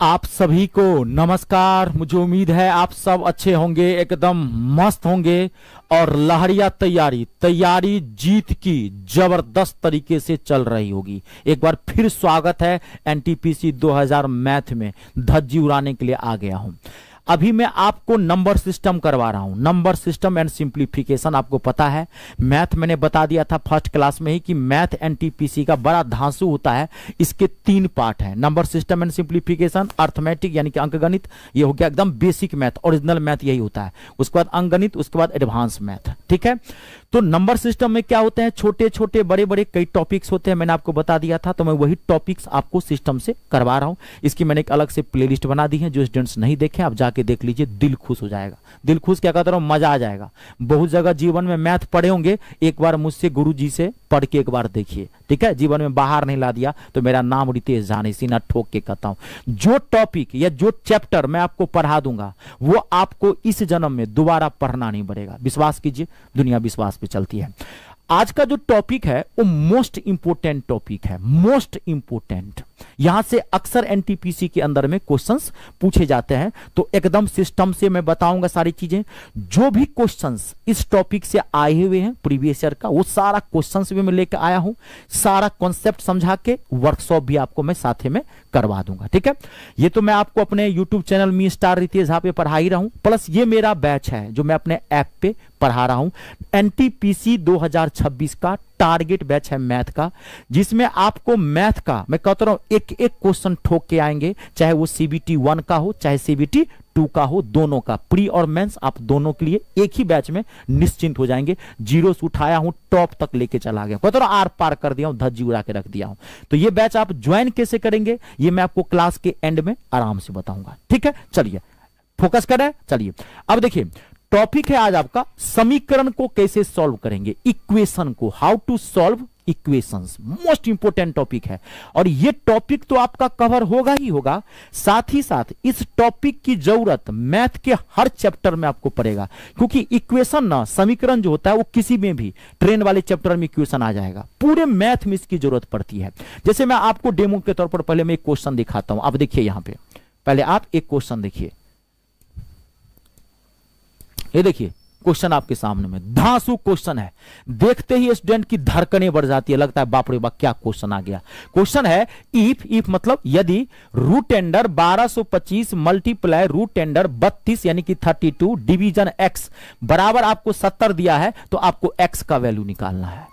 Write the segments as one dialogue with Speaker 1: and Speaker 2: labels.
Speaker 1: आप सभी को नमस्कार। मुझे उम्मीद है आप सब अच्छे होंगे, एकदम मस्त होंगे और लहरिया तैयारी जीत की जबरदस्त तरीके से चल रही होगी। एक बार फिर स्वागत है एनटीपीसी 2000 मैथ में। धज्जी उड़ाने के लिए आ गया हूं। अभी मैं आपको नंबर सिस्टम करवा रहा हूं, नंबर सिस्टम एंड सिंप्लीफिकेशन। आपको पता है मैथ मैंने बता दिया था फर्स्ट क्लास में ही कि मैथ एनटीपीसी का बड़ा धांसू होता है। इसके 3 पार्ट हैं, number system and simplification, arithmetic यानी कि अंकगणित, ये हो गया एकदम बेसिक मैथ, ओरिजिनल मैथ यही होता है। उसके बाद अंकगणित, उसके बाद एडवांस मैथ। ठीक है, तो नंबर सिस्टम में क्या होते हैं, छोटे छोटे बड़े बड़े कई टॉपिक्स होते हैं, मैंने आपको बता दिया था। तो मैं वही टॉपिक्स आपको सिस्टम से करवा रहा हूं। इसकी मैंने एक अलग से प्लेलिस्ट बना दी है, जो स्टूडेंट्स नहीं देखे आप जाके देख लीजिए, दिल खुश हो जाएगा। दिल खुश क्या कहता हूं, मजा आ जाएगा। बहुत जगह जीवन में मैथ पढ़े होंगे, एक बार मुझसे गुरुजी से पढ़ के एक बार देखिए। ठीक है, जीवन में बाहर नहीं ला दिया तो मेरा नाम रितेश जानी, सीना ठोक के कहता हूं। जो टॉपिक या जो चैप्टर मैं आपको पढ़ा दूंगा वो आपको इस जन्म में दोबारा पढ़ना नहीं पड़ेगा। विश्वास कीजिए, दुनिया विश्वास पे चलती है। आज का जो टॉपिक है वो मोस्ट इंपोर्टेंट टॉपिक है, मोस्ट इंपोर्टेंट। यहां से अक्सर एनटीपीसी के अंदर में क्वेश्चंस पूछे जाते हैं, तो एकदम सिस्टम से मैं बताऊंगा सारी चीजें। जो भी क्वेश्चंस इस टॉपिक से आए हुए हैं प्रीवियस ईयर का, वो सारा क्वेश्चंस भी मैं लेकर आया हूं। सारा कॉन्सेप्ट समझा के वर्कशॉप भी आपको मैं साथे में करवा दूंगा। ठीक है, ये तो मैं आपको अपने यूट्यूब चैनल मी स्टार रितेश पे पढ़ा ही रहा हूं, प्लस ये मेरा बैच है जो मैं अपने ऐप पे पढ़ा रहा हूं। एनटीपीसी 2026 का टारगेट बैच है मैथ का, जिसमें आपको मैथ का मैं कहता रहा हूं एक एक क्वेश्चन ठोक के आएंगे, चाहे वो सीबीटी 1 का हो चाहे सीबीटी 2 का हो, दोनों का प्री और मेंस आप दोनों के लिए एक ही बैच में निश्चिंत हो जाएंगे। जीरो से उठाया हूं टॉप तक लेके चला गया, कहता रहा आर पार कर दिया हूं, धज्जी उड़ा के रख दिया हूं। तो ये बैच आप ज्वाइन कैसे करेंगे ये मैं आपको क्लास के एंड में आराम से बताऊंगा। ठीक है, चलिए फोकस करें। चलिए अब देखिए टॉपिक है आज आपका समीकरण को कैसे सॉल्व करेंगे, इक्वेशन को, how to solve equations. Most important topic है और ये टॉपिक तो आपका कवर होगा ही होगा, साथ ही साथ इस टॉपिक की जरूरत मैथ के हर चैप्टर में आपको पड़ेगा, क्योंकि इक्वेशन ना, समीकरण जो होता है वो किसी में भी ट्रेन वाले चैप्टर में इक्वेशन आ जाएगा, पूरे मैथ में इसकी जरूरत पड़ती है। जैसे मैं आपको डेमो के तौर पर पहले मैं एक क्वेश्चन दिखाता हूं। अब देखिए यहां पे पहले आप एक क्वेश्चन देखिए, ये देखिए क्वेश्चन आपके सामने में, धांसू क्वेश्चन है। देखते ही स्टूडेंट की धड़कनें बढ़ जाती है, लगता है बाप रे बाप क्या क्वेश्चन आ गया। क्वेश्चन है इफ मतलब यदि root under 1225 multiply root under 32 यानी कि 32 डिवीजन x बराबर आपको 70 दिया है, तो आपको x का वैल्यू निकालना है।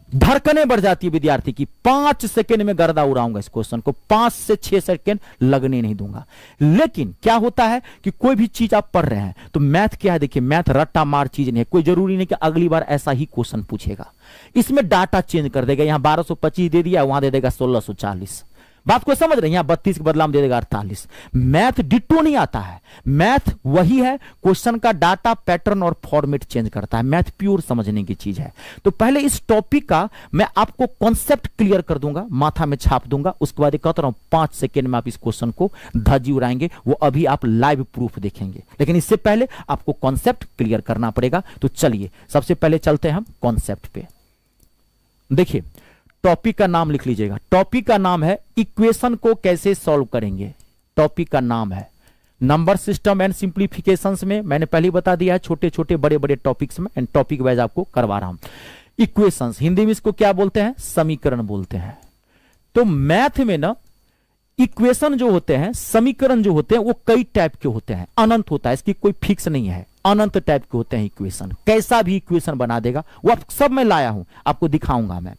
Speaker 1: धड़कनें बढ़ जाती है विद्यार्थी की। 5 सेकंड में गर्दा उड़ाऊंगा इस क्वेश्चन को, 5 से 6 सेकंड लगने नहीं दूंगा। लेकिन क्या होता है कि कोई भी चीज आप पढ़ रहे हैं तो मैथ क्या है, देखिए मैथ रट्टा मार चीज नहीं है। कोई जरूरी नहीं कि अगली बार ऐसा ही क्वेश्चन पूछेगा, इसमें डाटा चेंज कर देगा। यहां 1225 दे दिया, वहां दे देगा 1640। बात को समझ रहे हैं, यहां 32 के बदला में दे देगा 48। मैथ डिट्टो नहीं आता है, मैथ वही है, क्वेश्चन का डाटा पैटर्न और फॉर्मेट चेंज करता है। मैथ प्योर समझने की चीज है। तो पहले इस टॉपिक का मैं आपको कॉन्सेप्ट क्लियर कर दूंगा, माथा में छाप दूंगा, उसके बाद कहता रहा हूं 5 सेकेंड में आप इस क्वेश्चन को धज्जी उड़ाएंगे। वो अभी आप लाइव प्रूफ देखेंगे, लेकिन इससे पहले आपको कॉन्सेप्ट क्लियर करना पड़ेगा। तो चलिए सबसे पहले चलते हैं हम कॉन्सेप्ट पे। देखिए टॉपिक का नाम लिख लीजिएगा, टॉपिक का नाम है इक्वेशन को कैसे सॉल्व करेंगे। टॉपिक का नाम है नंबर सिस्टम एंड सिंप्लीफिकेशंस में, मैंने पहले बता दिया है छोटे छोटे बड़े बड़े टॉपिक्स में एंड टॉपिक वाइज आपको करवा रहा हूं। इक्वेशंस हिंदी में इसको क्या बोलते हैं, समीकरण बोलते हैं। तो मैथ में ना इक्वेशन जो होते हैं, समीकरण जो होते हैं वो कई टाइप के होते हैं, अनंत होता है, इसकी कोई फिक्स नहीं है, अनंत टाइप के होते हैं इक्वेशन। कैसा भी इक्वेशन बना देगा वो आप सब मैं लाया हूं, आपको दिखाऊंगा मैं।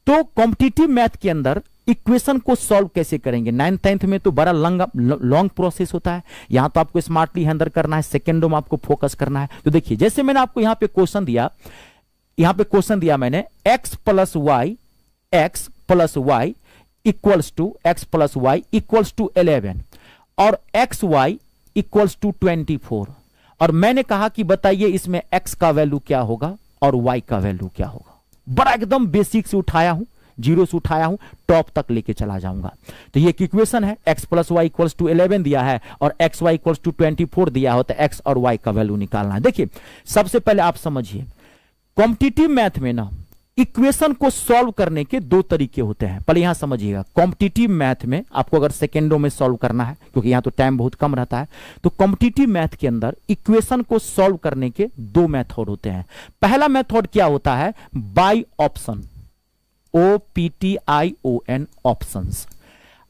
Speaker 1: तो कॉम्पिटिटिव मैथ के अंदर इक्वेशन को सॉल्व कैसे करेंगे, 9th 10th में तो बड़ा लॉन्ग प्रोसेस होता है। यहां तो आपको स्मार्टली हैंडल करना है, सेकेंडों में आपको फोकस करना है। तो देखिए जैसे मैंने आपको यहां पे क्वेश्चन दिया, यहां पे क्वेश्चन दिया मैंने x plus y equals to x plus y equals to 11 और एक्स वाई इक्वल्स टू 24। और मैंने कहा कि बताइए इसमें x का वैल्यू क्या होगा और y का वैल्यू क्या होगा। बड़ा एकदम बेसिक से उठाया हूं, जीरो से उठाया हूं, टॉप तक लेके चला जाऊंगा। तो ये इक्वेशन है, x plus y equals to 11 दिया है और एक्स वाई इक्वल्स टू 24 दिया हो, तो x और y का वैल्यू निकालना है। देखिए सबसे पहले आप समझिए कॉम्पिटिटिव मैथ में ना इक्वेशन को सॉल्व करने के दो तरीके होते हैं, पहले यहां समझिएगा। कॉम्पिटिटिव मैथ में आपको अगर सेकेंडों में सॉल्व करना है, क्योंकि यहां तो टाइम बहुत कम रहता है, तो कॉम्पिटिटिव मैथ के अंदर इक्वेशन को सॉल्व करने के दो मेथड होते हैं। पहला मेथड क्या होता है? By option, OPTION, options.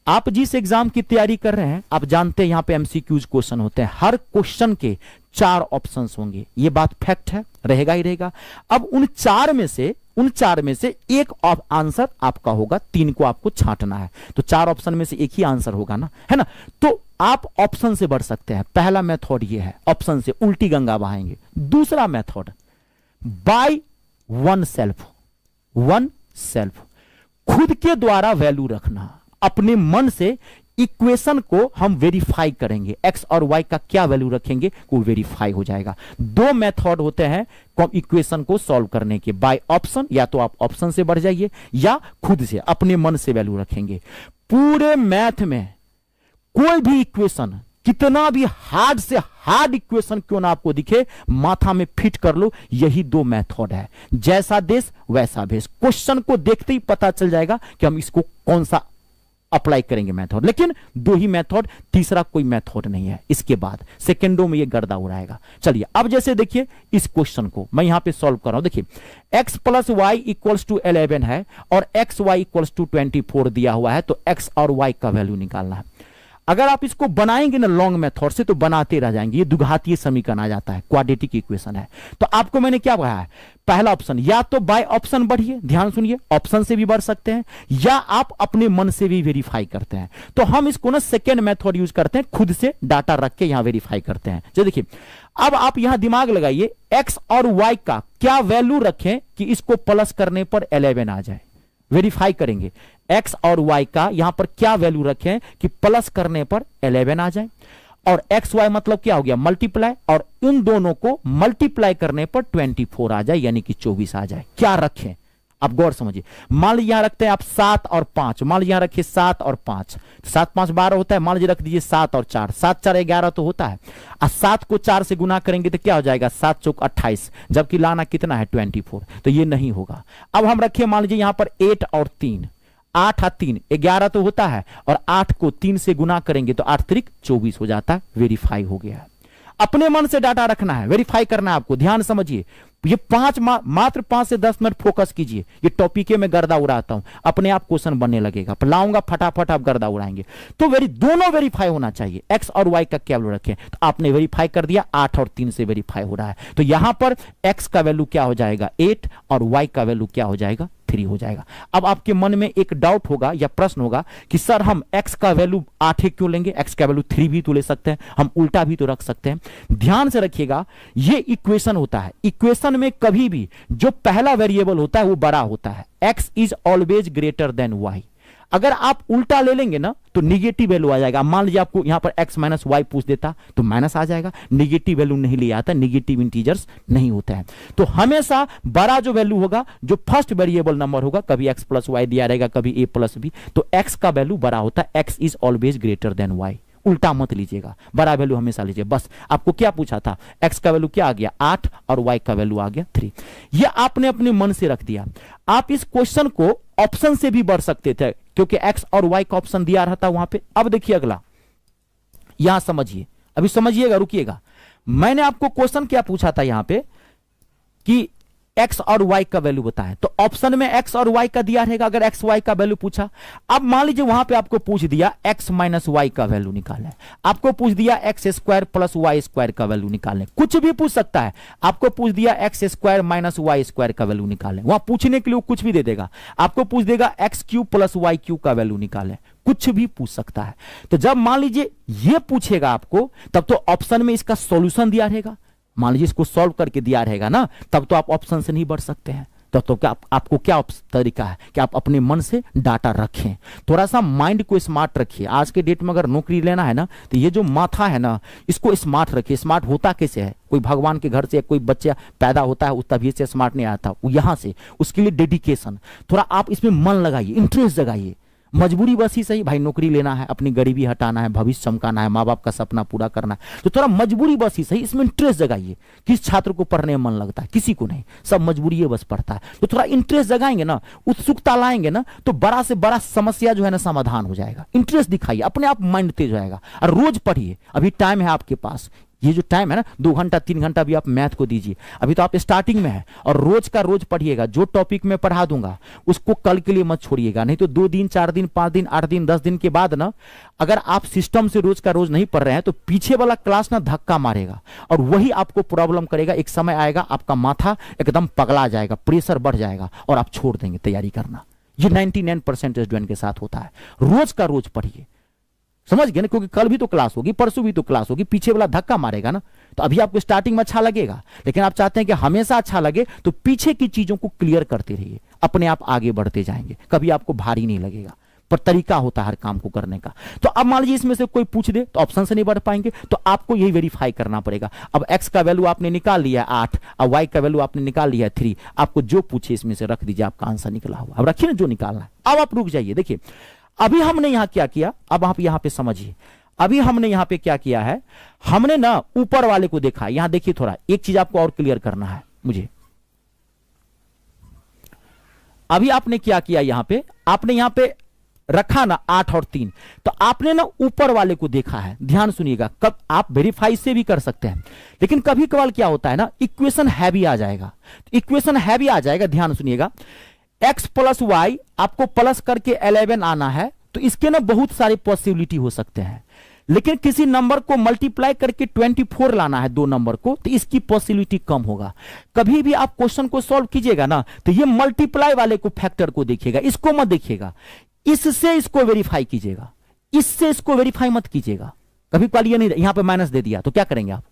Speaker 1: आप जिस एग्जाम की तैयारी कर रहे हैं, आप जानते हैं यहां पे एमसीक्यूज क्वेश्चन होते हैं, हर क्वेश्चन के 4 ऑप्शंस होंगे, ये बात फैक्ट है, रहेगा ही रहेगा। अब उन चार में से एक आंसर आपका होगा, 3 को आपको छांटना है, तो 4 ऑप्शन में से एक ही आंसर होगा ना, है ना। तो आप ऑप्शन से बढ़ सकते हैं। पहला मेथड ये है, ऑप्शन से उल्टी गंगा बहाएंगे। दूसरा मेथड बाय वन सेल्फ, खुद के द्वारा वैल्यू रखना, अपने मन से इक्वेशन को हम वेरीफाई करेंगे, एक्स और वाई का क्या वैल्यू रखेंगे वो वेरीफाई हो जाएगा। दो मेथड होते हैं इक्वेशन को सॉल्व करने के, बाय ऑप्शन, या तो आप ऑप्शन से बढ़ जाइए या खुद से अपने मन से वैल्यू रखेंगे। पूरे मैथ में कोई भी इक्वेशन, कितना भी हार्ड से हार्ड इक्वेशन क्यों ना आपको दिखे, माथा में फिट कर लो, यही दो मेथड है। जैसा देश वैसा भेष, क्वेश्चन को देखते ही पता चल जाएगा कि हम इसको कौन सा अप्लाई करेंगे मेथड। लेकिन दो ही मेथड, तीसरा कोई मेथड नहीं है। इसके बाद सेकेंडों में ये गर्दा उड़ाएगा। चलिए अब जैसे देखिए इस क्वेश्चन को मैं यहां पे सॉल्व कर रहा हूं। देखिए x + y = 11 है और xy = 24 दिया हुआ है, तो x और y का वैल्यू निकालना है। अगर आप इसको बनाएंगे ना लॉन्ग मेथड से, तो बनाते रह जाएंगे, ये द्विघातीय समीकरण आ जाता है, क्वाड्रेटिक इक्वेशन है। तो आपको मैंने क्या कहा है, पहला ऑप्शन, या तो बाय ऑप्शन बढ़िए, ध्यान सुनिए, ऑप्शन से भी बढ़ सकते हैं, या आप अपने मन से भी वेरीफाई करते हैं। तो हम इसको ना सेकेंड मेथड यूज करते हैं, खुद से डाटा रख के यहां वेरीफाई करते हैं। जो देखिए अब आप यहां दिमाग लगाइए, एक्स और वाई का क्या वैल्यू रखें कि इसको प्लस करने पर 11 आ जाए। वेरीफाई करेंगे x और y का यहां पर क्या वैल्यू रखें कि प्लस करने पर 11 आ जाए, और एक्स वाई मतलब क्या हो गया, मल्टीप्लाई, और इन दोनों को मल्टीप्लाई करने पर 24 आ जाए, यानी कि 24 आ जाए। क्या रखें, आप गौर समझिए। मान लीजिए यहां रखते हैं आप 7 और 5, मान लीजिए यहां रखिए 7 और 5, 7 5 12 होता है, मान लीजिए रख दीजिए 7 और 4, 7 4 11 तो होता है, और 7 को 4 से गुना करेंगे तो क्या हो जाएगा, 7 चौक 28, जबकि लाना कितना है 24, तो ये नहीं होगा। अब हम रखिए मान लीजिए यहां पर 8 और 3, 8 और 3 11 तो होता है, और 8 को 3 से गुना करेंगे तो 8 3 24 हो जाता है। वेरीफाई हो गया। अपने मन से डाटा रखना है, वेरीफाई करना है आपको, ध्यान समझिए। ये मात्र 5 से 10 मिनट फोकस कीजिए। ये टॉपिक में गर्दा उड़ाता हूं, अपने आप क्वेश्चन बनने लगेगा, लाऊंगा फटाफट, आप गर्दा उड़ाएंगे। तो दोनों वेरीफाई होना चाहिए, एक्स और वाई का क्या वैल्यू रखें, तो आपने वेरीफाई कर दिया, 8 और 3 से वेरीफाई हो रहा है, तो यहां पर एक्स का वैल्यू क्या हो जाएगा 8, और वाई का वैल्यू क्या हो जाएगा 3 हो जाएगा। अब आपके मन में एक डाउट होगा या प्रश्न होगा कि सर हम x का वैल्यू 8 क्यों लेंगे, x का वैल्यू 3 भी तो ले सकते हैं, हम उल्टा भी तो रख सकते हैं। ध्यान से रखिएगा, ये इक्वेशन होता है, इक्वेशन में कभी भी जो पहला वेरिएबल होता है वो बड़ा होता है। x is always greater than y। अगर आप उल्टा ले लेंगे ना तो निगेटिव वैल्यू आ जाएगा। मान लीजिए आपको यहां पर x - y पूछ देता तो माइनस आ जाएगा, निगेटिव वैल्यू नहीं ले आता, निगेटिव इंटीजर्स नहीं होते हैं। तो हमेशा बड़ा जो वैल्यू होगा, जो फर्स्ट वेरिएबल नंबर होगा, कभी x + y दिया रहेगा, कभी a + b, तो x का वैल्यू बड़ा होता है। x is always greater than y। उल्टा मत लीजिएगा, बड़ा वैल्यू हमेशा लीजिए। बस आपको क्या पूछा था, x का वैल्यू क्या आ गया 8 और y का वैल्यू आ गया 3। ये आपने अपने मन से रख दिया। आप इस क्वेश्चन को ऑप्शन से भी बढ़ सकते थे, क्योंकि x और y का ऑप्शन दिया रहता वहां पे। अब देखिए अगला, यहां समझिए, अभी समझिएगा, रुकिएगा। मैंने आपको क्वेश्चन क्या पूछा था यहां पे कि x और y का वैल्यू बताएं, तो ऑप्शन में x और y का दिया रहेगा अगर x y का वैल्यू पूछा। अब मान लीजिए वहां पे आपको पूछ दिया x - y का वैल्यू निकालें, आपको पूछ दिया x² + y² का वैल्यू निकालें, कुछ भी पूछ सकता है। आपको पूछ दिया x² - y² का वैल्यू निकालें, वहां पूछने के लिए कुछ भी दे देगा। आपको पूछ देगा x³ + y³ का वैल्यू निकालें, कुछ भी पूछ सकता है। तो जब मान लीजिए ये पूछेगा आपको, तब तो ऑप्शन में इसका सॉल्यूशन दिया रहेगा। मान लीजिए इसको सॉल्व करके दिया रहेगा ना, तब तो आप ऑप्शन से नहीं बढ़ सकते हैं। तो क्या आपको क्या तरीका है कि आप अपने मन से डाटा रखें, थोड़ा सा माइंड को स्मार्ट रखिए। आज के डेट में अगर नौकरी लेना है ना, तो ये जो माथा है ना, इसको स्मार्ट रखिए। स्मार्ट होता कैसे है, कोई भगवान के घर से कोई बच्चा पैदा होता है, उस तभी से स्मार्ट नहीं आता, वो यहां से, उसके लिए डेडिकेशन, थोड़ा आप इसमें मन लगाइए, इंटरेस्ट जगाइए। मजबूरी बस ही सही, भाई नौकरी लेना है, अपनी गरीबी हटाना है, भविष्य चमकाना है, माँ बाप का सपना पूरा करना है, तो थोड़ा मजबूरी बस ही सही, इसमें इंटरेस्ट जगाइए। किस छात्र को पढ़ने में मन लगता है? किसी को नहीं, सब मजबूरी बस पढ़ता है। तो थोड़ा इंटरेस्ट जगाएंगे ना, उत्सुकता लाएंगे ना, तो बड़ा से बड़ा समस्या जो है ना समाधान हो जाएगा। इंटरेस्ट दिखाइए, अपने आप माइंड तेज हो जाएगा। और रोज पढ़िए, अभी टाइम है आपके पास, ये जो टाइम है ना 2 घंटा 3 घंटा भी आप मैथ को दीजिए, अभी तो आप स्टार्टिंग में है, और रोज का रोज पढ़िएगा। जो टॉपिक में पढ़ा दूंगा उसको कल के लिए मत छोड़िएगा, नहीं तो 2 दिन 4 दिन 5 दिन 8 दिन 10 दिन के बाद ना, अगर आप सिस्टम से रोज का रोज नहीं पढ़ रहे हैं तो पीछे वाला क्लास ना धक्का मारेगा और वही आपको प्रॉब्लम करेगा। एक समय आएगा आपका माथा एकदम पगला जाएगा, प्रेशर बढ़ जाएगा और आप छोड़ देंगे तैयारी करना। ये 99% स्टूडेंट के साथ होता है। रोज का रोज पढ़िए, समझ गए ना, क्योंकि कल भी तो क्लास होगी, परसों भी तो क्लास होगी, पीछे वाला धक्का मारेगा ना। तो अभी आपको स्टार्टिंग में अच्छा लगेगा, लेकिन आप चाहते हैं कि हमेशा अच्छा लगे, तो पीछे की चीजों को क्लियर करते रहिए, अपने आप आगे बढ़ते जाएंगे, कभी आपको भारी नहीं लगेगा। पर तरीका होता है हर काम को करने का। तो अब मान लीजिए इसमें से कोई पूछ दे तो ऑप्शन से नहीं बढ़ पाएंगे, तो आपको यही वेरीफाई करना पड़ेगा। अब x का वैल्यू आपने निकाल लिया 8, अब y का वैल्यू आपने निकाल लिया 3, आपको जो पूछे इसमें से रख दीजिए, आपका आंसर निकला हुआ। अब रखिए ना जो निकालना है। अब आप रुक जाइए, देखिए अभी हमने यहां क्या किया, अब आप यहां पे समझिए। अभी हमने यहां पे क्या किया है, हमने ना ऊपर वाले को देखा। यहां देखिए, थोड़ा एक चीज आपको और क्लियर करना है मुझे। अभी आपने क्या किया, यहां पे आपने यहां पे रखा ना 8 और 3, तो आपने ना ऊपर वाले को देखा है। ध्यान सुनिएगा, कब आप वेरीफाई से भी कर सकते हैं, लेकिन कभी कभार क्या होता है ना, इक्वेशन हैवी आ जाएगा। इक्वेशन हैवी आ जाएगा, ध्यान सुनिएगा। x प्लस वाई आपको प्लस करके 11 आना है, तो इसके ना बहुत सारे पॉसिबिलिटी हो सकते हैं। लेकिन किसी नंबर को मल्टीप्लाई करके 24 लाना है, 2 नंबर को, तो इसकी पॉसिबिलिटी कम होगा। कभी भी आप क्वेश्चन को सॉल्व कीजिएगा ना, तो ये मल्टीप्लाई वाले को फैक्टर को देखिएगा, इसको मत देखिएगा। इससे इसको वेरीफाई कीजिएगा, इससे इसको वेरीफाई मत कीजिएगा। कभी कभार ये नहीं, यहां पे माइनस दे दिया तो क्या करेंगे आप,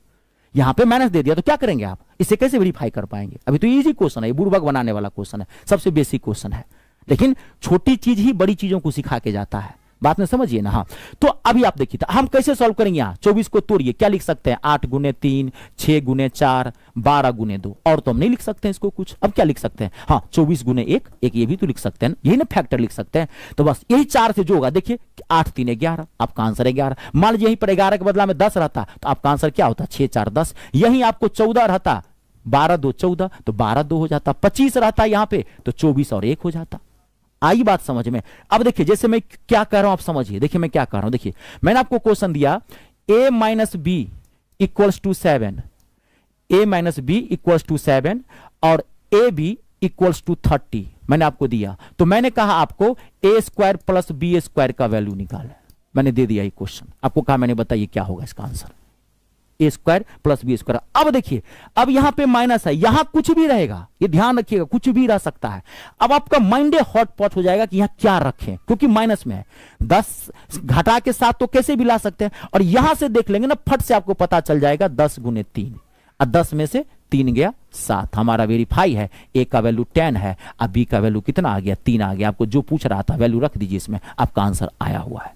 Speaker 1: यहां पे माइनस दे दिया तो क्या करेंगे आप, इसे कैसे वेरीफाई कर पाएंगे। अभी तो इजी क्वेश्चन है, ये बुर्बक बनाने वाला क्वेश्चन है, सबसे बेसिक क्वेश्चन है, लेकिन छोटी चीज ही बड़ी चीजों को सिखा के जाता है। बात में समझिए ना। हाँ, तो अभी आप देखिए हम कैसे सॉल्व करेंगे। यहां 24 को तोड़िए, क्या लिख सकते हैं, 8 गुने 3, 6 गुने 4, 12 गुने 2, और तो हम नहीं लिख सकते हैं इसको कुछ। अब क्या लिख सकते हैं, हाँ 24 गुने 1, ये भी तो लिख सकते हैं, यही ना फैक्टर लिख सकते हैं। तो बस यही 4 से जो होगा, देखिए 8 3 11, आपका आंसर है 11। मान लीजिए यहीं पर 11 के बदला में 10 रहता तो आपका आंसर क्या होता, 6 4 10। यहीं आपको 14 रहता, 12 2 14, तो 12 2 हो जाता। 25 रहता यहाँ पे तो 24 और 1 हो जाता। आई बात समझ में। अब देखिए जैसे मैं क्या कह रहा हूं आप समझिए, देखिए मैं क्या कर रहा हूं। देखिए मैंने आपको क्वेश्चन दिया a minus b equals to 7, a minus b equals to 7 और ए बी इक्वल्स टू 30 मैंने आपको दिया। तो मैंने कहा आपको a square plus b square का वैल्यू निकालना, मैंने दे दिया ये क्वेश्चन आपको, कहा मैंने बताइए क्या होगा इसका आंसर, ए स्क्वायर प्लस बी स्क्वायर। अब देखिए अब यहां पे माइनस है, यहां कुछ भी रहेगा, ये ध्यान रखिएगा, कुछ भी रह सकता है। अब आपका माइंड हॉटपॉट हो जाएगा कि यहां क्या रखें, क्योंकि माइनस में है। 10 घटा के 7 तो कैसे भी ला सकते हैं, और यहां से देख लेंगे ना, फट से आपको पता चल जाएगा 10 गुने 3, और 10 में से 3 गया 7, हमारा वेरीफाई है। ए का वैल्यू 10 है, अब बी का वैल्यू कितना आ गया, 3 आ गया। आपको जो पूछ रहा था वैल्यू रख दीजिए इसमें, आपका आंसर आया हुआ है।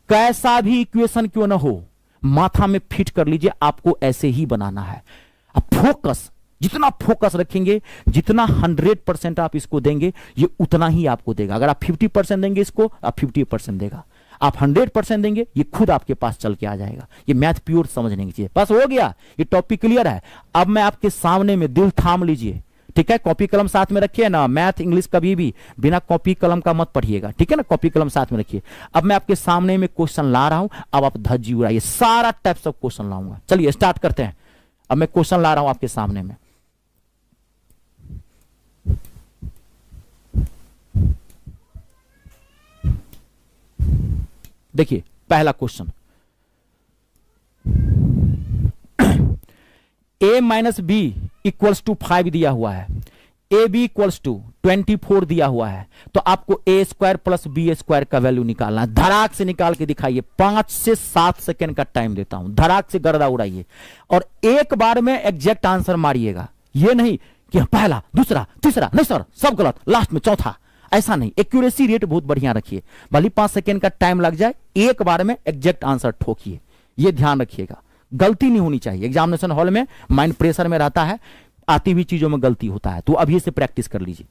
Speaker 1: कैसा भी इक्वेशन क्यों ना हो, माथा में फिट कर लीजिए, आपको ऐसे ही बनाना है। अब फोकस, जितना फोकस रखेंगे, जितना 100% आप इसको देंगे, ये उतना ही आपको देगा। अगर आप 50% देंगे इसको, आप 50% देगा। आप 100% देंगे, ये खुद आपके पास चल के आ जाएगा। ये मैथ प्योर समझने की चीज। बस हो गया, ये टॉपिक क्लियर है। अब मैं आपके सामने में, दिल थाम लीजिए, ठीक है। कॉपी कलम साथ में रखिए ना, मैथ इंग्लिश कभी भी बिना कॉपी कलम का मत पढ़िएगा, ठीक है ना। कॉपी कलम साथ में रखिए। अब मैं आपके सामने में क्वेश्चन ला रहा हूं, अब आप धज्जी उड़ाइए, सारा टाइप्स ऑफ क्वेश्चन लाऊंगा। चलिए स्टार्ट करते हैं। अब मैं क्वेश्चन ला रहा हूं आपके सामने में। देखिए पहला question, a minus b equals to 5 दिया हुआ है, ए बी इक्वल्स टू 24 दिया हुआ है, तो आपको ए स्क्वायर प्लस बी स्क्वायर का वैल्यू निकालना है। धड़ाक से निकाल के दिखाइए, 5 से 7 सेकेंड का टाइम देता हूं, धड़ाक से गर्दा उड़ाइए और एक बार में एग्जैक्ट आंसर मारिएगा। ये नहीं कि पहला दूसरा तीसरा, नहीं सर सब गलत, लास्ट में चौथा, ऐसा नहीं। एक्यूरेसी रेट बहुत बढ़िया रखिए, भले 5 सेकेंड का टाइम लग जाए, एक बार में एग्जैक्ट आंसर ठोकिए, ये ध्यान रखिएगा। गलती नहीं होनी चाहिए। एग्जामिनेशन हॉल में माइंड प्रेशर में रहता है, आती हुई चीजों में गलती होता है, तो अभी से प्रैक्टिस कर लीजिए।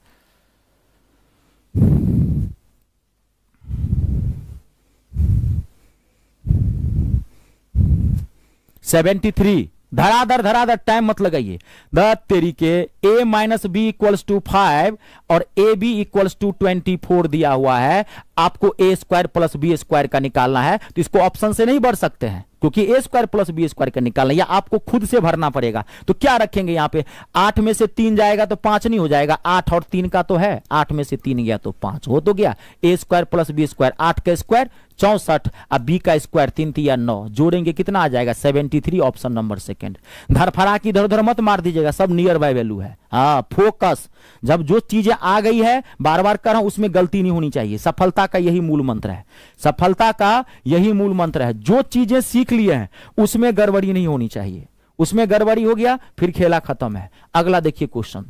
Speaker 1: 73, धराधर टाइम मत लगाइए। द तरीके a minus b equals to 5 और ए बी इक्वल्स टू 24 दिया हुआ है, आपको ए स्क्वायर प्लस बी स्क्वायर का निकालना है। तो इसको ऑप्शन से नहीं भर सकते हैं क्योंकि ए स्क्वायर प्लस बी स्क्वायर का निकालना है, या आपको खुद से भरना पड़ेगा। तो क्या रखेंगे यहां पे, 8 में से 3 जाएगा तो 5 नहीं हो जाएगा, 8 और 3 का तो है, 8 में से 3 गया तो 5 हो तो गया। ए स्क्वायर प्लस बी स्क्वायर, 8 का स्क्वायर 64, अब बी का स्क्वायर 3 3 9, जोड़ेंगे कितना आ जाएगा 73, ऑप्शन नंबर सेकंड। धरफरा की इधर उधर मत मार दीजिएगा, सब नियर बाय वैल्यू है। हाँ फोकस, जब जो चीजें आ गई है बार बार कर रहा हूं उसमें गलती नहीं होनी चाहिए। सफलता का यही मूल मंत्र है, सफलता का यही मूल मंत्र है। जो चीजें सीख लिए हैं उसमें गड़बड़ी नहीं होनी चाहिए, उसमें गड़बड़ी हो गया फिर खेला खत्म है। अगला देखिए क्वेश्चन,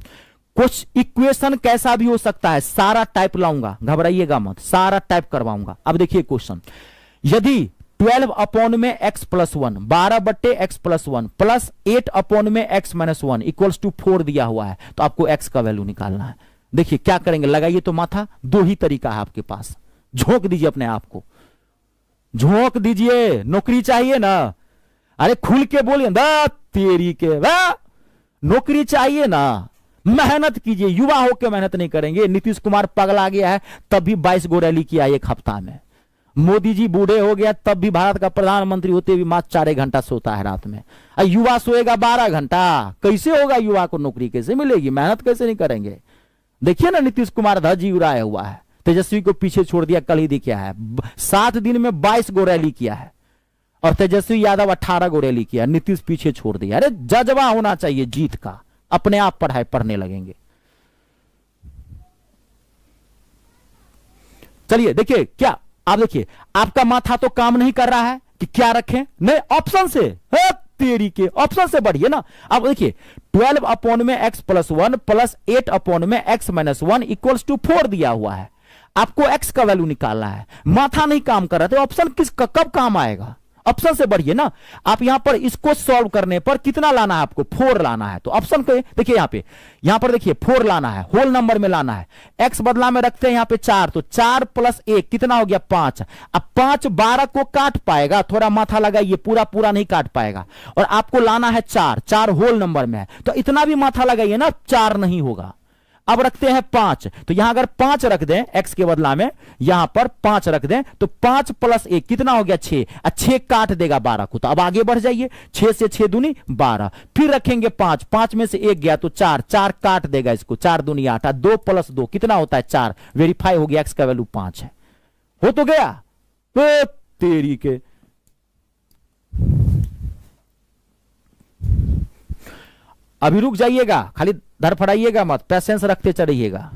Speaker 1: कुछ इक्वेशन कैसा भी हो सकता है, सारा टाइप लाऊंगा, घबराइएगा मत, सारा टाइप करवाऊंगा। अब देखिए क्वेश्चन, यदि 12 अपॉन में x प्लस 1, 12 बट्टे x प्लस 1 प्लस 8 अपॉन में x माइनस 1 इक्वल्स टू 4 दिया हुआ है, तो आपको x का वैल्यू निकालना है। देखिए क्या करेंगे, लगाइए तो माथा, दो ही तरीका है आपके पास, झोंक दीजिए अपने आप को, झोंक दीजिए। नौकरी चाहिए ना, अरे खुल के बोलिए ना, तेरी के नौकरी चाहिए ना, मेहनत कीजिए। युवा होकर मेहनत नहीं करेंगे। नीतीश कुमार पगला गया है तब भी 22 गो रैली किया एक हफ्ता में। मोदी जी बूढ़े हो गया तब भी भारत का प्रधानमंत्री होते भी मात्र 4 घंटा सोता है रात में। युवा सोएगा 12 घंटा, कैसे होगा युवा को नौकरी, कैसे मिलेगी, मेहनत कैसे नहीं करेंगे। देखिए ना नीतीश कुमार धजी उड़ाया हुआ है, तेजस्वी को पीछे छोड़ दिया। कल ही दिखा है 7 दिन में 22 गो रैली किया है और तेजस्वी यादव 18 गो रैली किया, नीतीश पीछे छोड़ दिया। अरे जज्बा होना चाहिए जीत का, अपने आप पढ़ने लगेंगे। चलिए देखिए क्या, आप देखिए आपका माथा तो काम नहीं कर रहा है कि क्या रखें, नहीं ऑप्शन से, तेरी के ऑप्शन से बढ़िए ना। अब देखिए 12 अपॉन में x प्लस 1 प्लस 8 अपॉन में x माइनस 1 इक्वल्स टू 4 दिया हुआ है, आपको x का वैल्यू निकालना है। माथा नहीं काम कर रहा, तो ऑप्शन कब काम आएगा, ऑप्शन से बढ़िए ना। आप यहां पर इसको सॉल्व करने पर कितना लाना है आपको, 4 लाना है। तो ऑप्शन को देखिए यहां पर देखिए 4 लाना है, होल नंबर में लाना है। x बदला में रखते हैं यहां पे 4, तो 4 प्लस 1 कितना हो गया 5। अब 5 12 को काट पाएगा, थोड़ा माथा लगाइए, पूरा नहीं काट पाएगा। और आपको लाना है 4 होल नंबर में है, तो इतना भी माथा लगाइए ना, 4 नहीं होगा। अब रखते हैं 5, तो यहां अगर 5 रख दें x के बदला में, यहां पर 5 रख दें तो 5 प्लस 1 कितना हो गया 6, 6 काट देगा 12 को। तो अब आगे बढ़ जाइए, 6 से 6 दूनी 12, फिर रखेंगे 5 में से 1 गया तो 4 काट देगा इसको, 4 दूनी 8, 2 प्लस 2 कितना होता है 4, वेरीफाई हो गया, x का वैल्यू 5 है। हो तो गया, तो तेरी के अभी रुक जाइएगा, खाली धड़फड़ाइएगा मत, पैसेंस रखते चढ़िएगा।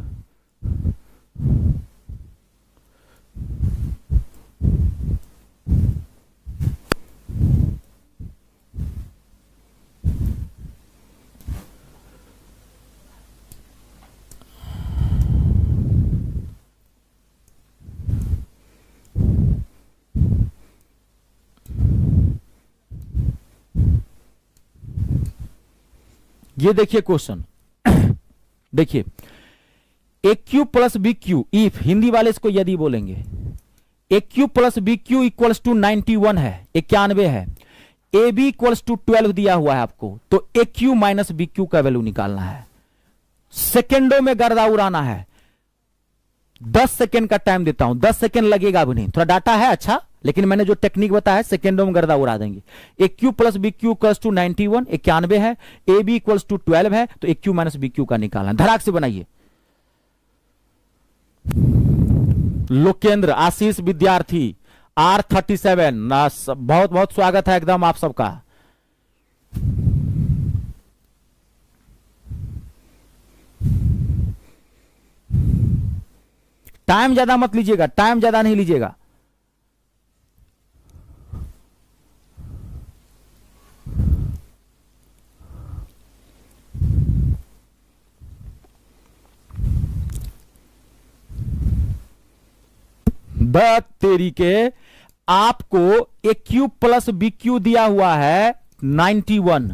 Speaker 1: ये देखिए क्वेश्चन, देखिए A Q plus B Q, if Hindi वाले इसको यदि बोलेंगे, A Q plus B Q equals to 91 है, 91 है। ए बी इक्वल्स टू 12 दिया हुआ है आपको, तो ए क्यू माइनस बी क्यू का वैल्यू निकालना है। सेकेंडों में गर्दा उड़ाना है, 10 सेकेंड का टाइम देता हूं, 10 सेकेंड लगेगा अभी नहीं, थोड़ा डाटा है अच्छा, लेकिन मैंने जो टेक्निक बताया है सेकेंडों में गर्दा उड़ा देंगे। A Q plus B Q equals to 91, 91 है, ए बी इक्वल्स टू 12 है, तो ए क्यू माइनस बी क्यू का निकालना, धड़ाक से बनाइए। लोकेंद्र आशीष विद्यार्थी R37, बहुत बहुत स्वागत है एकदम आप सबका। टाइम ज्यादा मत लीजिएगा, टाइम ज्यादा नहीं लीजिएगा। तेरी के आपको ए क्यू प्लस बी क्यू दिया हुआ है 91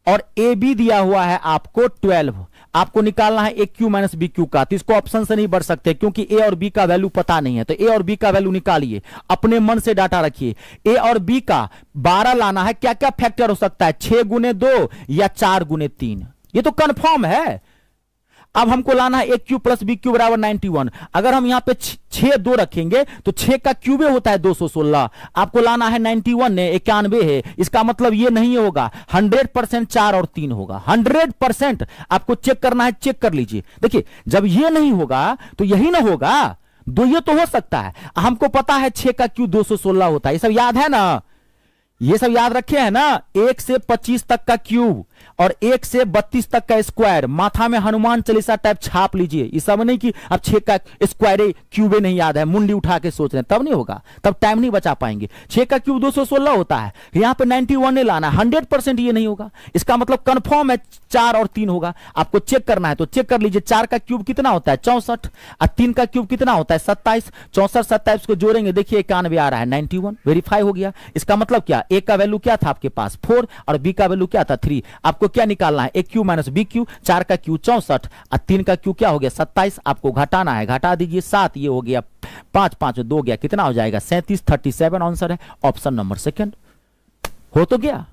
Speaker 1: और ए बी दिया हुआ है आपको 12, आपको निकालना है ए क्यू माइनस बी क्यू का। तो इसको ऑप्शन से नहीं बढ़ सकते क्योंकि ए और बी का वैल्यू पता नहीं है। तो ए और बी का वैल्यू निकालिए, अपने मन से डाटा रखिए। ए और बी का 12 लाना है, क्या क्या फैक्टर हो सकता है, 6 गुने 2 या 4 गुने 3, ये तो कंफर्म है। अब हमको लाना है ए क्यू प्लस बी क्यू बराबर 91। अगर हम यहां पे 6 2 रखेंगे तो 6 का क्यूबे होता है 216, आपको लाना है 91 है, 91 है, इसका मतलब ये नहीं होगा, 100% 4 और 3 होगा, 100% आपको चेक करना है, चेक कर लीजिए। देखिए जब ये नहीं होगा तो यही ना होगा, दो ये तो हो सकता है। हमको पता है 6 का क्यू 216 होता है, ये सब याद है ना, ये सब याद रखे हैं ना। 1 से 25 तक का क्यूब और 1 से 32 तक का स्क्वायर, माथा में हनुमान चालीसा टाइप छाप लीजिए। ये सब नहीं कि अब 6 का स्क्वायर क्यूबे नहीं याद है, मुंडी उठा के सोच रहे हैं, तब नहीं होगा, तब टाइम नहीं बचा पाएंगे। 6 का क्यूब 216 होता है, यहां पे 91 ने लाना, 100% ये नहीं होगा, इसका मतलब कंफर्म है 4 और 3 होगा। आपको चेक करना है तो चेक कर लीजिए। 4 का क्यूब कितना होता है 64 और 3 का क्यूब कितना होता है 27, 64 27 को जोड़ेंगे, देखिए 91 आ रहा है, 91 वेरीफाई हो गया। इसका मतलब क्या, ए का वैल्यू क्या था आपके पास 4 और बी का वैल्यू क्या था 3। आपको क्या निकालना है, ए क्यू माइनस बी क्यू, 4 का क्यू 64 और 3 का क्यू क्या हो गया 27, आपको घटाना है, घटा दीजिए 7, ये हो गया 5 5 2 गया, कितना हो जाएगा 37, 37 आंसर है ऑप्शन नंबर सेकंड। हो तो गया।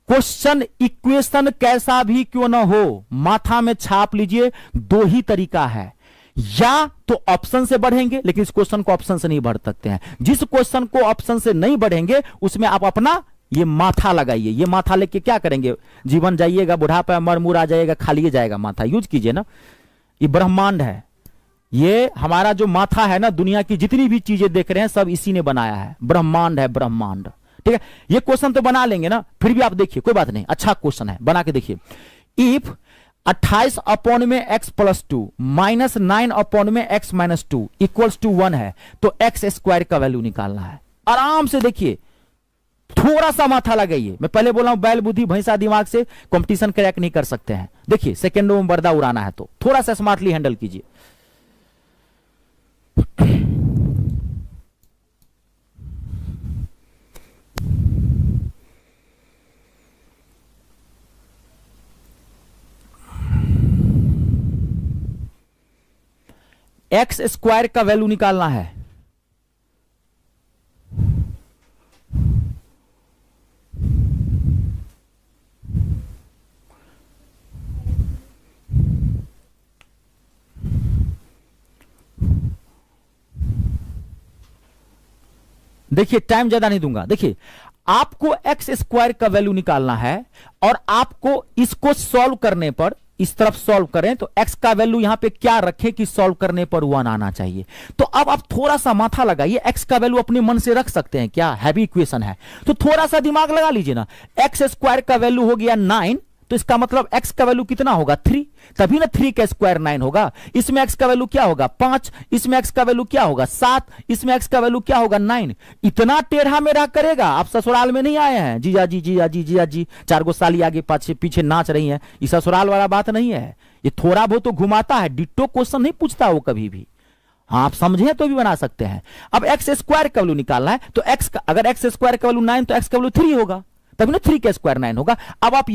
Speaker 1: क्वेश्चन इक्वेशन कैसा भी क्यों ना हो, माथा में छाप लीजिए, दो ही तरीका है, या तो ऑप्शन से बढ़ेंगे, लेकिन इस क्वेश्चन को ऑप्शन से नहीं बढ़ सकते हैं। जिस क्वेश्चन को ऑप्शन से नहीं बढ़ेंगे उसमें आप अपना ये माथा लगाइए, ये माथा लेके क्या करेंगे, जीवन जाइएगा, बुढ़ापा मर मुर आ जाएगा, खाली जाएगा, माथा यूज कीजिए ना। ये ब्रह्मांड है, ये हमारा जो माथा है ना, दुनिया की जितनी भी चीजें देख रहे हैं सब इसी ने बनाया है, ब्रह्मांड है ब्रह्मांड। ठीक है, ये क्वेश्चन तो बना लेंगे ना, फिर भी आप देखिए कोई बात नहीं, अच्छा क्वेश्चन है, बना के देखिए। इफ 28 अपॉन में x प्लस 2 माइनस 9 अपॉन में x माइनस 2 इक्वल्स टू 1 है, तो x स्क्वायर का वैल्यू निकालना है। आराम से देखिए, थोड़ा सा माथा लगाइए। मैं पहले बोला हूं बैल बुद्धि भैंसा दिमाग से कंपटीशन क्रैक नहीं कर सकते हैं। देखिए सेकेंडों में पर्दा उड़ाना है तो थोड़ा सा स्मार्टली हैंडल कीजिए। एक्स स्क्वायर का वैल्यू निकालना है। देखिए टाइम ज्यादा नहीं दूंगा। देखिए आपको एक्स स्क्वायर का वैल्यू निकालना है और आपको इसको सॉल्व करने पर, इस तरफ सॉल्व करें तो x का वैल्यू यहां पे क्या रखें कि सॉल्व करने पर 1 आना चाहिए। तो अब आप थोड़ा सा माथा लगाइए, x का वैल्यू अपने मन से रख सकते हैं क्या, हैवी इक्वेशन है तो थोड़ा सा दिमाग लगा लीजिए ना। एक्स स्क्वायर का वैल्यू हो गया 9, तो इसका मतलब x का वैल्यू कितना होगा 3, तभी ना 3 का स्क्वायर 9 होगा। इसमें x का वैल्यू क्या होगा 5, इसमें x का वैल्यू क्या होगा 7, इसमें x का वैल्यू क्या होगा 9। इतना टेढ़ा मेढ़ा करेगा, आप ससुराल में नहीं आए हैं जीजा जी जीजा जी जीजा जी, 4 गो साली आगे पाछे पीछे नाच रही हैं, ये ससुराल वाला बात नहीं है। ये थोड़ा बहुत तो घुमाता है, डिट्टो क्वेश्चन नहीं पूछता वो कभी भी। हाँ आप समझे तो भी बना सकते हैं। अब एक्स स्क्वायर का वैल्यू निकालना है तो एक्स का, अगर एक्स स्क्वायर का वैल्यू 9 तो एक्स का वैल्यू 3 होगा, तभी ना 3 का स्क्वायर 9 होगा। अब आप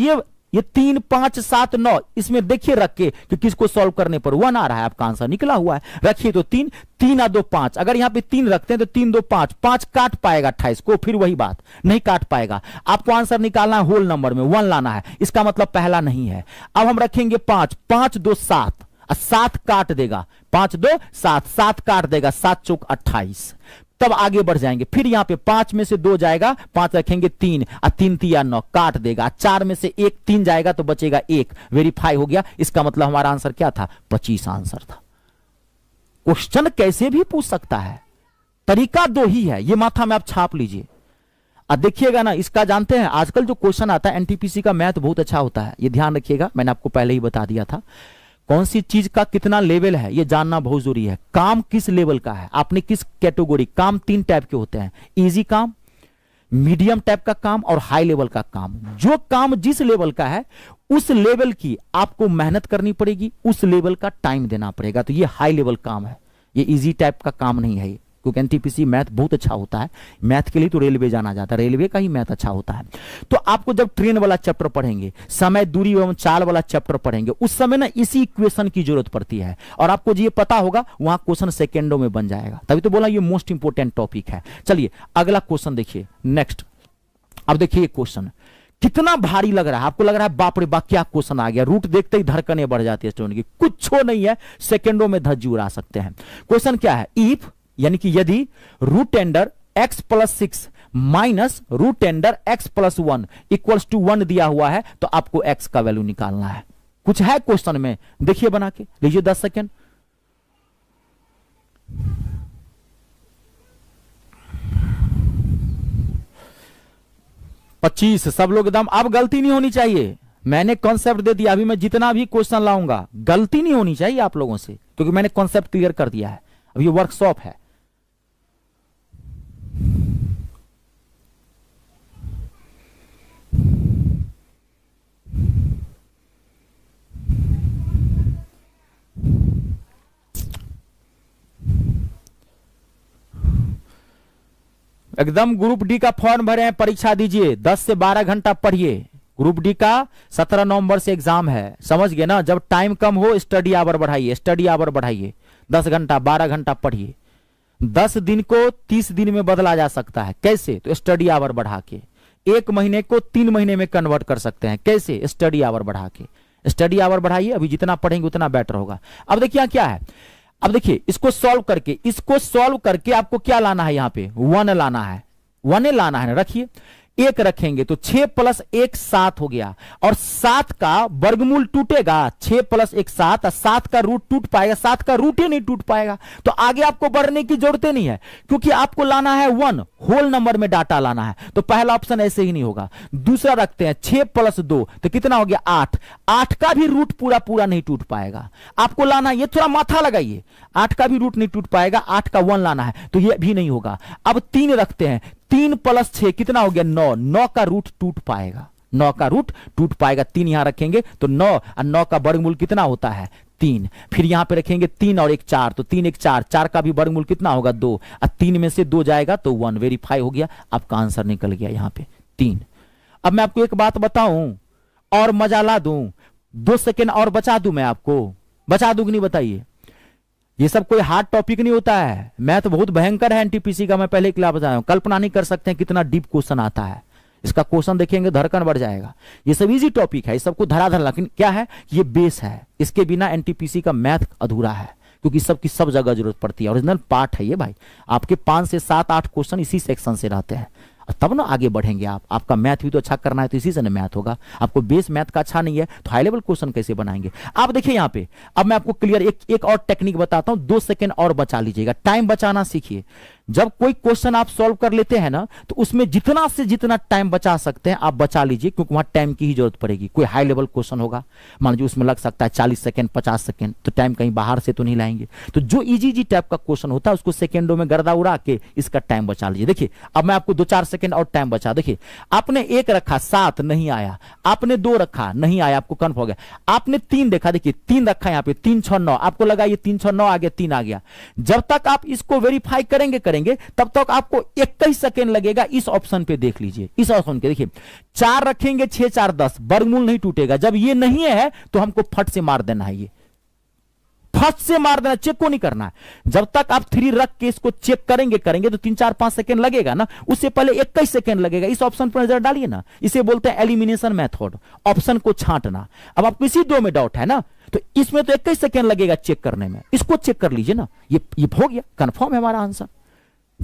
Speaker 1: ये 3 5 7 9 इसमें देखिए रख के कि किसको सॉल्व करने पर 1 आ रहा है, आपका आंसर निकला हुआ है। रखिए तो 3 3 और 2 5, अगर यहां पे 3 रखते हैं तो 3 2 5, 5 काट पाएगा 28 को, फिर वही बात नहीं काट पाएगा। आपको आंसर निकालना है होल नंबर में 1 लाना है, इसका मतलब पहला नहीं है। अब हम रखेंगे 5 5 2 7 और 7 काट देगा, 5 2 7 7 काट देगा, 7 चौक 28। तब आगे बढ़ जाएंगे, फिर यहां पे 5 में से 2 जाएगा, 5 रखेंगे 3 और 3 3 9 काट देगा, 4 में से 1 3 जाएगा तो बचेगा 1, वेरीफाई हो गया। इसका मतलब हमारा आंसर क्या था 25 आंसर था। क्वेश्चन कैसे भी पूछ सकता है, तरीका दो ही है, ये माथा में आप छाप लीजिए। अब देखिएगा ना, इसका जानते हैं आजकल जो क्वेश्चन आता है एनटीपीसी का मैथ बहुत अच्छा होता है, ये ध्यान रखिएगा, मैंने आपको पहले ही बता दिया था। कौन सी चीज का कितना लेवल है ये जानना बहुत जरूरी है। काम किस लेवल का है, आपने किस कैटेगरी, काम 3 टाइप के होते हैं, इजी काम, मीडियम टाइप का काम और हाई लेवल का काम। जो काम जिस लेवल का है उस लेवल की आपको मेहनत करनी पड़ेगी, उस लेवल का टाइम देना पड़ेगा, तो ये हाई लेवल काम है, ये इजी टाइप का काम नहीं है। क्योंकि एनटीपीसी मैथ बहुत अच्छा होता है। मैथ के लिए तो रेलवे जाना जाता है, रेलवे का ही मैथ अच्छा होता है। तो आपको जब ट्रेन वाला चैप्टर पढ़ेंगे, समय दूरी एवं चाल वाला चैप्टर पढ़ेंगे, उस समय ना इसी इक्वेशन की जरूरत पड़ती है, और आपको ये पता होगा वहां क्वेश्चन सेकेंडों में बन जाएगा। तभी तो बोला ये मोस्ट इंपोर्टेंट टॉपिक है। चलिए अगला क्वेश्चन देखिए, नेक्स्ट। अब देखिए क्वेश्चन कितना भारी लग रहा है आपको, लग रहा है बाप रे बाप क्या क्वेश्चन आ गया, रूट देखते ही धड़कने बढ़ जाती है स्टूडेंट की। कुछ नहीं है, सेकंडों में धज्जी उड़ा सकते हैं। क्वेश्चन क्या है, इफ यानी कि यदि root under x plus 6 minus root under x plus 1 equals to 1 दिया हुआ है, तो आपको x का वैल्यू निकालना है। कुछ है क्वेश्चन में, देखिए बना के लीजिए 10 सेकेंड। पच्चीस, सब लोग एकदम, अब गलती नहीं होनी चाहिए। मैंने कॉन्सेप्ट दे दिया, अभी मैं जितना भी क्वेश्चन लाऊंगा गलती नहीं होनी चाहिए आप लोगों से, क्योंकि मैंने कॉन्सेप्ट क्लियर कर दिया है। अब ये वर्कशॉप है। एकदम ग्रुप डी का फॉर्म भरे हैं, परीक्षा दीजिए, 10 से 12 घंटा पढ़िए। ग्रुप डी का 17 नवंबर से एग्जाम है, समझ गए ना। जब टाइम कम हो स्टडी आवर बढ़ाइए, स्टडी आवर बढ़ाइए, 10 घंटा 12 घंटा पढ़िए। 10 दिन को 30 दिन में बदला जा सकता है, कैसे? तो स्टडी आवर बढ़ा के। 1 महीने को 3 महीने में कन्वर्ट कर सकते हैं, कैसे? स्टडी आवर बढ़ा के। स्टडी आवर बढ़ाइए, अभी जितना पढ़ेंगे उतना बेटर होगा। अब देखिए क्या है, अब देखिए इसको सॉल्व करके आपको क्या लाना है, यहां पे 1 लाना है, 1 लाना है ना। रखिए 1 रखेंगे तो 6 प्लस 1 7 हो गया, और 7 का वर्गमूल टूटेगा, 6 प्लस 1 7, 7 का रूट टूट पाएगा, 7 का रूट ही नहीं टूट पाएगा। तो आगे आपको बढ़ने की जरूरत नहीं है, क्योंकि आपको लाना है 1 होल नंबर में डाटा लाना है। तो पहला ऑप्शन ऐसे ही नहीं होगा। दूसरा रखते हैं 6 प्लस 2 तो कितना हो गया 8, 8 का भी रूट पूरा पूरा नहीं टूट पाएगा। आपको लाना है, ये थोड़ा माथा लगाइए, 8 का भी रूट नहीं टूट पाएगा, 8 का 1 लाना है, तो ये भी नहीं होगा। अब 3 रखते हैं, 3 प्लस 6 कितना हो गया 9, 9 का रूट टूट पाएगा, 9 का रूट टूट पाएगा। 3 यहां रखेंगे तो 9, और 9 का वर्गमूल कितना होता है 3। फिर यहां पे रखेंगे 3 और 1 4, तो 3 1 4, 4 का भी वर्गमूल कितना होगा 2, और 3 में से 2 जाएगा तो 1, वेरीफाई हो गया, आपका आंसर निकल गया यहां पे 3। अब मैं आपको एक बात बताऊं और मजा ला दूं, 2 सेकेंड और बचा दूं, मैं आपको बचा दूं कि नहीं बताइए। ये सब कोई हार्ड टॉपिक नहीं होता है, मैथ बहुत भयंकर है एनटीपीसी का, मैं पहले क्लास बताया हूं। कल्पना नहीं कर सकते हैं कितना डीप क्वेश्चन आता है, इसका क्वेश्चन देखेंगे धड़कन बढ़ जाएगा। ये सब इजी टॉपिक है, ये सबको धराधर, लेकिन क्या है ये बेस है, इसके बिना एनटीपीसी का मैथ अधूरा है, क्योंकि सबकी सब जगह जरूरत पड़ती है। ओरिजिनल पार्ट है ये भाई, आपके 5 से 7 8 क्वेश्चन इसी सेक्शन से रहते हैं, तब ना आगे बढ़ेंगे आप। आपका मैथ भी तो अच्छा करना है, तो इसी से ना मैथ होगा। आपको बेस मैथ का अच्छा नहीं है तो हाई लेवल क्वेश्चन कैसे बनाएंगे आप? देखिए यहां पे अब मैं आपको क्लियर एक और टेक्निक बताता हूं, 2 सेकेंड और बचा लीजिएगा, टाइम बचाना सीखिए। जब कोई क्वेश्चन आप सॉल्व कर लेते हैं ना, तो उसमें जितना से जितना टाइम बचा सकते हैं आप बचा लीजिए, क्योंकि वहां टाइम की ही जरूरत पड़ेगी। कोई हाई लेवल क्वेश्चन होगा, मान लीजिए उसमें लग सकता है 40 सेकंड 50 सेकंड, तो टाइम कहीं बाहर से तो नहीं लाएंगे। तो जो इजी टाइप का क्वेश्चन होता है उसको सेकेंडों में गर्दा उड़ा के इसका टाइम बचा लीजिए। देखिए अब मैं आपको 2-4 सेकंड और टाइम बचा। देखिए आपने 1 रखा 7 नहीं आया, आपने 2 रखा नहीं आया, आपको कन्फर्म हो गया। आपने 3 देखा, देखिए 3 रखा यहाँ पे, 3 6 9, आपको लगा ये 3 6 9 आ गया, 3 आ गया। जब तक आप इसको वेरीफाई करेंगे तब तक आपको 21 सेकेंड लगेगा। इस ऑप्शन पे देख लीजिए, इस ऑप्शन पे देखिए 4 रखेंगे 6 4 10, वर्गमूल नहीं टूटेगा। जब ये नहीं है तो हमको फट से मार देना है, ये फट से मार देना, चेक को नहीं करना है। जब तक आप 3 रख के इसको चेक करेंगे तो 3 4 5 सेकंड लगेगा ना, उससे पहले 21 सेकंड लगेगा। इस ऑप्शन पर नजर डालिए ना, इसे बोलते हैं एलिमिनेशन मेथड, ऑप्शन को छांटना। अब आपको इसी 2 में डाउट है ना, तो इसमें तो 21 सेकंड लगेगा चेक करने में, इसको चेक कर लीजिए ना, ये हो गया, कंफर्म है हमारा आंसर।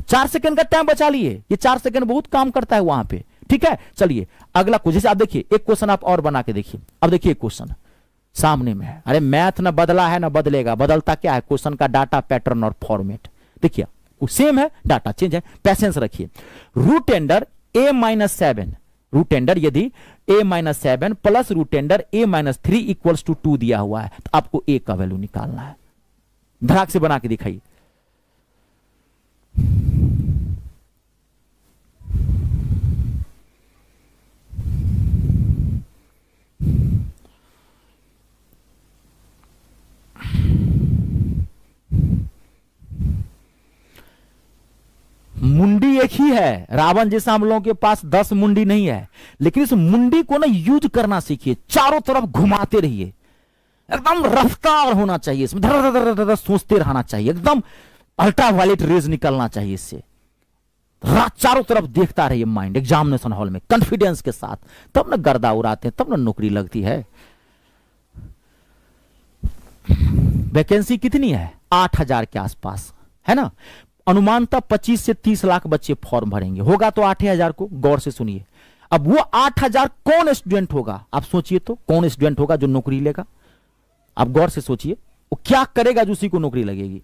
Speaker 1: 4 सेकंड का टाइम बचा लिए, ये 4 सेकंड बहुत काम करता है वहां पे, ठीक है। चलिए अगला क्वेश्चन, जैसे आप देखिए एक क्वेश्चन आप और बना के देखिए। अब देखिए क्वेश्चन सामने में है, अरे मैथ ना बदला है ना बदलेगा, बदलता क्या है क्वेश्चन का डाटा पैटर्न और फॉर्मेट। देखिए सेम है, डाटा चेंज है, पैसेंस रखिए। Root under a-7, root under यदि a-7 plus root under a-3 equals to 2 दिया हुआ है, तो आपको a का वैल्यू निकालना है। धड़ाक से बना के दिखाइए। ही है, रावण जैसा हम लोगों के पास 10 मुंडी नहीं है, लेकिन इस मुंडी को ना यूज करना सीखिए, चारों तरफ घुमाते रहिए, एकदम रफ्तार होना चाहिए इसमें, धर धर धर धर धर सोचते रहना चाहिए, एकदम अल्ट्रावायलेट रेज निकलना चाहिए इससे, चारों तरफ देखता रहिए माइंड एग्जामिनेशन हॉल में कॉन्फिडेंस के साथ, तब ना गर्दा उड़ाते हैं, तब ना नौकरी लगती है। वैकेंसी कितनी है? 8000 के आसपास है ना, अनुमानतः 25 से 30 लाख बच्चे फॉर्म भरेंगे, होगा तो 8000 को, गौर से सुनिए। अब वो 8000 कौन स्टूडेंट होगा, आप सोचिए तो, कौन स्टूडेंट होगा जो नौकरी लेगा? आप गौर से सोचिए, वो क्या करेगा जो उसी को नौकरी लगेगी।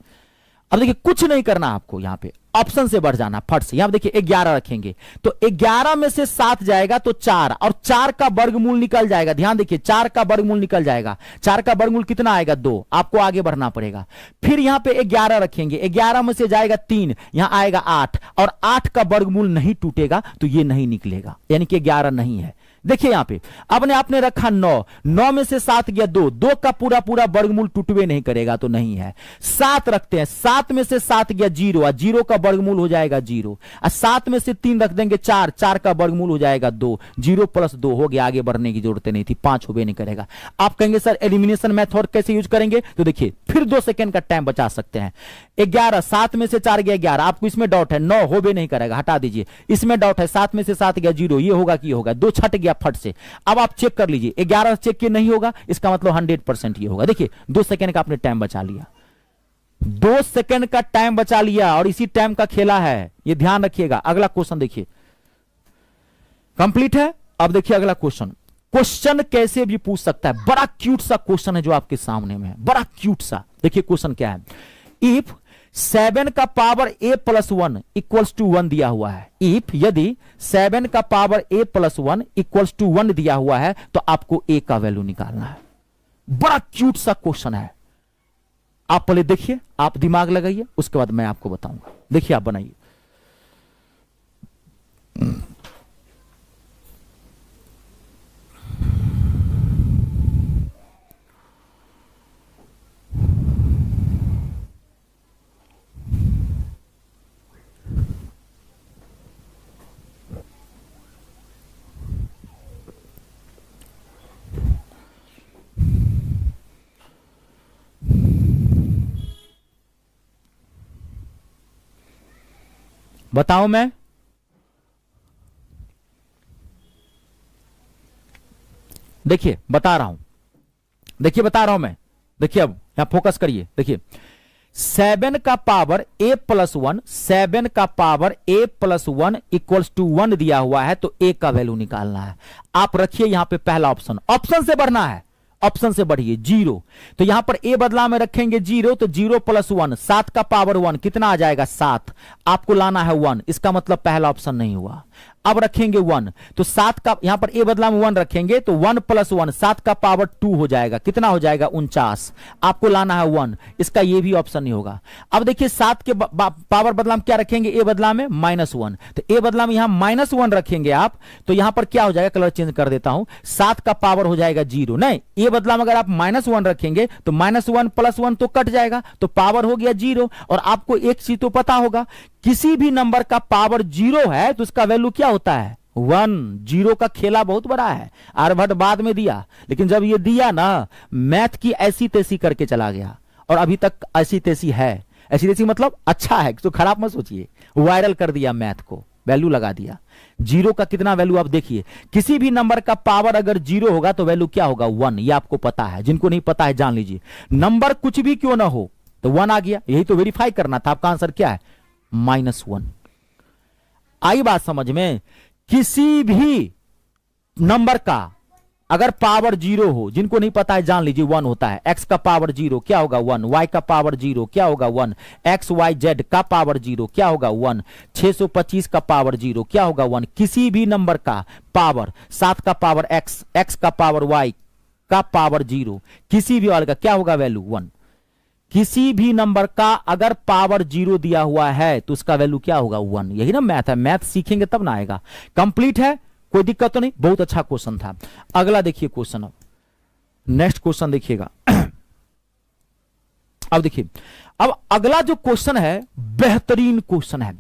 Speaker 1: अब देखिए कुछ नहीं करना आपको, यहां पे ऑप्शन से बढ़ जाना फट से। यहां देखिए 11 रखेंगे तो 11 में से 7 जाएगा तो 4, और 4 का वर्गमूल निकल जाएगा। ध्यान देखिए 4 का वर्गमूल निकल जाएगा, 4 का वर्गमूल कितना आएगा? 2। आपको आगे बढ़ना पड़ेगा, फिर यहां पे 11 रखेंगे, 11 में से जाएगा 3, यहां आएगा 8, और 8 का वर्गमूल नहीं टूटेगा तो ये नहीं निकलेगा, यानी कि 11 नहीं है। देखिए यहां पे अपने आपने रखा 9, 9 में से 7 गया 2, 2 का पूरा पूरा वर्गमूल टूटवे नहीं करेगा तो नहीं है। 7 रखते हैं, 7 में से 7 गया 0, और 0 का वर्गमूल हो जाएगा 0, और 7 में से 3 रख देंगे 4, 4 का वर्गमूल हो जाएगा 2, 0 + 2 हो गया, आगे बढ़ने की जरूरत नहीं थी, 5 होबे नहीं करेगा। आप कहेंगे सर एलिमिनेशन मेथड कैसे यूज करेंगे, तो देखिए फिर 2 सेकंड का टाइम बचा सकते हैं। 11, 7 में से 4 गया 11, आपको इसमें डाउट है, 9 होबे नहीं करेगा, हटा दीजिए। इसमें डाउट है, 7 में से 7 गया 0, ये होगा कि ये होगा, 2 छट गया फट से। अब आप चेक कर लीजिए, 11 चेक किए नहीं होगा, इसका मतलब 100% ये होगा। देखिए 2 सेकंड का आपने टाइम बचा लिया, 2 सेकंड का टाइम बचा लिया, और इसी टाइम का खेला है, ये ध्यान रखिएगा। अगला क्वेश्चन देखिए, कंप्लीट है। अब देखिए अगला क्वेश्चन, क्वेश्चन कैसे भी पूछ सकता है, बड़ा क्यूट सा क्वेश्चन है जो आपके सामने में है, बड़ा क्यूट सा। देखिए क्वेश्चन क्या है, इफ 7 का पावर a + 1 = 1 दिया हुआ है, इफ यदि 7 का पावर a + 1 = 1 दिया हुआ है तो आपको a का वैल्यू निकालना है। बड़ा क्यूट सा क्वेश्चन है, आप पहले देखिए, आप दिमाग लगाइए, उसके बाद मैं आपको बताऊंगा। देखिए आप बनाइए। बताऊं मैं, देखिए बता रहा हूं, देखिए बता रहा हूं मैं, देखिए अब यहां फोकस करिए। देखिए 7 का पावर a + 1, 7 का पावर a + 1 = 1 दिया हुआ है तो a का वैल्यू निकालना है। आप रखिए यहां पे पहला ऑप्शन, ऑप्शन से बढ़ना है, ऑप्शन से बढ़िए 0, तो यहां पर a बदला में रखेंगे 0, तो 0 + 1, 7 का पावर 1 कितना आ जाएगा? 7, आपको लाना है 1, इसका मतलब पहला ऑप्शन नहीं हुआ। अब रखेंगे 1, तो 7 का यहां पर a बदला में 1 रखेंगे तो 1 + 1, 7 का पावर 2 हो जाएगा, कितना हो जाएगा? 49, आपको लाना है 1, इसका ये भी ऑप्शन नहीं होगा। अब देखिए 7 के पावर बदला में क्या रखेंगे? a बदला में -1, तो a बदला में यहां -1 रखेंगे आप, तो यहां पर क्या हो जाएगा? कलर चेंज कर देता हूं, 7 का पावर हो जाएगा 0, नहीं a बदला में अगर आप -1 रखेंगे तो -1 + 1 तो कट जाएगा, तो पावर हो गया 0। और आपको एक चीज तो पता होगा, किसी भी नंबर का पावर 0 है तो उसका वैल्यू क्या होता है? 1। 0 का खेला बहुत बड़ा है, आर्यभट्ट बाद में दिया, लेकिन जब ये दिया ना, मैथ की ऐसी तैसी करके चला गया, और अभी तक ऐसी तैसी है। ऐसी तैसी मतलब अच्छा है, तो खराब मत सोचिए, वायरल कर दिया मैथ को, वैल्यू लगा दिया। 0 का कितना वैल्यू आप देखिए, किसी भी नंबर का पावर अगर 0 होगा तो वैल्यू क्या होगा? 1। ये आपको पता है, जिनको नहीं पता है जान लीजिए, नंबर कुछ भी क्यों ना हो तो 1 आ गया, यही तो वेरीफाई करना था। आपका आंसर क्या है? -1। आई बात समझ में? किसी भी नंबर का अगर पावर 0 हो, जिनको नहीं पता है जान लीजिए 1 होता है। x का पावर 0 क्या होगा? 1। y का पावर 0 क्या होगा? 1। x y z का पावर 0 क्या होगा? 1। 625 का पावर 0 क्या होगा? 1। किसी भी नंबर का पावर, 7 का पावर x, x का पावर y का पावर 0, किसी भी वाले का क्या होगा वैल्यू? 1। किसी भी नंबर का अगर पावर 0 दिया हुआ है तो उसका वैल्यू क्या होगा? 1। यही ना मैथ है, मैथ सीखेंगे तब ना आएगा। कंप्लीट है, कोई दिक्कत तो नहीं, बहुत अच्छा क्वेश्चन था। अगला देखिए क्वेश्चन, अब नेक्स्ट क्वेश्चन देखिएगा। अब देखिए, अब अगला जो क्वेश्चन है बेहतरीन क्वेश्चन है।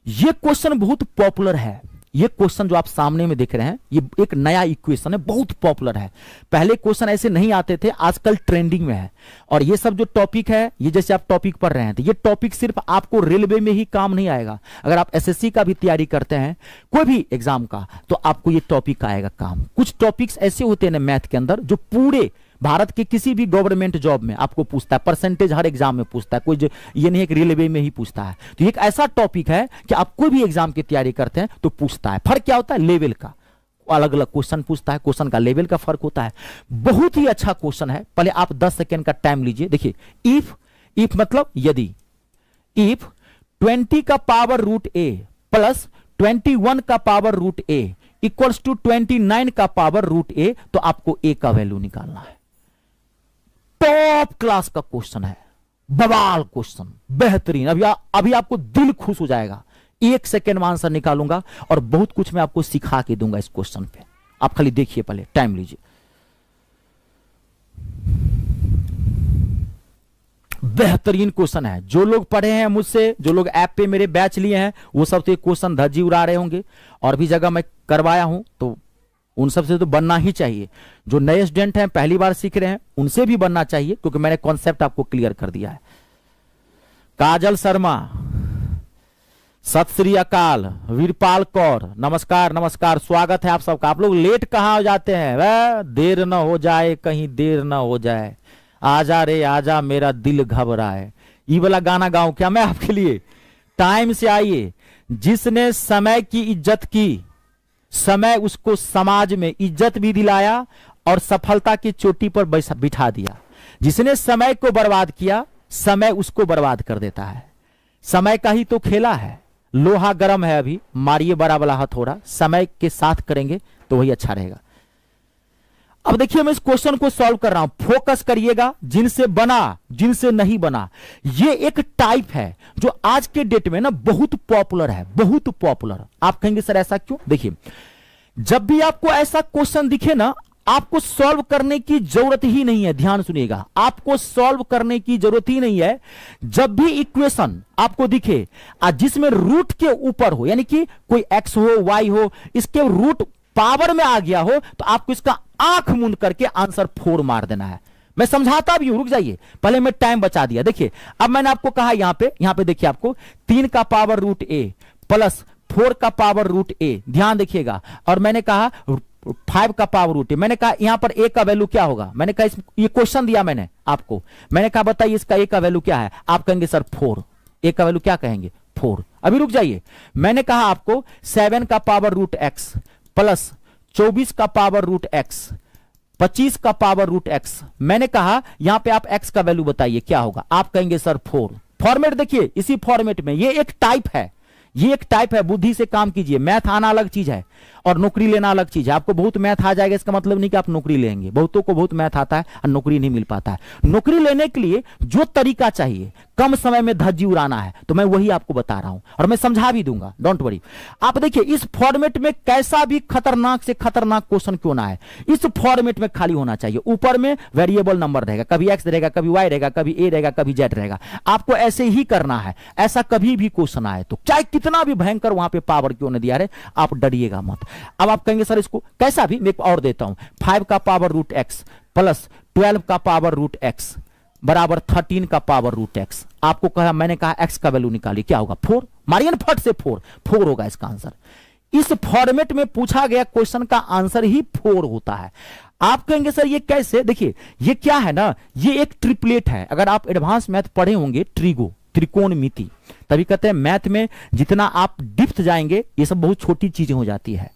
Speaker 1: ये क्वेश्चन बहुत पॉपुलर है। ये क्वेश्चन जो आप सामने में देख रहे हैं, ये एक नया इक्वेशन है, बहुत पॉपुलर है। पहले क्वेश्चन ऐसे नहीं आते थे, आजकल ट्रेंडिंग में है। और ये सब जो टॉपिक है, ये जैसे आप टॉपिक पढ़ रहे हैं, तो ये टॉपिक सिर्फ आपको रेलवे में ही काम नहीं आएगा। अगर आप एसएससी का भी तैयारी करते हैं, कोई भी एग्जाम का, तो आपको ये टॉपिक आएगा काम। कुछ टॉपिक्स ऐसे होते हैं ना मैथ के अंदर, जो पूरे भारत के किसी भी गवर्नमेंट जॉब में आपको पूछता है, परसेंटेज हर एग्जाम में पूछता है, कोई ये नहीं है कि रेलवे में ही पूछता है। तो एक ऐसा टॉपिक है कि आप कोई भी एग्जाम की तैयारी करते हैं तो पूछता है। फर्क क्या होता है? लेवल का, अलग अलग क्वेश्चन पूछता है, क्वेश्चन का लेवल का फर्क होता है। बहुत ही अच्छा क्वेश्चन है। पहले आप 10 सेकेंड का टाइम लीजिए। देखिए, इफ मतलब यदि, इफ 20 का पावर रूट ए प्लस 21 का power root a equals to 29 का पावर रूट ए, तो आपको ए का वैल्यू निकालना है। टॉप क्लास का क्वेश्चन है, बवाल क्वेश्चन, बेहतरीन। अभी आपको दिल खुश हो जाएगा। 1 सेकेंड में आंसर निकालूंगा और बहुत कुछ मैं आपको सिखा के दूंगा इस क्वेश्चन पे। आप खाली देखिए, पहले टाइम लीजिए। बेहतरीन क्वेश्चन है। जो लोग पढ़े हैं मुझसे, जो लोग ऐप पे मेरे बैच लिए हैं, वो सब तो एक क्वेश्चन धज्जी उड़ा रहे होंगे। और भी जगह मैं करवाया हूं, तो उन सब से तो बनना ही चाहिए। जो नए स्टूडेंट हैं, पहली बार सीख रहे हैं, उनसे भी बनना चाहिए, क्योंकि मैंने कॉन्सेप्ट आपको क्लियर कर दिया है। काजल शर्मा, सत श्री अकाल। वीरपाल कौर, नमस्कार नमस्कार, स्वागत है आप सबका। आप लोग लेट कहां हो जाते हैं? वह देर न हो जाए, कहीं देर न हो जाए, आजा रे आजा मेरा दिल घबराए। ये वाला गाना गाऊं क्या मैं आपके लिए? टाइम से आइए। जिसने समय की इज्जत की, समय उसको समाज में इज्जत भी दिलाया और सफलता की चोटी पर बिठा दिया। जिसने समय को बर्बाद किया, समय उसको बर्बाद कर देता है। समय का ही तो खेला है। लोहा गर्म है, अभी मारिए बड़ा वाला हथौड़ा। समय के साथ करेंगे तो वही अच्छा रहेगा। अब देखिए, मैं इस क्वेश्चन को सॉल्व कर रहा हूं, फोकस करिएगा। जिनसे बना, जिनसे नहीं बना, ये एक टाइप है जो आज के डेट में ना बहुत पॉपुलर है, बहुत पॉपुलर। आप कहेंगे सर ऐसा क्यों? देखिए, जब भी आपको ऐसा क्वेश्चन दिखे ना, आपको सॉल्व करने की जरूरत ही नहीं है। ध्यान सुनिएगा, आपको सॉल्व करने की जरूरत ही नहीं है। जब भी इक्वेशन आपको दिखे जिसमें रूट के ऊपर हो, यानी कि कोई एक्स हो, वाई हो, इसके रूट पावर में आ गया हो, तो आपको इसका आंख मूंद करके आंसर 4 मार देना है। मैं समझाता भी हूं, रुक जाइए, पहले मैं टाइम बचा दिया। देखिए, अब मैंने आपको कहा यहां पे देखिए, आपको 3 का पावर रूट ए प्लस 4 का पावर रूट ए, ध्यान देखिएगा। और मैंने कहा 5 का पावर रूट ए। मैंने कहा यहां पर ए का वैल्यू क्या होगा? मैंने कहा ये क्वेश्चन दिया मैंने आपको, मैंने कहा बताइए इसका ए का वैल्यू क्या है? आप कहेंगे सर 4। ए का वैल्यू क्या कहेंगे? 4। अभी रुक जाइए, मैंने कहा आपको 7 का पावर रूट एक्स प्लस 24 का पावर रूट एक्स 25 का पावर रूट एक्स। मैंने कहा यहां पे आप एक्स का वैल्यू बताइए क्या होगा? आप कहेंगे सर 4। फॉर्मेट देखिए, इसी फॉर्मेट में, ये एक टाइप है, ये एक टाइप है। बुद्धि से काम कीजिए। मैथ आना अलग चीज है और नौकरी लेना अलग चीज है। आपको बहुत मैथ आ जाएगा इसका मतलब नहीं कि आप नौकरी लेंगे। बहुतों को बहुत मैथ आता है और नौकरी नहीं मिल पाता है। नौकरी लेने के लिए जो तरीका चाहिए, कम समय में धज्जी उड़ाना है, तो मैं वही आपको बता रहा हूं और मैं समझा भी दूंगा, डोंट वरी। आप देखिए, इस फॉर्मेट में कैसा भी खतरनाक से खतरनाक क्वेश्चन क्यों ना है, इस फॉर्मेट में खाली होना चाहिए। ऊपर में वेरिएबल नंबर रहेगा, कभी एक्स रहेगा, कभी वाई रहेगा, कभी ए रहेगा, कभी जेड रहेगा। आपको ऐसे ही करना है। ऐसा कभी भी क्वेश्चन आए तो, चाहे कितना भी भयंकर वहां पे पावर क्यों न दिया रहे, आप डरिएगा मत। अब आप कहेंगे सर इसको कैसा भी, मैं और देता हूं। 5 का पावर रूट एक्स प्लस 12 का पावर रूट एक्स बराबर 13 का पावर रूट एक्स। आपको कहा, मैंने कहा एक्स का वैल्यू निकालिए, क्या होगा? 4। मारिए फट से 4 होगा इसका आंसर। इस फॉर्मेट में पूछा गया क्वेश्चन का आंसर ही 4 होता है। आप कहेंगे सर ये कैसे? देखिए, ये क्या है ना, ये एक ट्रिपलेट है। अगर आप एडवांस मैथ पढ़े होंगे, त्रिकोणमिति, तभी कहते हैं मैथ में जितना आप डिप्थ जाएंगे, ये सब बहुत छोटी चीजें हो जाती है।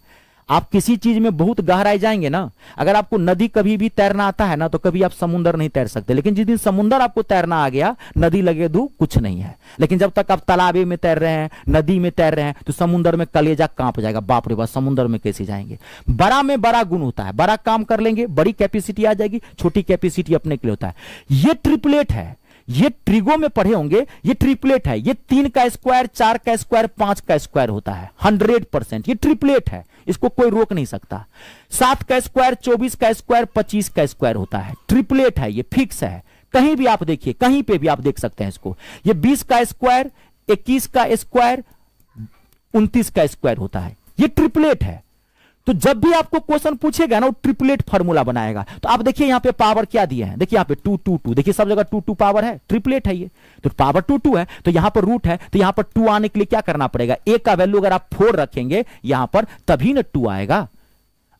Speaker 1: आप किसी चीज में बहुत गहराई जाएंगे ना, अगर आपको नदी कभी भी तैरना आता है ना, तो कभी आप समुद्र नहीं तैर सकते। लेकिन जिस दिन समुद्र आपको तैरना आ गया, नदी लगे दू कुछ नहीं है। लेकिन जब तक आप तालाबे में तैर रहे हैं, नदी में तैर रहे हैं, तो समुद्र में कलेजा कांप जाएगा, बाप रे बाप, समुद्र में कैसे जाएंगे। बड़ा में बड़ा गुण होता है, बड़ा काम कर लेंगे, बड़ी कैपेसिटी आ जाएगी, छोटी कैपेसिटी अपने के लिए होता है। ये ट्रिपलेट है, ये ट्रिगो में पढ़े होंगे, ये ट्रिपलेट है। ये 3 का स्क्वायर, 4 का स्क्वायर, 5 का स्क्वायर होता है। 100% ये ट्रिपलेट है, इसको कोई रोक नहीं सकता। 7 का स्क्वायर, 24 का स्क्वायर, 25 का स्क्वायर होता है। ट्रिपलेट है, ये फिक्स है। कहीं भी आप देखिए, कहीं पे भी आप देख सकते हैं इसको। ये 20 का स्क्वायर, 21 का स्क्वायर, 29 का स्क्वायर होता है। ये ट्रिपलेट है। तो जब भी आपको क्वेश्चन पूछेगा ना, वो ट्रिपलेट फार्मूला बनाएगा। तो आप देखिए यहां पे पावर क्या दिए हैं, देखिए यहां पे 2 2 2, देखिए सब जगह 2 2 पावर है, ट्रिपलेट है ये। तो पावर 2 2 है, तो यहां पर रूट है, तो यहां पर 2 आने के लिए क्या करना पड़ेगा, ए का वैल्यू अगर आप 4 रखेंगे यहां पर, तभी ना 2 आएगा।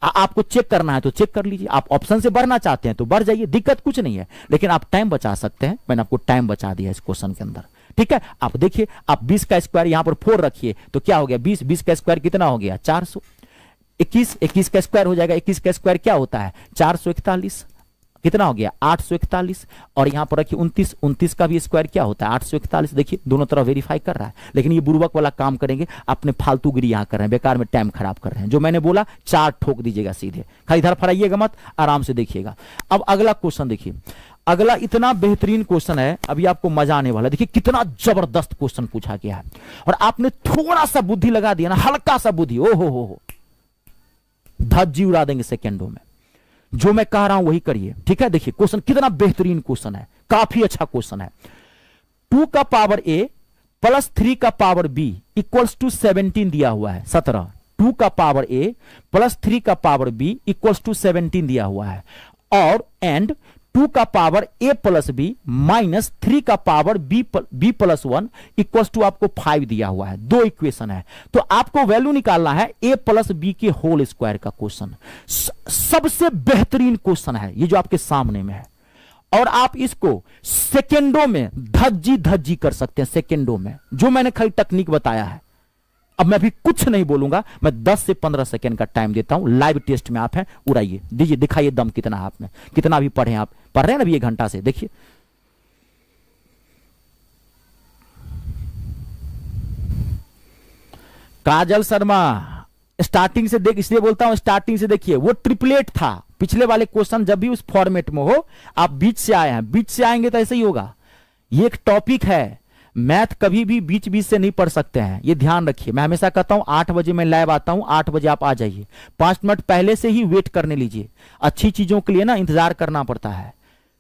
Speaker 1: आपको चेक करना है तो चेक कर लीजिए, आप ऑप्शन से बढ़ना चाहते हैं तो बढ़ जाइए, दिक्कत कुछ नहीं है, लेकिन आप टाइम बचा सकते हैं। मैंने आपको टाइम बचा दिया इस क्वेश्चन के अंदर, ठीक है। आप देखिए, आप 20 का स्क्वायर यहां पर 4 रखिए तो क्या हो गया, 20 20 का स्क्वायर कितना हो गया, 400। 21 21 का स्क्वायर हो जाएगा, 21 का स्क्वायर क्या होता है, 441, कितना हो गया, 841। और यहां पर रखिए 29 29 का भी स्क्वायर क्या होता है, 841। देखिए दोनों तरफ वेरीफाई कर रहा है, लेकिन ये बुर्बक वाला काम करेंगे, अपने फालतूगिरी यहां कर रहे हैं, बेकार में टाइम खराब कर रहे हैं। जो मैंने बोला 4 ठोक दीजिएगा सीधे, खाली इधर फराइएगा मत, आराम से देखिएगा। अब अगला क्वेश्चन देखिए, अगला इतना बेहतरीन क्वेश्चन है, अभी आपको मजा आने वाला है। देखिए कितना जबरदस्त क्वेश्चन पूछा गया है, और आपने थोड़ा सा बुद्धि लगा दिया ना, हल्का सा बुद्धि, ओ हो धज्जी उड़ा देंगे सेकेंडों में। जो मैं कह रहा हूं वही करिए, ठीक है। देखिए क्वेश्चन कितना बेहतरीन क्वेश्चन है, काफी अच्छा क्वेश्चन है। 2 का पावर a प्लस 3 का पावर b इक्वल्स टू 17 दिया हुआ है, 17। 2 का पावर a प्लस 3 का पावर b इक्वल्स टू 17 दिया हुआ है, और एंड 2 का power a plus b minus 3 का power b plus 1 equals to आपको 5 दिया हुआ है। दो इक्वेशन है, तो आपको वैल्यू निकालना है a प्लस b के होल स्क्वायर का क्वेश्चन। सबसे बेहतरीन क्वेश्चन है ये जो आपके सामने में है, और आप इसको सेकेंडों में धज्जी धज्जी कर सकते हैं, सेकेंडों में, जो मैंने खाली टेक्निक बताया है। अब मैं भी कुछ नहीं बोलूंगा, मैं 10 से 15 सेकंड का टाइम देता हूं। लाइव टेस्ट में आप हैं, उड़ाइए, दीजिए, दिखाइए दम कितना है आप में, कितना भी पढ़े, आप पढ़ रहे हैं ना अभी 1 घंटा से, देखिए। काजल शर्मा, स्टार्टिंग से देख, इसलिए बोलता हूं स्टार्टिंग से देखिए, वो ट्रिपलेट था। पिछले वाले क्वेश्चन जब भी उस फॉर्मेट में हो, आप बीच से आए हैं, बीच से आएंगे तो ऐसे ही होगा। ये एक टॉपिक है, मैथ कभी भी बीच बीच से नहीं पढ़ सकते हैं, ये ध्यान रखिए। मैं हमेशा कहता हूं 8 बजे मैं लाइव आता हूं, 8 बजे आप आ जाइए, 5 मिनट पहले से ही वेट करने लीजिए। अच्छी चीजों के लिए ना इंतजार करना पड़ता है,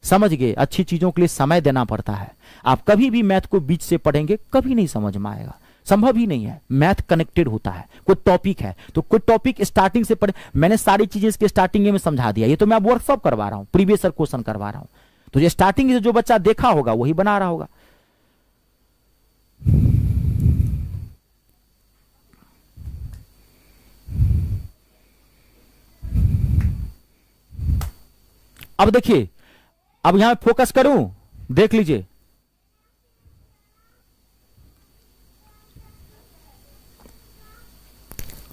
Speaker 1: समझ गए, अच्छी चीजों के लिए समय देना पड़ता है। आप कभी भी मैथ को बीच से पढ़ेंगे कभी नहीं समझ में आएगा, संभव ही नहीं है। मैथ कनेक्टेड होता है, कोई टॉपिक है तो कोई टॉपिक स्टार्टिंग से पढ़े। मैंने सारी चीजें इसके स्टार्टिंग में समझा दिया, ये तो मैं वर्कशॉप करवा रहा हूं, प्रीवियस क्वेश्चन करवा रहा हूं, तो ये स्टार्टिंग से जो बच्चा देखा होगा वही बना रहा होगा। अब देखिए, अब यहां फोकस करूं, देख लीजिए,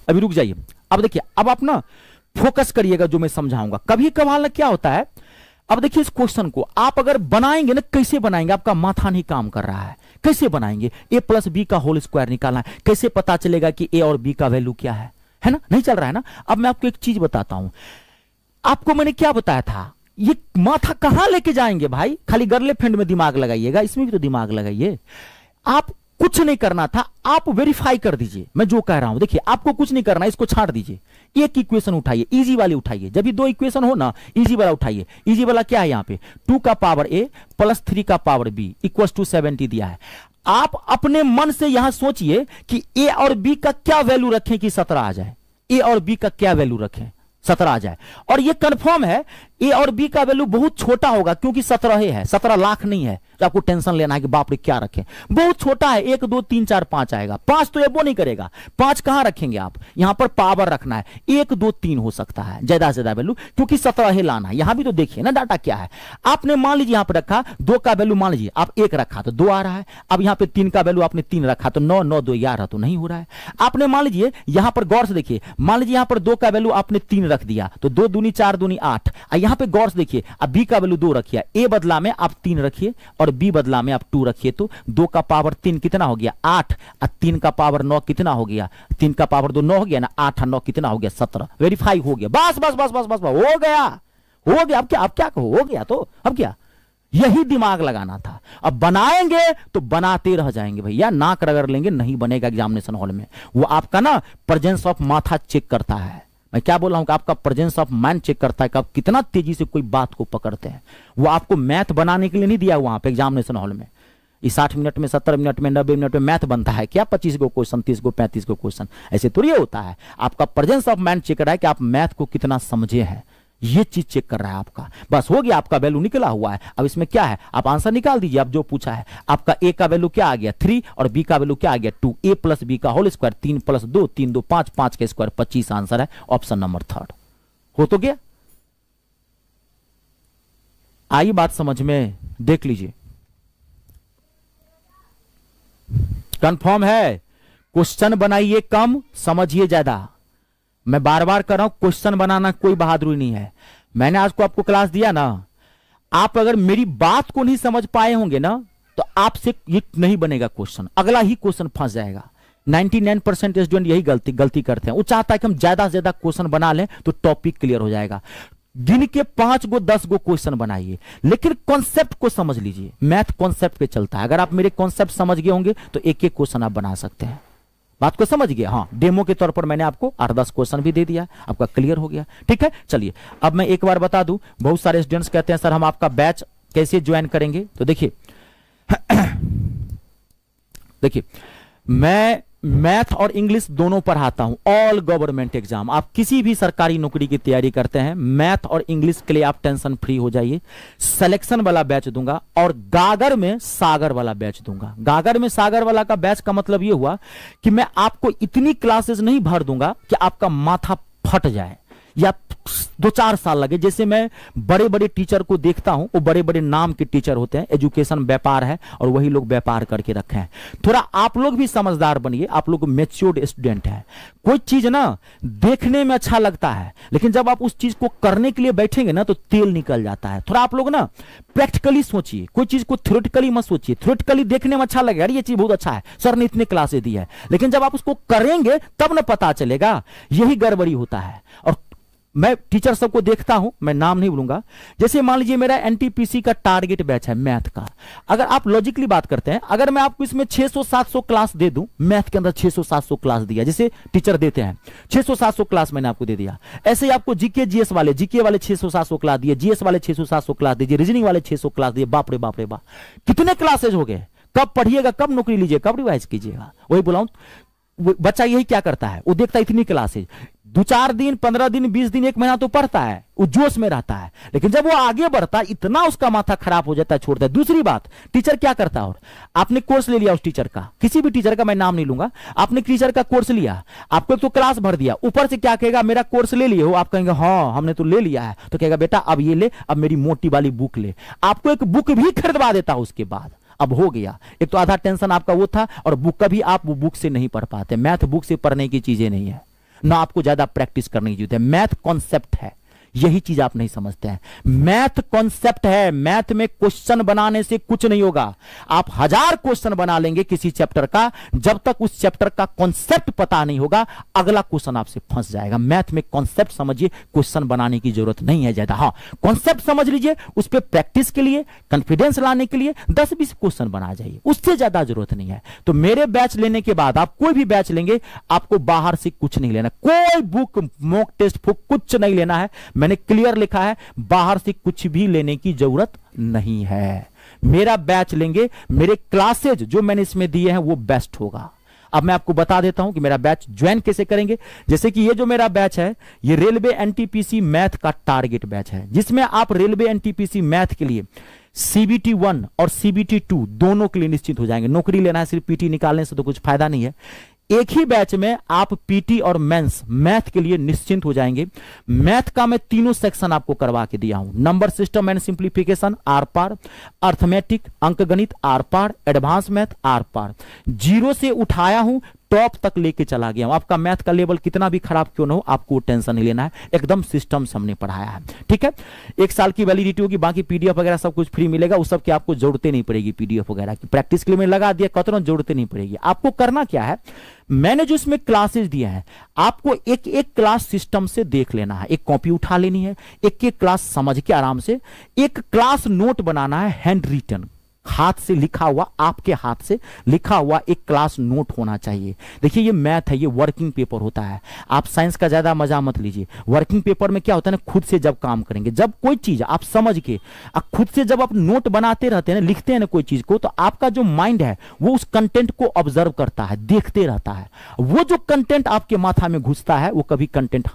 Speaker 1: अभी रुक जाइए। अब देखिए, अब आप ना फोकस करिएगा जो मैं समझाऊंगा। कभी कभार ना क्या होता है, अब देखिए इस क्वेश्चन को आप अगर बनाएंगे ना, कैसे बनाएंगे, आपका माथा नहीं काम कर रहा है, कैसे बनाएंगे। a प्लस बी का होल स्क्वायर निकालना है, कैसे पता चलेगा कि a और b का वैल्यू क्या है ना, नहीं चल रहा है ना। अब मैं आपको एक चीज बताता हूं, आपको मैंने क्या बताया था, ये माथा कहां लेके जाएंगे भाई, खाली गर्ले फेंड में दिमाग लगाइएगा, इसमें भी तो दिमाग लगाइए। आप कुछ नहीं करना था, आप वेरीफाई कर दीजिए मैं जो कह रहा हूं। देखिए आपको कुछ नहीं करना, इसको छाड़ दीजिए, एक इक्वेशन उठाइए, इजी वाली उठाइए। जब भी 2 इक्वेशन हो ना, इजी वाला उठाइए। इजी वाला क्या है, यहां पे 2 का पावर a प्लस 3 का पावर b इक्वल्स टू 70 दिया है। आप अपने मन से यहां सोचिए कि a और b का क्या वैल्यू रखें कि 17 आ जाए, a और b का क्या वैल्यू रखें 17 आ जाए। और ये कंफर्म है ए और बी का वैल्यू बहुत छोटा होगा, क्योंकि 17 ही है, 17 लाख नहीं है तो आपको टेंशन लेना है कि बाप रे क्या रखें, बहुत छोटा है। 1 2 3 4 5 आएगा, 5 तो एबो नहीं करेगा। 5 कहां रखेंगे आप, यहां पर पावर रखना है, 1 2 3 हो सकता है ज्यादा से ज्यादा वैल्यू, क्योंकि 17 ही लाना है। यहां भी तो देखिए ना डाटा क्या है, आपने मान लीजिए यहां पर रखा 2 का वैल्यू, मान लीजिए आप 1 रखा तो 2 आ रहा है। अब यहां पर 3 का वैल्यू आपने 3 रखा तो 9 9 2 11 तो नहीं हो रहा है। आपने मान लीजिए यहां पर गौर से देखिए, मान लीजिए यहां पर 2 का वैल्यू आपने 3 रख दिया तो 2 दूनी 4 दूनी 8। यहां पे गौर से देखिए, अब बी का वैल्यू 2 रखिए, ए बदला में आप 3 रखिए और बी बदला में आप 2 रखिए, तो 2 का पावर 3 कितना हो गया 8, और 3 का पावर 9 कितना हो गया, 3 का पावर 2 9 हो गया ना, 8 और 9 कितना हो गया 17। वेरीफाई हो गया, बस बस बस बस बस, बस हो गया, हो गया। अब क्या कहो, हो गया तो अब क्या, यही दिमाग लगाना था। अब बनाएंगे तो बनाते रह जाएंगे भैया, नाक रगड़ लेंगे, नहीं बनेगा एग्जामिनेशन हॉल में। वो आपका ना प्रेजेंस ऑफ माथा चेक करता है, मैं क्या बोल रहा हूं कि आपका प्रेजेंस ऑफ माइंड चेक करता है कि आप कितना तेजी से कोई बात को पकड़ते हैं। वो आपको मैथ बनाने के लिए नहीं दिया वहां पे एग्जामिनेशन हॉल में, ये 60 मिनट में, 70 मिनट में, 90 मिनट में मैथ बनता है क्या? 25 गो क्वेश्चन, 30 गो, 35 गो क्वेश्चन, ऐसे थोड़ी होता है। आपका प्रेजेंस ऑफ माइंड चेक कर रहा है कि आप मैथ को कितना समझे हैं, ये चीज चेक कर रहा है आपका। बस हो गया, आपका वैल्यू निकला हुआ है। अब इसमें क्या है, आप आंसर निकाल दीजिए। आप जो पूछा है, आपका ए का वैल्यू क्या आ गया 3 और बी का वैल्यू क्या आ गया 2, ए प्लस बी का होल स्क्वायर 3 + 2, 3 2 5, 5 का स्क्वायर 25 आंसर है ऑप्शन नंबर 3 हो तो गया। आई बात समझ में? देख लीजिए, कंफर्म है। क्वेश्चन बनाइए कम, समझिए ज्यादा। मैं बार बार कर रहा हूं, क्वेश्चन बनाना कोई बहादुरी नहीं है। मैंने आज को आपको क्लास दिया ना, आप अगर मेरी बात को नहीं समझ पाए होंगे ना, तो आपसे ये नहीं बनेगा क्वेश्चन, अगला ही क्वेश्चन फंस जाएगा। 99% स्टूडेंट यही गलती करते हैं। वो चाहता है कि हम ज्यादा से ज्यादा क्वेश्चन बना लें तो टॉपिक क्लियर हो जाएगा। गिन के 5 गो 10 गो क्वेश्चन बनाइए, लेकिन कॉन्सेप्ट को समझ लीजिए। मैथ कॉन्सेप्ट पे चलता है। अगर आप मेरे कॉन्सेप्ट समझ गए होंगे तो एक एक क्वेश्चन आप बना सकते हैं। बात को समझ गए? हाँ, डेमो के तौर पर मैंने आपको 8-10 क्वेश्चन भी दे दिया, आपका क्लियर हो गया। ठीक है, चलिए अब मैं एक बार बता दूं। बहुत सारे स्टूडेंट्स कहते हैं सर हम आपका बैच कैसे ज्वाइन करेंगे? तो देखिए देखिए, मैं मैथ और इंग्लिश दोनों पढ़ाता हूं। ऑल गवर्नमेंट एग्जाम, आप किसी भी सरकारी नौकरी की तैयारी करते हैं, मैथ और इंग्लिश के लिए आप टेंशन फ्री हो जाइए। सिलेक्शन वाला बैच दूंगा और गागर में सागर वाला बैच दूंगा। गागर में सागर वाला का बैच का मतलब यह हुआ कि मैं आपको इतनी क्लासेस नहीं भर दूंगा कि आपका माथा फट जाए या 2-4 साल लगे। जैसे मैं बड़े बड़े टीचर को देखता हूं, वो बड़े बड़े नाम के टीचर होते हैं, एजुकेशन व्यापार है और वही लोग व्यापार करके रखे हैं। थोड़ा आप लोग भी समझदार बनिए, आप लोग मैच्योर्ड स्टूडेंट हैं। कोई चीज ना देखने में अच्छा लगता है, लेकिन जब आप उस चीज को करने के लिए बैठेंगे ना तो तेल निकल जाता है। थोड़ा आप लोग ना प्रैक्टिकली सोचिए, कोई चीज को थ्योरेटिकली मत सोचिए। थ्योरेटिकली देखने में अच्छा लगेगा, अरे ये चीज बहुत अच्छा है, सर ने इतने क्लासेस दी है, लेकिन जब आप उसको करेंगे तब ना पता चलेगा। यही गड़बड़ी होता है। और मैं टीचर सबको देखता हूं, मैं नाम नहीं बोलूंगा। जैसे मान लीजिए मेरा एनटीपीसी का टारगेट बैच है मैथ का। अगर आप लॉजिकली बात करते हैं, अगर मैं आपको इसमें 600-700 क्लास दे दूं, मैथ के अंदर 600-700 क्लास दिया, जैसे टीचर देते हैं 600-700 क्लास मैंने आपको दे दिया। ऐसे ही आपको जीके जीएस वाले 600-700 क्लास दिए, जीएस वाले 600-700 क्लास दीजिए, रीजनिंग वाले 600 क्लास दिए। बाप रे बाप रे बाप, कितने क्लासेज हो गए। कब पढ़िएगा, कब नौकरी लीजिएगा, कब रिवाइज कीजिएगा। वही बोला बच्चा यही क्या करता है, वो देखता है इतनी क्लासेज, 2-4 दिन, 15 दिन, 20 दिन, 1 महीना तो पढ़ता है, वो जोश में रहता है, लेकिन जब वो आगे बढ़ता है इतना उसका माथा खराब हो जाता है, छोड़ता है। दूसरी बात, टीचर क्या करता है, और आपने कोर्स ले लिया उस टीचर का, किसी भी टीचर का, मैं नाम नहीं लूंगा, आपने टीचर का कोर्स लिया, आपको एक तो क्लास भर दिया, ऊपर से क्या कहेगा, मेरा कोर्स ले लिए हो? आप कहेंगे हाँ हमने तो ले लिया है। तो कहेगा बेटा अब ये ले, अब मेरी मोटी वाली बुक ले। आपको एक बुक भी खरीदवा देता है उसके बाद। अब हो गया, एक तो आधा टेंशन आपका वो था, और बुक का भी आप वो बुक से नहीं पढ़ पाते। मैथ बुक से पढ़ने की चीजें नहीं है, ना आपको ज्यादा प्रैक्टिस करने की जरूरत है। मैथ कॉन्सेप्ट है, यही चीज आप नहीं समझते हैं। मैथ कॉन्सेप्ट है, मैथ में क्वेश्चन बनाने से कुछ नहीं होगा। आप 1000 क्वेश्चन बना लेंगे किसी चैप्टर का, जब तक उस चैप्टर का कॉन्सेप्ट पता नहीं होगा अगला क्वेश्चन आपसे फंस जाएगा। मैथ में कॉन्सेप्ट समझिए, क्वेश्चन बनाने की जरूरत नहीं है ज्यादा। हाँ, कॉन्सेप्ट समझ लीजिए, उस पर प्रैक्टिस के लिए, कॉन्फिडेंस लाने के लिए 10-20 क्वेश्चन बना जाइए, उससे ज्यादा जरूरत नहीं है। तो मेरे बैच लेने के बाद आप कोई भी बैच लेंगे, आपको बाहर से कुछ नहीं लेना, कोई बुक, मॉक टेस्ट, कुछ नहीं लेना है। मैंने क्लियर लिखा है, बाहर से कुछ भी लेने की जरूरत नहीं है। मेरा बैच लेंगे, मेरे क्लासेज जो मैंने इसमें दिए हैं वो बेस्ट होगा। अब मैं आपको बता देता हूं कि मेरा बैच ज्वाइन कैसे करेंगे। जैसे कि ये जो मेरा बैच है, ये रेलवे एनटीपीसी मैथ का टारगेट बैच है, जिसमें आप रेलवे एनटीपीसी मैथ के लिए CBT 1 और CBT 2 दोनों के लिए निश्चित हो जाएंगे। नौकरी लेना है, सिर्फ पीटी निकालने से तो कुछ फायदा नहीं है। एक ही बैच में आप पीटी और मेंस मैथ के लिए निश्चिंत हो जाएंगे। मैथ का मैं तीनों सेक्शन आपको करवा के दिया हूं, नंबर सिस्टम एंड सिंप्लीफिकेशन आर पार, अर्थमेटिक अंकगणित आर पार, एडवांस मैथ आर पार। 0 से उठाया हूं, टॉप तक लेके चला गया हूं। आपका मैथ का लेवल कितना भी खराब क्यों ना हो, आपको टेंशन नहीं लेना है, एकदम सिस्टम से हमने पढ़ाया है। ठीक है, 1 साल की वैलिडिटी होगी, बाकी पीडीएफ वगैरह सब कुछ फ्री मिलेगा, उस सब की आपको जरूरत नहीं पड़ेगी। पीडीएफ वगैरह की प्रैक्टिस के लिए मैंने लगा दिया, कतनों जरूरत नहीं पड़ेगी। आपको करना क्या है, मैंने जो इसमें क्लासेस दिए हैं, आपको एक एक क्लास सिस्टम से देख लेना है, एक कॉपी उठा लेनी है, एक एक क्लास समझ के आराम से, एक क्लास नोट बनाना है हैंड रिटन। हाथ से लिखा हुआ, आपके हाथ से लिखा हुआ एक क्लास नोट होना चाहिए। देखिए ये मैथ है, ये वर्किंग पेपर होता है। आप साइंस का ज्यादा मजा मत लीजिए। वर्किंग पेपर में क्या होता है ना, खुद से जब काम करेंगे, जब कोई चीज आप समझ के खुद से जब आप नोट बनाते रहते हैं ना, लिखते हैं ना कोई चीज को, तो आपका जो माइंड है वो उस कंटेंट को ऑब्जर्व करता है, देखते रहता है। वो जो कंटेंट आपके माथा में घुसता है वो कभी कंटेंट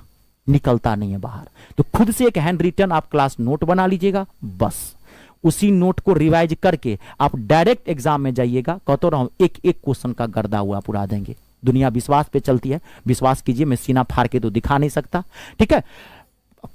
Speaker 1: निकलता नहीं है बाहर। तो खुद से एक हैंड रिटन आप क्लास नोट बना लीजिएगा, बस उसी नोट को रिवाइज करके आप डायरेक्ट एग्जाम में जाइएगा। कहता रहा हूं, एक एक क्वेश्चन का गर्दा हुआ आप उड़ा देंगे। दुनिया विश्वास पे चलती है, विश्वास कीजिए, मैं सीना फाड़ के तो दिखा नहीं सकता, ठीक है।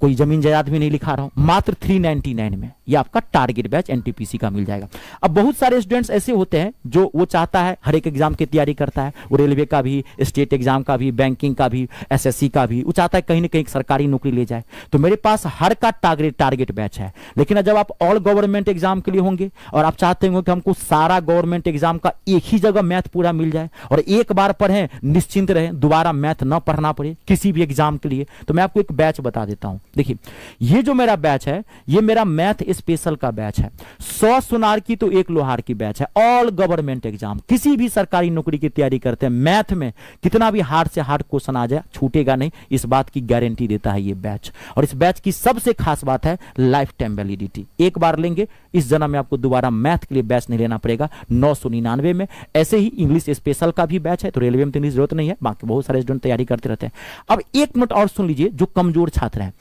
Speaker 1: कोई जमीन जायदाद भी नहीं लिखा रहा हूं, मात्र 399 में ये आपका टारगेट बैच एनटीपीसी का मिल जाएगा। अब बहुत सारे स्टूडेंट्स ऐसे होते हैं जो वो चाहता है हर एक एग्जाम की तैयारी करता है, वो रेलवे का भी, स्टेट एग्जाम का भी, बैंकिंग का भी, एसएससी का भी, वो चाहता है कहीं ना कहीं सरकारी नौकरी ले जाए। तो मेरे पास हर का टारगेट बैच है। लेकिन जब आप ऑल गवर्नमेंट एग्जाम के लिए होंगे और आप चाहते होंगे कि हमको सारा गवर्नमेंट एग्जाम का एक ही जगह मैथ पूरा मिल जाए और एक बार पढ़ें निश्चिंत रहें, दोबारा मैथ ना पढ़ना पड़े किसी भी एग्जाम के लिए, तो मैं आपको एक बैच बता देता हूं। देखिए ये जो मेरा बैच है ये मेरा मैथ स्पेशल का बैच है। 100 सुनार की तो एक लोहार की बैच है। ऑल गवर्नमेंट एग्जाम, किसी भी सरकारी नौकरी की तैयारी करते हैं, मैथ में कितना भी हार्ड से हार्ड क्वेश्चन आ जाए छूटेगा नहीं, इस बात की गारंटी देता है ये बैच। और इस बैच की सबसे खास बात है लाइफ टाइम वैलिडिटी। एक बार लेंगे, इस जन्म में आपको दोबारा मैथ के लिए बैच नहीं लेना पड़ेगा। 999 में। ऐसे ही इंग्लिश स्पेशल का भी बैच है, तो रेलवे में तो इंग्लिश जरूरत नहीं है, बाकी बहुत सारे स्टूडेंट तैयारी करते रहते हैं। अब एक मिनट और सुन लीजिए, जो कमजोर छात्र हैं,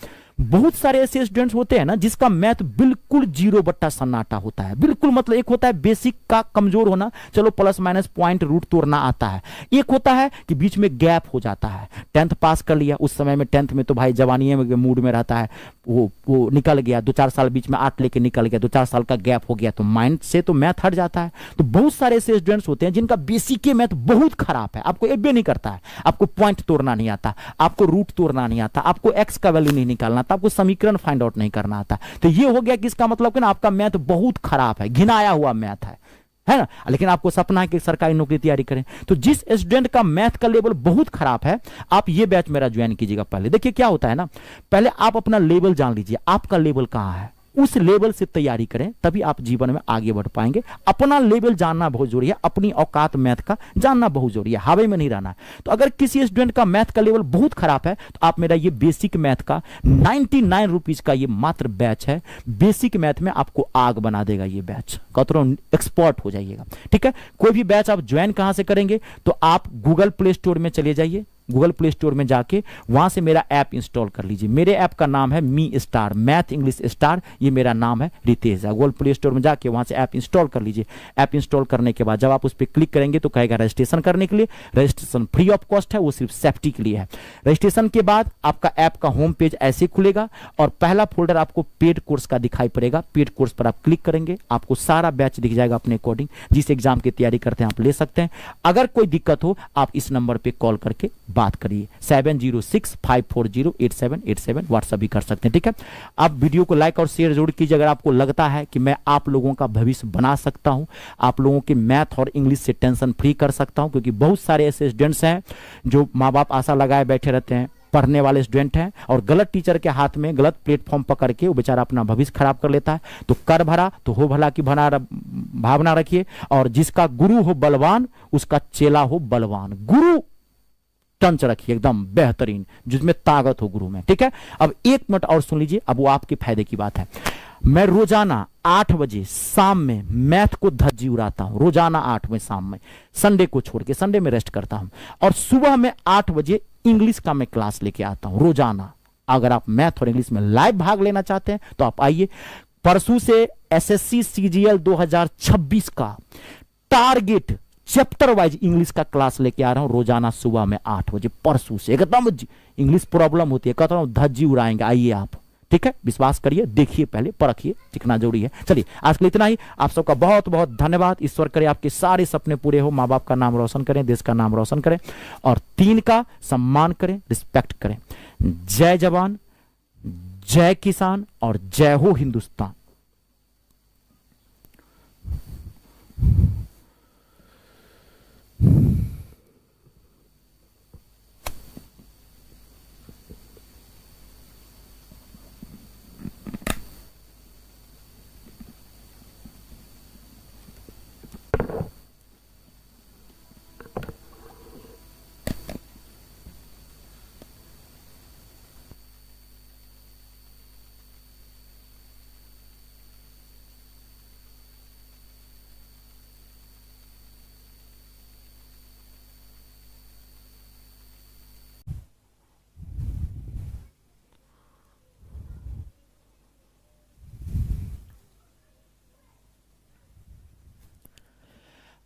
Speaker 1: बहुत सारे ऐसे स्टूडेंट्स होते हैं ना जिसका मैथ बिल्कुल 0 बट्टा सन्नाटा होता है, बिल्कुल, मतलब एक होता है बेसिक का कमजोर होना, चलो प्लस माइनस पॉइंट रूट तोड़ना आता है। एक होता है कि बीच में गैप हो जाता है, 10th पास कर लिया, उस समय में 10th में तो भाई जवानी में मूड में रहता है, वो निकल गया, 2-4 साल बीच में 8 लेके निकल गया, 2-4 साल का गैप हो गया, तो माइंड से तो मैथ हट जाता है। तो बहुत सारे ऐसे स्टूडेंट्स होते हैं जिनका बेसिक के मैथ बहुत खराब है, आपको एबे नहीं करता है, आपको पॉइंट तोड़ना नहीं आता, आपको रूट तोड़ना नहीं आता, आपको एक्स का वैल्यू नहीं निकालना आता, आपको समीकरण फाइंड आउट नहीं करना आता। तो ये हो गया कि इसका मतलब कि ना आपका मैथ बहुत खराब है, घिनाया हुआ मैथ है ना। लेकिन आपको सपना है कि सरकारी नौकरी तैयारी करें। तो जिस स्टूडेंट का मैथ का लेवल बहुत खराब है, आप ये बैच मेरा ज्वाइन कीजिएगा। पहले देखिए क्या होता है ना, पहले आप अपना लेवल जान लीजिए, आपका लेवल कहां है, उस लेवल से तैयारी करें, तभी आप जीवन में आगे बढ़ पाएंगे। अपना लेवल जानना बहुत जरूरी है, अपनी औकात मैथ का जानना बहुत जरूरी है, हवा में नहीं रहना है। तो अगर किसी स्टूडेंट का मैथ का लेवल बहुत खराब है, तो आप मेरा ये बेसिक मैथ का 99 रुपीज का ये मात्र बैच है, बेसिक मैथ में आपको आग बना देगा ये बैच, कतरों एक्सपर्ट हो जाइएगा, ठीक है। कोई भी बैच आप ज्वाइन कहां से करेंगे, तो आप गूगल प्ले स्टोर में चले जाइए, गूगल प्ले स्टोर में जाके वहां से मेरा ऐप इंस्टॉल कर लीजिए। मेरे ऐप का नाम है me star, math English star, ये मेरा नाम है रितेश। गूगल प्ले स्टोर में जाके वहां से ऐप इंस्टॉल कर लीजिए। ऐप इंस्टॉल करने के बाद जब आप उस पर क्लिक करेंगे तो कहेगा रजिस्ट्रेशन करने के लिए। रजिस्ट्रेशन फ्री ऑफ कॉस्ट है, वो सिर्फ सेफ्टी के लिए है। रजिस्ट्रेशन के बाद आपका ऐप का होम पेज ऐसे खुलेगा और पहला फोल्डर आपको पेड कोर्स का दिखाई पड़ेगा। पेड कोर्स पर आप क्लिक करेंगे, आपको सारा बैच दिख जाएगा अपने अकॉर्डिंग, जिस एग्जाम की तैयारी करते हैं आप ले सकते हैं। अगर कोई दिक्कत हो आप इस नंबर पर कॉल करके बात करिए, 7065408787 व्हाट्सएप भी कर सकते हैं, ठीक है। आप वीडियो को लाइक और शेयर जरूर कीजिए अगर आपको लगता है कि मैं आप लोगों का भविष्य बना सकता हूं, आप लोगों के मैथ और इंग्लिश से टेंशन फ्री कर सकता हूं। क्योंकि बहुत सारे ऐसे स्टूडेंट्स हैं जो माँ बाप आशा लगाए बैठे रहते हैं, पढ़ने वाले स्टूडेंट हैं, और गलत टीचर के हाथ में गलत प्लेटफॉर्म पकड़ के वो बेचारा अपना भविष्य खराब कर लेता है। तो कर भरा तो हो भला की भावना रखिए, और जिसका गुरु हो बलवान उसका चेला हो बलवान। गुरु टंच रखिए एकदम बेहतरीन, जिसमें ताकत हो गुरु में, ठीक है। अब एक मिनट और सुन लीजिए, अब वो आपके फायदे की बात है। मैं रोजाना 8 बजे शाम में मैथ को धज्जी उड़ाता हूं, रोजाना 8 बजे शाम में, संडे को छोड़ के, संडे में रेस्ट करता हूं, और सुबह में 8 बजे इंग्लिश का मैं क्लास लेके आता हूं रोजाना। अगर आप मैथ और इंग्लिश में लाइव भाग लेना चाहते हैं तो आप आइए। परसों से एसएससी सीजीएल 2026 का टारगेट चैप्टर वाइज इंग्लिश का क्लास लेके आ रहा हूं रोजाना सुबह में 8 बजे। परसों से एकदम इंग्लिश प्रॉब्लम होती है, कहता हूं धज्जी उड़ाएंगे, आइए आप, ठीक है। विश्वास करिए, देखिए, पहले परखिए, सीखना जरूरी है। चलिए आज के लिए इतना ही। आप सबका बहुत बहुत धन्यवाद। ईश्वर करे आपके सारे सपने पूरे हो, माँ बाप का नाम रोशन करें, देश का नाम रोशन करें, और 3 का सम्मान करें, रिस्पेक्ट करें। जय जवान, जय किसान, और जय हो हिंदुस्तान।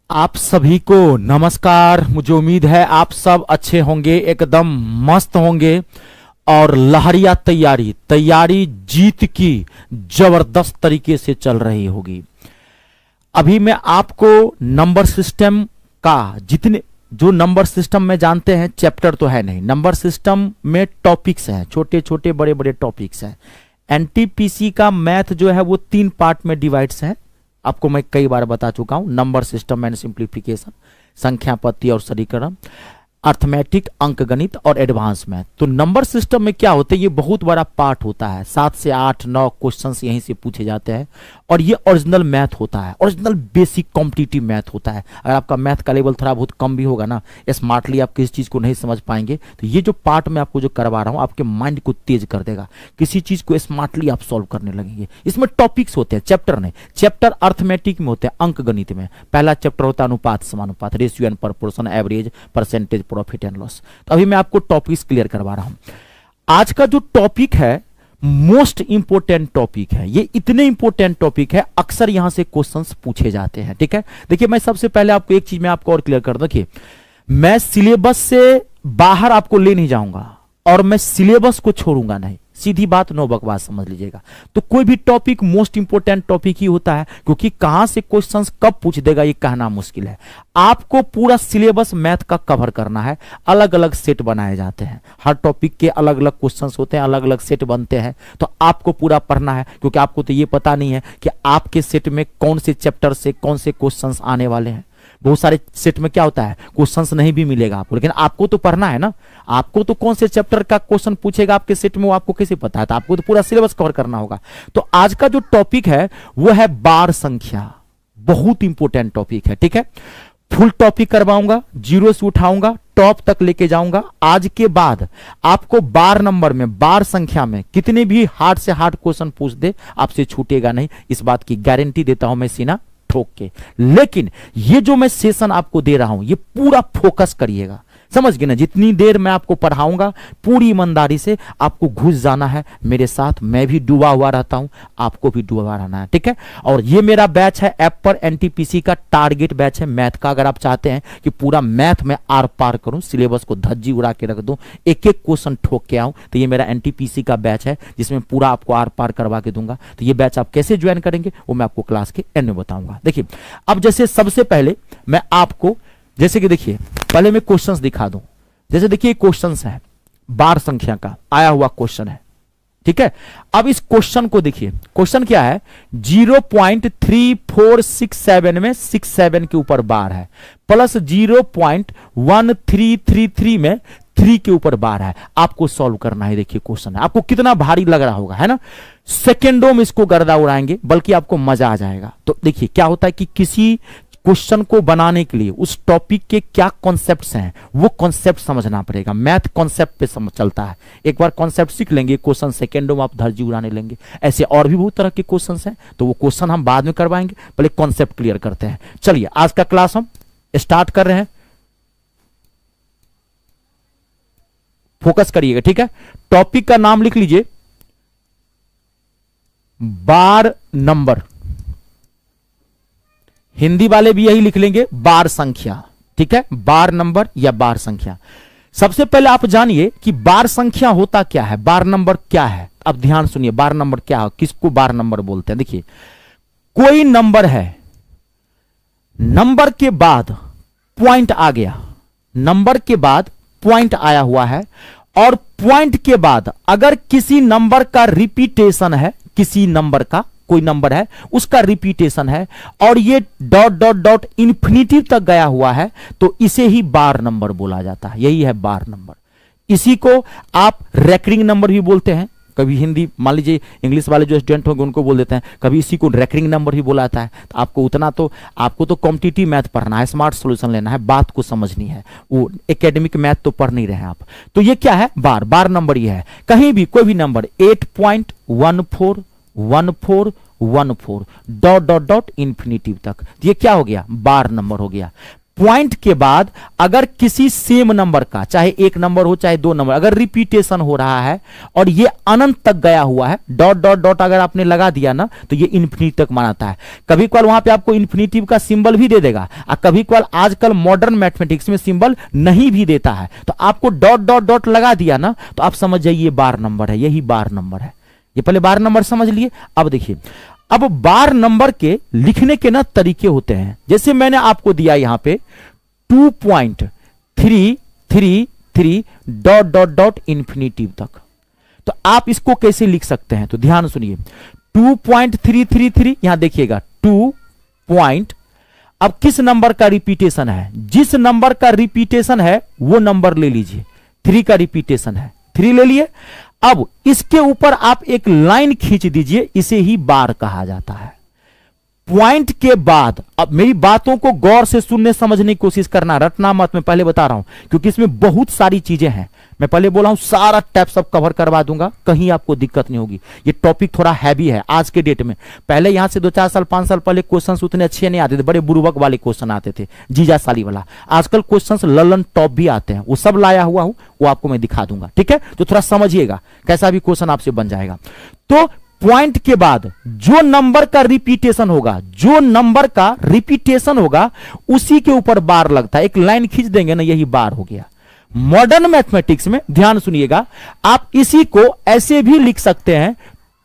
Speaker 1: आप सभी को नमस्कार। मुझे उम्मीद है आप सब अच्छे होंगे, एकदम मस्त होंगे और लहरिया तैयारी जीत की जबरदस्त तरीके से चल रही होगी। अभी मैं आपको नंबर सिस्टम का जितने जो नंबर सिस्टम में जानते हैं, चैप्टर तो है नहीं, नंबर सिस्टम में टॉपिक्स हैं, छोटे छोटे बड़े बड़े टॉपिक्स हैं। एनटीपीसी का मैथ जो है वो 3 पार्ट में डिवाइड्स है। आपको मैं कई बार बता चुका हूं, नंबर सिस्टम एंड सिंप्लीफिकेशन, संख्या पत्ती और सरलीकरण, अर्थमेटिक अंकगणित और एडवांस मैथ। तो नंबर सिस्टम में क्या होता है, ये बहुत बड़ा पार्ट होता है, 7 से 8 9 क्वेश्चंस यहीं से पूछे जाते हैं और ये ओरिजिनल मैथ होता है, ओरिजिनल बेसिक कॉम्पिटिटिव मैथ होता है। अगर आपका मैथ का लेवल थोड़ा बहुत कम भी होगा ना, स्मार्टली आप किसी चीज को नहीं समझ पाएंगे, तो ये जो पार्ट मैं आपको जो करवा रहा हूं आपके माइंड को तेज कर देगा, किसी चीज को स्मार्टली आप सॉल्व करने लगेंगे। इसमें टॉपिक्स होते हैं, चैप्टर नहीं। चैप्टर अर्थमेटिक में होते हैं, अंक गणित में पहला चैप्टर होता है अनुपात समानुपात, ratio and proportion, average, percentage, profit and loss. तो अभी मैं आपको टॉपिक्स क्लियर करवा रहा हूं। आज का जो टॉपिक है मोस्ट इंपोर्टेंट टॉपिक है, ये इतने इंपोर्टेंट टॉपिक है, अक्सर यहां से क्वेश्चंस पूछे जाते हैं। ठीक है, देखिए मैं सबसे पहले आपको एक चीज मैं आपको और क्लियर कर दूं, देखिए मैं सिलेबस से बाहर आपको ले नहीं जाऊंगा और मैं सिलेबस को छोड़ूंगा नहीं, सीधी बात, नो बकवास, समझ लीजिएगा। तो कोई भी टॉपिक मोस्ट इंपोर्टेंट टॉपिक ही होता है, क्योंकि कहां से क्वेश्चंस कब पूछ देगा ये कहना मुश्किल है। आपको पूरा सिलेबस मैथ का कवर करना है, अलग अलग सेट बनाए जाते हैं, हर टॉपिक के अलग अलग क्वेश्चंस होते हैं, अलग अलग सेट बनते हैं, तो आपको पूरा पढ़ना है, क्योंकि आपको तो ये पता नहीं है कि आपके सेट में कौन से चैप्टर से कौन से क्वेश्चंस आने वाले हैं। बहुत सारे सेट में क्या होता है, क्वेश्चंस नहीं भी मिलेगा आपको, लेकिन आपको तो पढ़ना है ना। आपको तो कौन से चैप्टर का क्वेश्चन पूछेगा आपके सेट में वो आपको कैसे पता है, तो आपको तो पूरा सिलेबस कवर करना होगा। तो आज का जो टॉपिक है वो है बार संख्या, बहुत इंपॉर्टेंट टॉपिक है। ठीक है, फुल टॉपिक करवाऊंगा, जीरो से उठाऊंगा, टॉप तक लेके जाऊंगा। आज के बाद आपको बार नंबर में, बार संख्या में कितने भी हार्ड से हार्ड क्वेश्चन पूछ दे, आपसे छूटेगा नहीं, इस बात की गारंटी देता हूं मैं सीना ठोक के। लेकिन ये जो मैं सेशन आपको दे रहा हूं ये पूरा फोकस करिएगा, समझ गए ना। जितनी देर मैं आपको पढ़ाऊंगा पूरी ईमानदारी से आपको घुस जाना है मेरे साथ। मैं भी डूबा हुआ रहता हूं, आपको भी डूबा रहना है। ठीक है, और ये मेरा बैच है ऐप पर, एनटीपीसी का टारगेट बैच है मैथ का। अगर आप चाहते हैं कि पूरा मैथ में आर पार करूं, सिलेबस को धज्जी उड़ा के रख दूं, एक एक क्वेश्चन ठोक के आऊं, तो ये मेरा एनटीपीसी का बैच है जिसमें पूरा आपको आर पार करवा के दूंगा। तो ये बैच आप कैसे ज्वाइन करेंगे वो मैं आपको क्लास के एंड में बताऊंगा। देखिए अब जैसे सबसे पहले मैं आपको, जैसे कि देखिए पहले मैं क्वेश्चंस दिखा दूं। जैसे देखिए क्वेश्चंस है, बार संख्या का आया हुआ क्वेश्चन है। ठीक है, अब इस क्वेश्चन को देखिए, क्वेश्चन क्या है, 0.3467 में 67 के ऊपर बार है, प्लस 0.1333 में 3 के ऊपर बार है। आपको सॉल्व करना है। देखिए क्वेश्चन है, आपको कितना भारी लग रहा होगा, है ना। सेकेंडों में इसको गर्दा उड़ाएंगे, बल्कि आपको मजा आ जाएगा। तो देखिए क्या होता है कि किसी क्वेश्चन को बनाने के लिए उस टॉपिक के क्या कॉन्सेप्ट्स हैं वो कॉन्सेप्ट समझना पड़ेगा। मैथ कॉन्सेप्ट पे समझ चलता है, एक बार कॉन्सेप्ट सीख लेंगे, क्वेश्चन सेकेंडों में आप धज्जी उड़ाने लेंगे। ऐसे और भी बहुत तरह के क्वेश्चंस हैं, तो वो क्वेश्चन हम बाद में करवाएंगे, पहले कॉन्सेप्ट क्लियर करते हैं। चलिए आज का क्लास हम स्टार्ट कर रहे हैं, फोकस करिएगा। ठीक है, टॉपिक का नाम लिख लीजिए बार नंबर, हिंदी वाले भी यही लिख लेंगे बार संख्या। ठीक है, बार नंबर या बार संख्या। सबसे पहले आप जानिए कि बार संख्या होता क्या है, बार नंबर क्या है। अब ध्यान सुनिए, बार नंबर क्या है, किसको बार नंबर बोलते हैं। देखिए कोई नंबर है, नंबर के बाद पॉइंट आ गया, नंबर के बाद पॉइंट आया हुआ है, और पॉइंट के बाद अगर किसी नंबर का रिपीटेशन है, किसी नंबर का, कोई नंबर है उसका रिपीटेशन है और ये डॉट डॉट डॉट इंफिनिटी तक गया हुआ है, तो इसे ही बार नंबर बोला जाता है। यही है बार नंबर। इसी को आप रेकरिंग नंबर भी बोलते हैं। कभी हिंदी, मान लीजिए इंग्लिश वाले जो स्टूडेंट होंगे उनको बोल देते हैं, कभी इसी को रेकरिंग नंबर भी बोला जाता है। तो आपको तो कॉम्पिटिटिव मैथ पढ़ना है, स्मार्ट सॉल्यूशन लेना है, बात को समझनी है, वो एकेडमिक मैथ तो पढ़ नहीं रहे हैं आप। तो ये क्या है, बार नंबर ये है। कहीं भी कोई भी number 8.141414 dot dot dot infinitive तक, ये क्या हो गया, बार नंबर हो गया। पॉइंट के बाद अगर किसी सेम नंबर का, चाहे एक नंबर हो चाहे दो नंबर, अगर रिपीटेशन हो रहा है और ये अनंत तक गया हुआ है, डॉट डॉट डॉट अगर आपने लगा दिया ना तो ये इन्फिनिटी तक मानाता है। कभी कभार वहां पे आपको इन्फिनिटी का सिंबल भी दे देगा और कभी कभार आजकल मॉडर्न मैथमेटिक्स में सिंबल नहीं भी देता है, तो आपको डॉट डॉट डॉट लगा दिया ना तो आप समझ जाइए ये बार नंबर है, यही बार नंबर है। ये पहले बार नंबर समझ लिए। अब देखिए, अब बार नंबर के लिखने के ना तरीके होते हैं। जैसे मैंने आपको दिया यहां पे 2.333 डॉट डॉट डॉट इंफिनिटी तक, तो आप इसको कैसे लिख सकते हैं? तो ध्यान सुनिए, 2.333 यहां देखिएगा 2 पॉइंट, अब किस नंबर का रिपीटेशन है? जिस नंबर का रिपीटेशन है वो नंबर ले लीजिए। 3 का रिपीटेशन है, 3 ले लिए। अब इसके ऊपर आप एक लाइन खींच दीजिए, इसे ही बार कहा जाता है। पॉइंट के बाद, अब मेरी बातों को गौर से सुनने समझने की कोशिश करना, रटना मत, मैं पहले बता रहा हूं क्योंकि इसमें बहुत सारी चीजें हैं। मैं पहले बोला हूं सारा टैप सब कवर करवा दूंगा, कहीं आपको दिक्कत नहीं होगी। ये टॉपिक थोड़ा हैवी है आज के डेट में। पहले यहां से 2-4 साल 5 साल पहले क्वेश्चंस उतने अच्छे नहीं आते थे, बड़े बुर्बक वाले क्वेश्चन आते थे, जीजा साली वाला। आजकल क्वेश्चंस ललन टॉप भी आते हैं, वो सब लाया हुआ हूं, वो आपको मैं दिखा दूंगा, ठीक है? तो थोड़ा समझिएगा कैसा भी क्वेश्चन आपसे बन जाएगा। तो पॉइंट के बाद जो नंबर का रिपीटेशन होगा, जो नंबर का रिपीटेशन होगा उसी के ऊपर बार लगता है। एक लाइन खींच देंगे ना, यही बार हो गया। मॉडर्न मैथमेटिक्स में ध्यान सुनिएगा, आप इसी को ऐसे भी लिख सकते हैं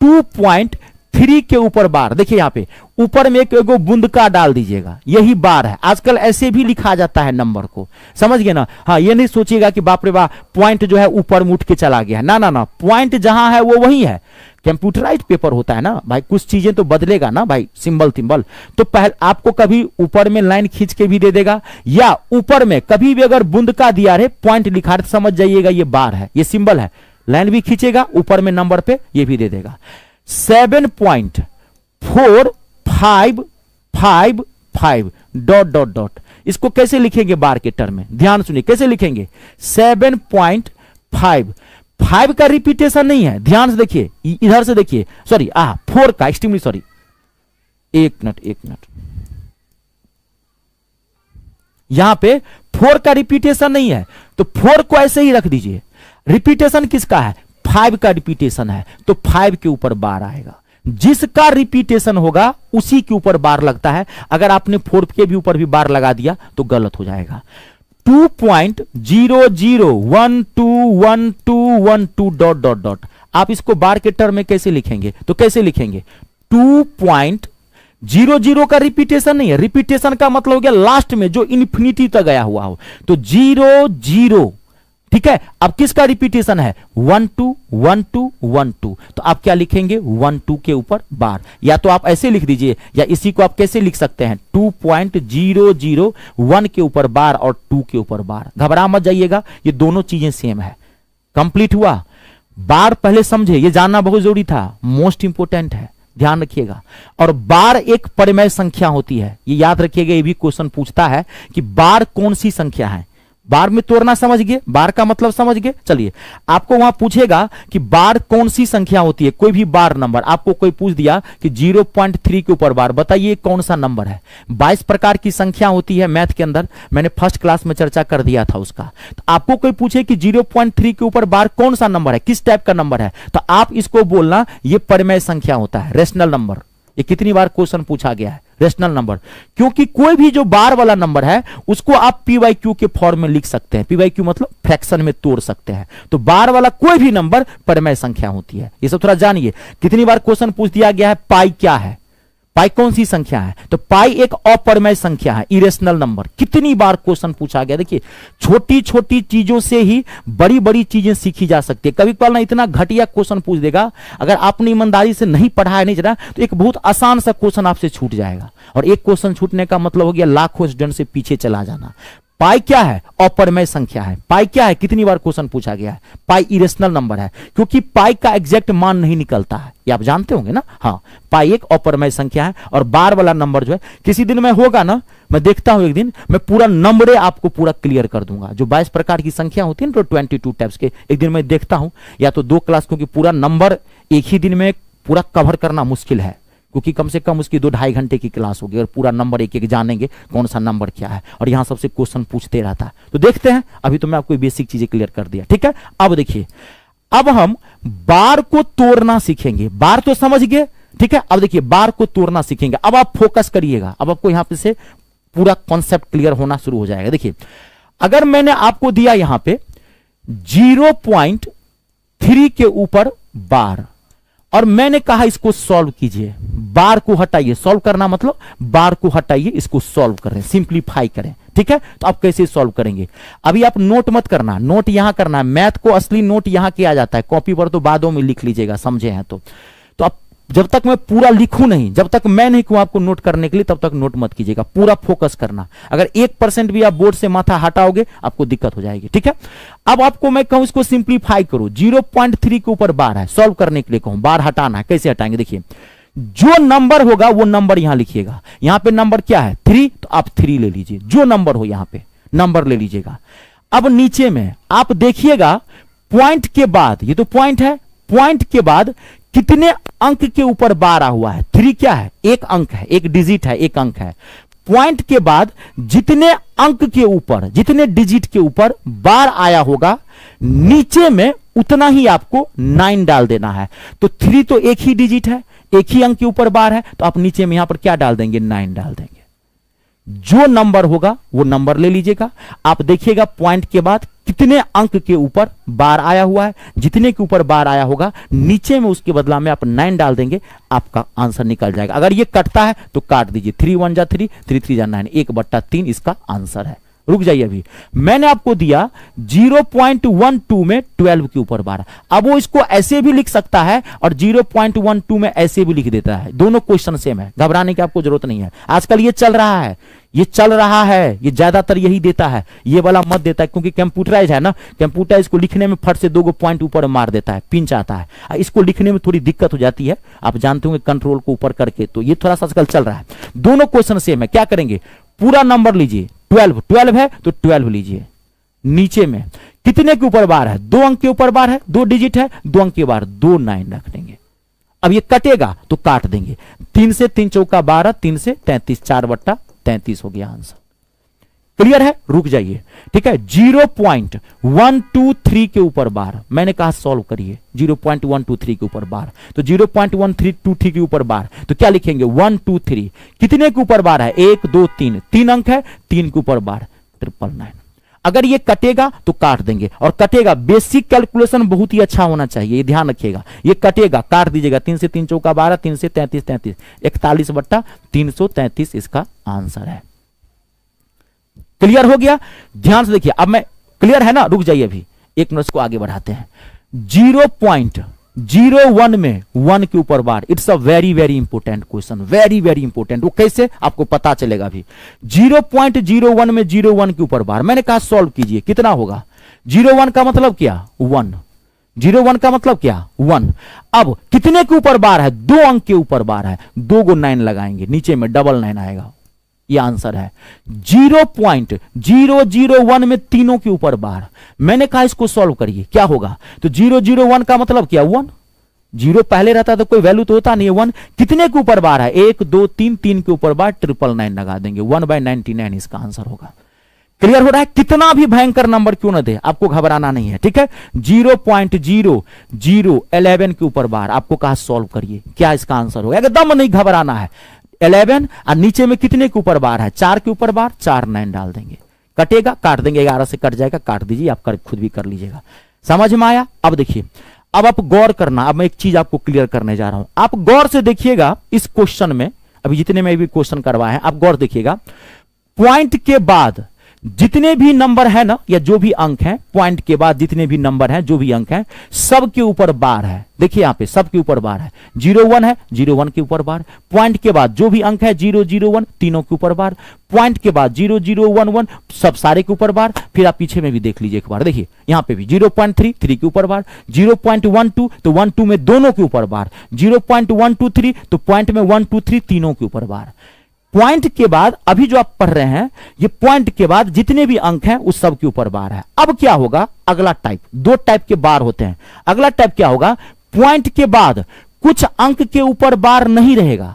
Speaker 1: 2.3 के ऊपर बार। देखिए यहां पे ऊपर में एक बूंद का डाल दीजिएगा, यही बार है। आजकल ऐसे भी लिखा जाता है नंबर को, समझ गए ना? हाँ, ये नहीं सोचिएगा कि बाप रे बाप पॉइंट जो है ऊपर में उठ के चला गया है, ना ना ना, पॉइंट जहां है वो वही है। कंप्यूटराइज्ड पेपर होता है ना भाई, कुछ चीजें तो बदलेगा ना भाई, सिंबल थिंबल। तो पहले आपको कभी ऊपर में लाइन खींच के भी दे देगा, या ऊपर में कभी भी अगर बूंद का दिया है पॉइंट लिखा है, समझ जाइएगा ये बार है, ये सिंबल है। लाइन भी खींचेगा ऊपर में नंबर पे, ये भी दे देगा। 7.4555 डॉट डॉट डॉट, इसको कैसे लिखेंगे बार के टर्म में? ध्यान सुनिए कैसे लिखेंगे। 7.5 का रिपीटेशन नहीं है, ध्यान से देखिए, इधर से देखिए, सॉरी 4 का, एक्सट्रीमली सॉरी, एक मिनट, यहां पे 4 का रिपीटेशन नहीं है, तो 4 को ऐसे ही रख दीजिए। रिपीटेशन किसका है? 5 का रिपीटेशन है, तो 5 के ऊपर बार आएगा। जिसका रिपीटेशन होगा उसी के ऊपर बार लगता है। अगर आपने 4 के भी ऊपर भी बार लगा दिया तो गलत हो जाएगा। 2.00121212 डॉट डॉट डॉट, आप इसको बार के टर्म में कैसे लिखेंगे? तो कैसे लिखेंगे? 2.00 का रिपीटेशन नहीं है, रिपीटेशन का मतलब हो गया लास्ट में जो इन्फिनिटी तक गया हुआ हो, तो 00, ठीक है? अब किसका रिपीटेशन है? 121212, तो आप क्या लिखेंगे? 12 के ऊपर बार। या तो आप ऐसे लिख दीजिए, या इसी को आप कैसे लिख सकते हैं? 2.001 के ऊपर बार और 2 के ऊपर बार। घबरा मत जाइएगा, ये दोनों चीजें सेम है। कंप्लीट हुआ? बार पहले समझे, ये जानना बहुत जरूरी था, मोस्ट इंपोर्टेंट है, ध्यान रखिएगा। और बार एक परिमेय संख्या होती है, ये याद रखिएगा। ये भी क्वेश्चन पूछता है कि बार कौन सी संख्या है। बार में तोड़ना समझ गए, बार का मतलब समझ गए। चलिए, आपको वहां पूछेगा कि बार कौन सी संख्या होती है, कोई भी बार नंबर। आपको कोई पूछ दिया कि 0.3 के ऊपर बार, बताइए कौन सा नंबर है। 22 प्रकार की संख्या होती है मैथ के अंदर, मैंने फर्स्ट क्लास में चर्चा कर दिया था उसका। तो आपको कोई पूछे कि 0.3 के ऊपर बार कौन सा नंबर है, किस टाइप का नंबर है, तो आप इसको बोलना ये परिमेय संख्या होता है, रेशनल नंबर। ये कितनी बार क्वेश्चन पूछा गया है, रेशनल नंबर। क्योंकि कोई भी जो बार वाला नंबर है उसको आप पी/क्यू के फॉर्म में लिख सकते हैं। पी/क्यू मतलब फ्रैक्शन में तोड़ सकते हैं। तो बार वाला कोई भी नंबर परिमेय संख्या होती है। ये सब थोड़ा जानिए। कितनी बार क्वेश्चन पूछ दिया गया है पाई क्या है, पाई कौन सी संख्या है, तो पाई एक अपरिमेय संख्या है, इरेशनल नंबर। कितनी बार क्वेश्चन पूछा गया। देखिए, छोटी छोटी चीजों से ही बड़ी बड़ी चीजें सीखी जा सकती है। कभी कभार ना इतना घटिया क्वेश्चन पूछ देगा, अगर आपने ईमानदारी से नहीं पढ़ा है, नहीं जरा, तो एक बहुत आसान सा क्वेश्चन आपसे छूट जाएगा। और एक क्वेश्चन छूटने का मतलब हो गया लाखों स्टूडेंट से पीछे चला जाना। पाई क्या है? अपरिमेय संख्या है। पाई क्या है? कितनी बार क्वेश्चन पूछा गया है। पाई इरेशनल नंबर है, क्योंकि पाई का एग्जैक्ट मान नहीं निकलता है, ये आप जानते होंगे ना। हाँ, पाई एक अपरिमेय संख्या है। और बार वाला नंबर जो है, किसी दिन में होगा ना, मैं देखता हूं एक दिन, मैं पूरा नंबरे आपको पूरा क्लियर कर दूंगा। जो 22 प्रकार की संख्या होती है ना, तो 22 टाइप्स के, एक दिन मैं देखता हूं, या तो 2 क्लास, क्योंकि पूरा नंबर एक ही दिन में पूरा कवर करना मुश्किल है। क्योंकि कम से कम उसकी 2-2.5 घंटे की क्लास होगी और पूरा नंबर एक एक जानेंगे कौन सा नंबर क्या है, और यहां सबसे क्वेश्चन पूछते रहता है। तो देखते हैं, अभी तो मैं आपको बेसिक चीजें क्लियर कर दिया, ठीक है। अब देखिए, अब हम बार को तोड़ना सीखेंगे। बार तो समझ गए, ठीक है। अब देखिए बार को तोड़ना सीखेंगे। अब आप फोकस करिएगा, अब आपको यहां पे से पूरा कॉन्सेप्ट क्लियर होना शुरू हो जाएगा। देखिए, अगर मैंने आपको दिया यहां पे 0.3 के ऊपर बार, और मैंने कहा इसको सॉल्व कीजिए, बार को हटाइए, सॉल्व करना मतलब बार को हटाइए, इसको सॉल्व करें, सिंप्लीफाई करें, ठीक है। तो आप कैसे सॉल्व करेंगे, अभी आप नोट मत करना, नोट यहां करना है। मैथ को असली नोट यहां किया जाता है, कॉपी पर तो बादों में लिख लीजिएगा, समझे हैं तो आप जब तक मैं पूरा लिखूं नहीं, जब तक मैं नहीं कहूं आपको नोट करने के लिए, तब तक नोट मत कीजिएगा, पूरा फोकस करना। अगर 1% भी आप बोर्ड से माथा हटाओगे आपको दिक्कत हो जाएगी, ठीक है। अब आपको मैं कहूं इसको सिंप्लीफाई करो, 0.3 के ऊपर बार है, सॉल्व करने के लिए कहूं, बार हटाना है, कैसे हटाएंगे, देखिए जो नंबर होगा वो नंबर यहां लिखिएगा। यहां पे नंबर क्या है 3, तो आप 3 ले लीजिए, जो नंबर हो यहां पे नंबर ले लीजिएगा। अब नीचे में आप देखिएगा पॉइंट के बाद, ये तो पॉइंट है, पॉइंट के बाद कितने अंक के ऊपर बार आ हुआ है, 3 क्या है, एक अंक है, एक डिजिट है, एक अंक है। पॉइंट के बाद जितने अंक के ऊपर, जितने डिजिट के ऊपर बार आया होगा, नीचे में उतना ही आपको 9 डाल देना है। तो 3 तो एक ही डिजिट है, एक ही अंक के ऊपर बार है, तो आप नीचे में यहां पर क्या डाल देंगे, 9 डाल देंगे। जो नंबर होगा वो नंबर ले लीजिएगा। आप देखिएगा पॉइंट के बाद कितने अंक के ऊपर बार आया हुआ है, जितने के ऊपर बार आया होगा नीचे में उसके बदला में आप 9 डाल देंगे, आपका आंसर निकल जाएगा। अगर ये कटता है तो काट दीजिए, 3 1 जा 3, 3 3 जा 9, 1/3 इसका आंसर है। रुक जाइए, अभी मैंने आपको दिया 0.12 में 12 के ऊपर बार। अब वो इसको ऐसे भी लिख सकता है और 0.12 में ऐसे भी लिख देता है, दोनों क्वेश्चन सेम है, घबराने की आपको जरूरत नहीं है। आजकल ये चल रहा है, ये चल रहा है, ये ज्यादातर यही देता है, ये वाला मत देता है, क्योंकि कंप्यूटराइज है ना, कंप्यूटर इसको लिखने में फट से 2 पॉइंट ऊपर मार देता है, पिंच आता है, इसको लिखने में थोड़ी दिक्कत हो जाती है, आप जानते होंगे कंट्रोल को ऊपर करके, तो ये थोड़ा सा आजकल चल रहा है। दोनों क्वेश्चन सेम है, क्या करेंगे, पूरा नंबर लीजिए, 12 है तो 12 लीजिए। नीचे में कितने के ऊपर बार है, 2 अंक के ऊपर बार है, 2 डिजिट है, 2 अंक के बार, 2 9 रख देंगे। अब ये कटेगा तो काट देंगे, 3 से 3 चौका 12, 3 से 33, 4/33 हो गया आंसर। क्लियर है, रुक जाइए, ठीक है। 0.123 के ऊपर बार, मैंने कहा सॉल्व करिए, 0.123 के ऊपर बार, तो 0.123 के ऊपर बार, तो क्या लिखेंगे 1 2 3, कितने के ऊपर बार है, 1 2 3, 3 अंक है, 3 के ऊपर बार, 999। अगर ये कटेगा तो काट देंगे, और कटेगा, बेसिक कैलकुलेशन बहुत ही अच्छा होना चाहिए, ये ध्यान रखिएगा, ये कटेगा काट दीजिएगा, 3 से 3 चौका 12, 3 से 33 33, 41/333 इसका आंसर है। क्लियर हो गया, ध्यान से देखिए, अब मैं, क्लियर है ना, रुक जाइए, अभी एक मिनट को आगे बढ़ाते हैं। 0.01 में 1 के ऊपर बार, it's a very very important question, very very important. वो कैसे आपको पता चलेगा अभी। 0.01 में 01 के ऊपर बार, मैंने कहा सॉल्व कीजिए, कितना होगा, 01 का मतलब क्या 1, 01 का मतलब क्या 1। अब कितने के ऊपर बार है, 2 अंक के ऊपर बार है, 2 को 9 लगाएंगे, नीचे में 999 आएगा, ये आंसर है। 0.001 में तीनों के ऊपर बार, मैंने कहा इसको सॉल्व करिए, क्या होगा, तो 001 का मतलब क्या 1, 0 पहले रहता तो कोई वैल्यू तो होता नहीं है, 1 कितने के ऊपर बार है, 1 2 3, 3 के ऊपर बार, 999 लगा देंगे, 1/99 इसका आंसर होगा। क्लियर हो रहा है, कितना भी भयंकर नंबर क्यों ना दे, आपको घबराना नहीं है, ठीक है। 0.0011 के ऊपर बार, आपको कहा सॉल्व करिए, क्या इसका आंसर होगा, एकदम नहीं घबराना है। 11 और नीचे में कितने के ऊपर बार है, 4 के ऊपर बार, 4 9 डाल देंगे, कटेगा काट देंगे, 11 से कट जाएगा, काट दीजिए, आप खुद भी कर लीजिएगा। समझ में आया। अब देखिए, अब आप गौर करना, अब मैं एक चीज आपको क्लियर करने जा रहा हूं, आप गौर से देखिएगा इस क्वेश्चन में, अभी जितने में भी क्वेश्चन करवाए हैं आप गौर देखिएगा, पॉइंट के बाद जितने भी नंबर है ना, या जो भी अंक है, पॉइंट के बाद जितने भी नंबर हैं, जो भी अंक हैं, सब के ऊपर बार है। देखिए यहां पे सब के ऊपर बार है, 01 है, 01 के ऊपर बार, पॉइंट के बाद जो भी अंक है 001 तीनों के ऊपर बार, पॉइंट के बाद 0011 सब सारे के ऊपर बार। फिर आप पीछे में भी देख लीजिए एक बार, देखिए यहां पे भी 0.3 3 के ऊपर बार, 0.12 तो 1 2 में दोनों के ऊपर बार, 0.123 तो पॉइंट में 1 2 3 तीनों के ऊपर बार। पॉइंट के बाद अभी जो आप पढ़ रहे हैं, ये पॉइंट के बाद जितने भी अंक हैं उस सब के ऊपर बार है। अब क्या होगा, अगला टाइप, 2 टाइप के बार होते हैं। अगला टाइप क्या होगा, पॉइंट के बाद कुछ अंक के ऊपर बार नहीं रहेगा,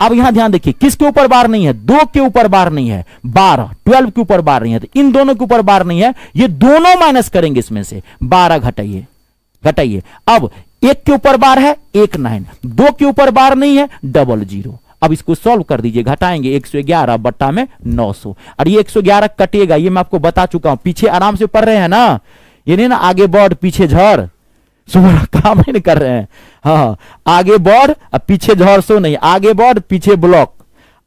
Speaker 1: अब यहां ध्यान देखिए, किसके ऊपर बार नहीं है? 2 के ऊपर बार नहीं है, 12 12 के ऊपर बार नहीं है, तो इन दोनों के ऊपर बार नहीं है, ये दोनों माइनस करेंगे इसमें से, 12 घटाइए घटाइए। अब 1 के ऊपर बार है 1 9, 2 के ऊपर बार नहीं है 0 0। अब इसको सॉल्व कर दीजिए, घटाएंगे 111 बट्टा में 900, और ये 111 कटेगा, ये मैं आपको बता चुका हूं, पीछे आराम से पढ़ रहे हैं ना, ये नहीं ना आगे बढ़ पीछे झड़, सुबह काम ही नहीं कर रहे हैं। हाँ, आगे बढ़ अब पीछे झड़, सो नहीं, आगे बढ़ पीछे ब्लॉक,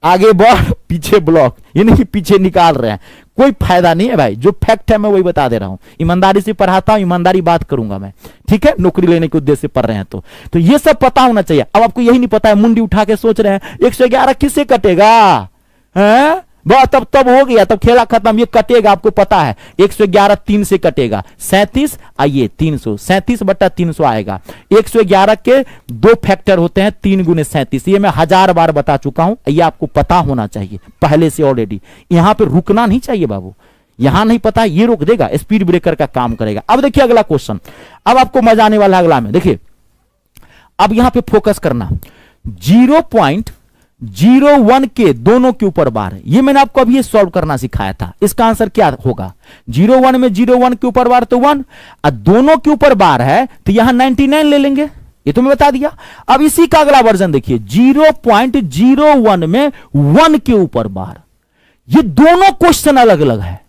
Speaker 1: आगे बढ़ पीछे ब्लॉक, ये नहीं कि पीछे निकाल रहे हैं, कोई फायदा नहीं है भाई। जो फैक्ट है मैं वही बता दे रहा हूं, ईमानदारी से पढ़ाता हूं, ईमानदारी बात करूंगा मैं, ठीक है, नौकरी लेने के उद्देश्य से पढ़ रहे हैं तो ये सब पता होना चाहिए। अब आपको यही नहीं पता है, मुंडी उठा के सोच रहे हैं 111 किससे कटेगा, है बस, तब हो गया, तब खेला खत्म, ये कटेगा, आपको पता है 111 3 से कटेगा, 37, आइए 300, 37 बट्टा 300 आएगा। 111 के 2 फैक्टर होते हैं, 3 गुने 37, ये मैं 1000 बार बता चुका हूं, ये आपको पता होना चाहिए पहले से ऑलरेडी। यहां पे रुकना नहीं चाहिए बाबू, यहां नहीं पता ये रोक देगा, स्पीड ब्रेकर का काम करेगा। अब देखिए अगला क्वेश्चन, अब आपको मजा आने वाला है अगला में, देखिए अब यहां पे फोकस करना, 0.01 के दोनों के ऊपर बार है, ये मैंने आपको अभी ये सॉल्व करना सिखाया था। इसका आंसर क्या होगा? 01 में 01 के ऊपर बार तो 1, और दोनों के ऊपर बार है तो यहां 99 ले लेंगे, ये तो मैं बता दिया। अब इसी का अगला वर्जन देखिए, 0.01 में 1 के ऊपर बार, ये दोनों क्वेश्चन अलग अलग है,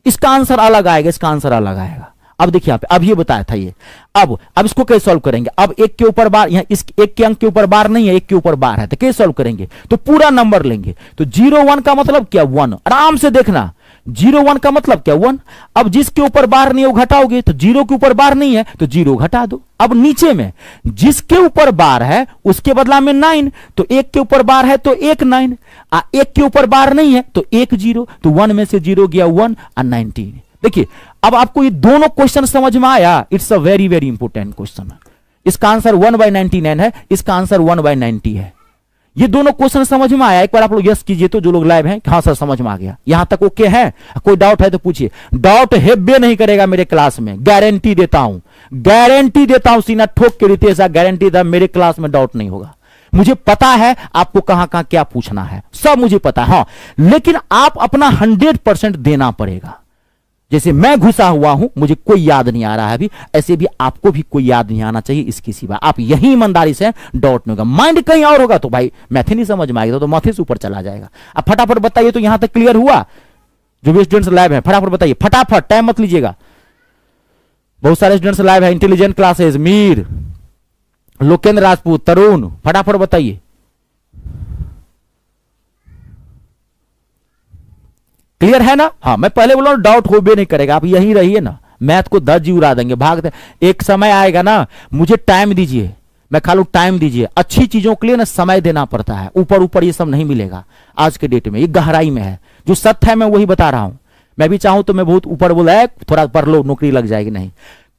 Speaker 1: इसका आंसर अलग आएगा, इसका आंसर अलग आएगा। अब देखिए यहां पे, अब ये बताया था ये, अब इसको कैसे सॉल्व करेंगे? अब 1 के ऊपर बार, यहां इस 1 के अंक के ऊपर बार नहीं है, 1 के ऊपर बार है, तो कैसे सॉल्व करेंगे? तो पूरा नंबर लेंगे, तो 01 का मतलब क्या 1, आराम से देखना, 01 का मतलब क्या 1। अब जिसके ऊपर बार नहीं है वो घटाओगे, तो 0 के ऊपर बार नहीं है तो 0 घटा दो। अब नीचे में जिसके ऊपर बार है उसके बदला में 9, तो 1 के ऊपर बार है तो 1 9, 1 के ऊपर बार नहीं है तो 1 0, तो 1 में से 0 गया 1 और 19। देखिए अब आपको ये दोनों क्वेश्चन समझ में आया, it's a very very important question. इसका आंसर 1/99 है, इसका आंसर 1/90 है। ये दोनों क्वेश्चन समझ में आया? एक बार आप लोग यस कीजिए तो, जो लोग लाइव हैं, हाँ सर समझ में आ गया, यहां तक ओके है? कोई डाउट है तो पूछिए। डाउट हेब्बे नहीं करेगा मेरे क्लास में, गारंटी देता हूं, गारंटी देता हूं, सीना ठोक के रितेश ऐसा गारंटी था, मेरे क्लास में डाउट नहीं होगा। मुझे पता है आपको कहां कहां क्या पूछना है, सब मुझे पता है, हाँ, लेकिन आप अपना 100% देना पड़ेगा। जैसे मैं घुसा हुआ हूं, मुझे कोई याद नहीं आ रहा है अभी, ऐसे भी आपको भी कोई याद नहीं आना चाहिए इसकी सिवा। आप यही ईमानदारी से, डाउट नहीं होगा, माइंड कहीं और होगा तो भाई मैथ नहीं समझ में आएगा, तो माथे से ऊपर चला जाएगा। अब फटाफट बताइए, तो यहां तक क्लियर हुआ? जो भी स्टूडेंट्स लाइव है फटाफट बताइए, फटाफट, टाइम मत लीजिएगा। बहुत सारे स्टूडेंट्स लाइव है, इंटेलिजेंट क्लासेस, मीर, लोकेंद्र राजपूत, तरुण, फटाफट बताइए। क्लियर है ना? हाँ, मैं पहले बोला डाउट हो भी नहीं करेगा, आप यहीं रहिए ना, मैथ को 10 जी उड़ा देंगे, भाग दे। एक समय आएगा ना, मुझे टाइम दीजिए, मैं खालू टाइम दीजिए। अच्छी चीजों के लिए ना समय देना पड़ता है, ऊपर ऊपर ये सब नहीं मिलेगा आज के डेट में, ये गहराई में है, जो सत्य है मैं वही बता रहा हूं। मैं भी चाहूं तो मैं बहुत ऊपर बोला है, थोड़ा पढ़ लो नौकरी लग जाएगी, नहीं।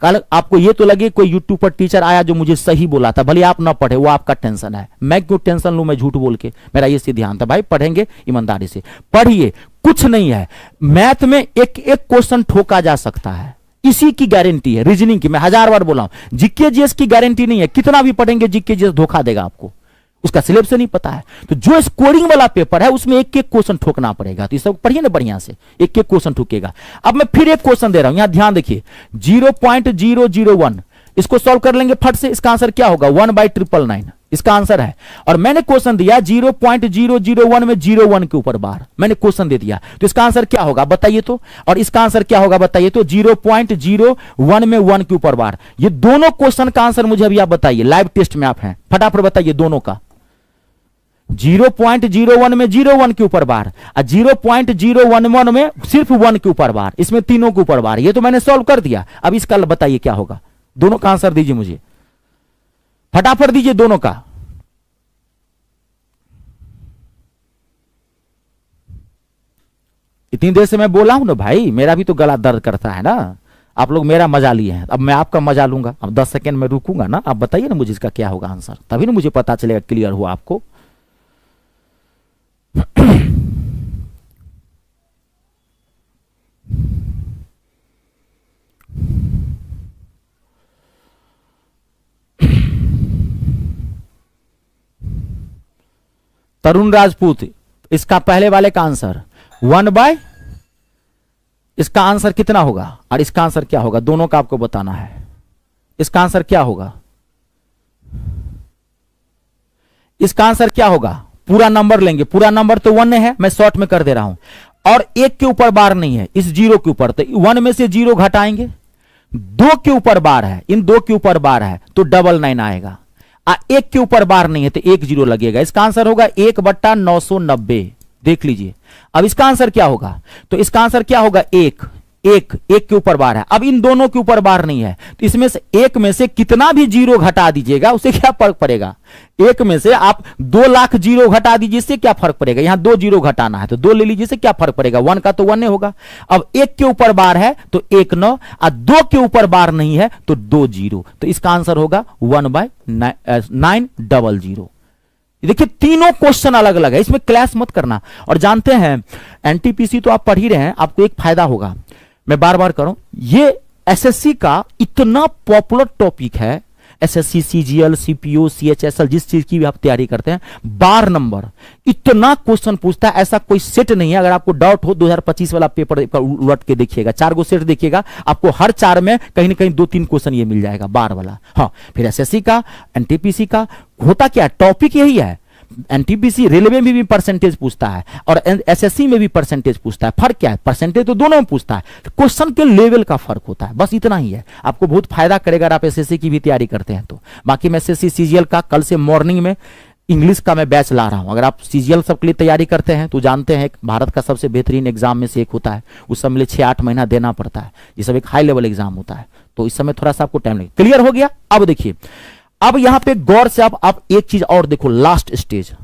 Speaker 1: कल आपको ये तो लगे कोई यूट्यूब पर टीचर आया जो मुझे सही बोला था, भले आप ना पढ़े, वो आपका टेंशन है, मैं क्यों टेंशन लूं, मैं झूठ बोल के, मेरा ये से ध्यान था भाई, पढ़ेंगे ईमानदारी से पढ़िए, कुछ नहीं है मैथ में, एक एक क्वेश्चन ठोका जा सकता है, इसी की गारंटी है। रीजनिंग की मैं 1000 बार बोला हूं, जीके जीएस की गारंटी नहीं है, कितना भी पढ़ेंगे जीके जीएस धोखा देगा आपको, उसका सिलेबस से नहीं पता है। तो जो स्कोरिंग वाला पेपर है उसमें एक एक क्वेश्चन ठोकना पड़ेगा, तो ये सब पढ़िए ना बढ़िया से, एक एक क्वेश्चन ठोकेगा। अब मैं फिर एक क्वेश्चन दे रहा हूं, यहां ध्यान देखिए, 0.001, इसको सॉल्व कर लेंगे फट से, इसका आंसर क्या होगा? 1/999 इसका आंसर है। और मैंने क्वेश्चन दिया 0.001 में 01 के ऊपर बार, मैंने क्वेश्चन दे दिया, तो इसका आंसर क्या होगा बताइए तो? और इसका आंसर क्या होगा बताइए तो? 0.01 में 1 के ऊपर बार। ये दोनों क्वेश्चन का आंसर मुझे अभी आप बताइए, लाइव टेस्ट में आप हैं, फटाफट बताइए दोनों का। 0.01 में 01 के ऊपर बार, और 0.011 में सिर्फ 1 के ऊपर बार, इसमें तीनों के ऊपर बार, ये तो मैंने सॉल्व कर दिया। अब इसका बताइए क्या होगा, दोनों का आंसर दीजिए मुझे, फटाफट दीजिए दोनों का। इतनी देर से मैं बोला हूं ना भाई, मेरा भी तो गला दर्द करता है ना, आप लोग मेरा मजा लिए हैं, अब मैं आपका मजा लूंगा। अब 10 सेकंड में रुकूंगा ना, आप बताइए ना मुझे इसका क्या होगा आंसर, तभी ना मुझे पता चलेगा क्लियर हुआ आपको। तरुण राजपूत, इसका पहले वाले का आंसर 1/, इसका आंसर कितना होगा और इसका आंसर क्या होगा, दोनों का आपको बताना है। इसका आंसर क्या होगा, इसका आंसर क्या होगा, पूरा नंबर लेंगे, पूरा नंबर तो 1 है, मैं शॉर्ट में कर दे रहा हूं, और 1 के ऊपर बार नहीं है, इस 0 के ऊपर, तो 1 में से 0 घटाएंगे, 2 के ऊपर बार है, इन 2 के ऊपर बार है तो 99 आएगा, 1 के ऊपर बार नहीं है तो 1 0 लगेगा। इसका आंसर होगा 1/990। देख लीजिए अब इसका आंसर क्या होगा, तो इसका आंसर क्या होगा, 1 के ऊपर बार है, अब इन दोनों के ऊपर बार नहीं है, तो इसमें से 1 में से कितना भी 0 घटा दीजिएगा उसे क्या फर्क पड़ेगा, 1 में से आप 2 लाख 0 घटा दीजिए, इससे क्या फर्क पड़ेगा, यहां 2 0 घटाना है तो 2 ले लीजिए, इससे क्या फर्क पड़ेगा, 1 का तो 1 होगा। अब 1 के ऊपर बार है तो 1 9, और 2 के ऊपर बार नहीं है तो 2 0, तो इसका आंसर होगा 1/900। देखिए तीनों क्वेश्चन अलग अलग है, इसमें क्लैश मत करना। और जानते हैं एनटीपीसी तो आप पढ़ ही रहे हैं, आपको एक फायदा होगा, मैं बार बार करूं, ये एसएससी का इतना पॉपुलर टॉपिक है, एसएससी सीजीएल सीपीओ सीएचएसएल जिस चीज की भी आप तैयारी करते हैं, बार नंबर इतना क्वेश्चन पूछता है, ऐसा कोई सेट नहीं है। अगर आपको डाउट हो 2025 वाला पेपर उलट के देखिएगा, 4 गो सेट देखिएगा, आपको हर 4 में कहीं ना कहीं 2-3 क्वेश्चन ये मिल जाएगा बार वाला। हाँ, फिर एसएससी का, एनटीपीसी का होता क्या है, टॉपिक यही है। एनटीपीसी रेलवे में भी परसेंटेज पूछता है और एसएससी में भी परसेंटेज पूछता है, फर्क क्या है, परसेंटेज तो दोनों में पूछता है, क्वेश्चन के लेवल का फर्क होता है, बस इतना ही है। आपको बहुत फायदा करेगा अगर आप एसएससी की भी तैयारी करते हैं तो। बाकी मैं एसएससी सीजीएल का कल से मॉर्निंग में इंग्लिश का मैं बैच ला रहा हूं, अगर आप सीजीएल सब के लिए तैयारी करते हैं तो जानते हैं भारत का सबसे बेहतरीन एग्जाम में से एक होता है, उस सब में 6-8 महीना देना पड़ता है, ये सब एक हाई लेवल एग्जाम होता है, तो इस समय थोड़ा सा आपको टाइम लगेगा। क्लियर हो गया। अब देखिए, अब यहां पे गौर से आप एक चीज और देखो, लास्ट स्टेज है,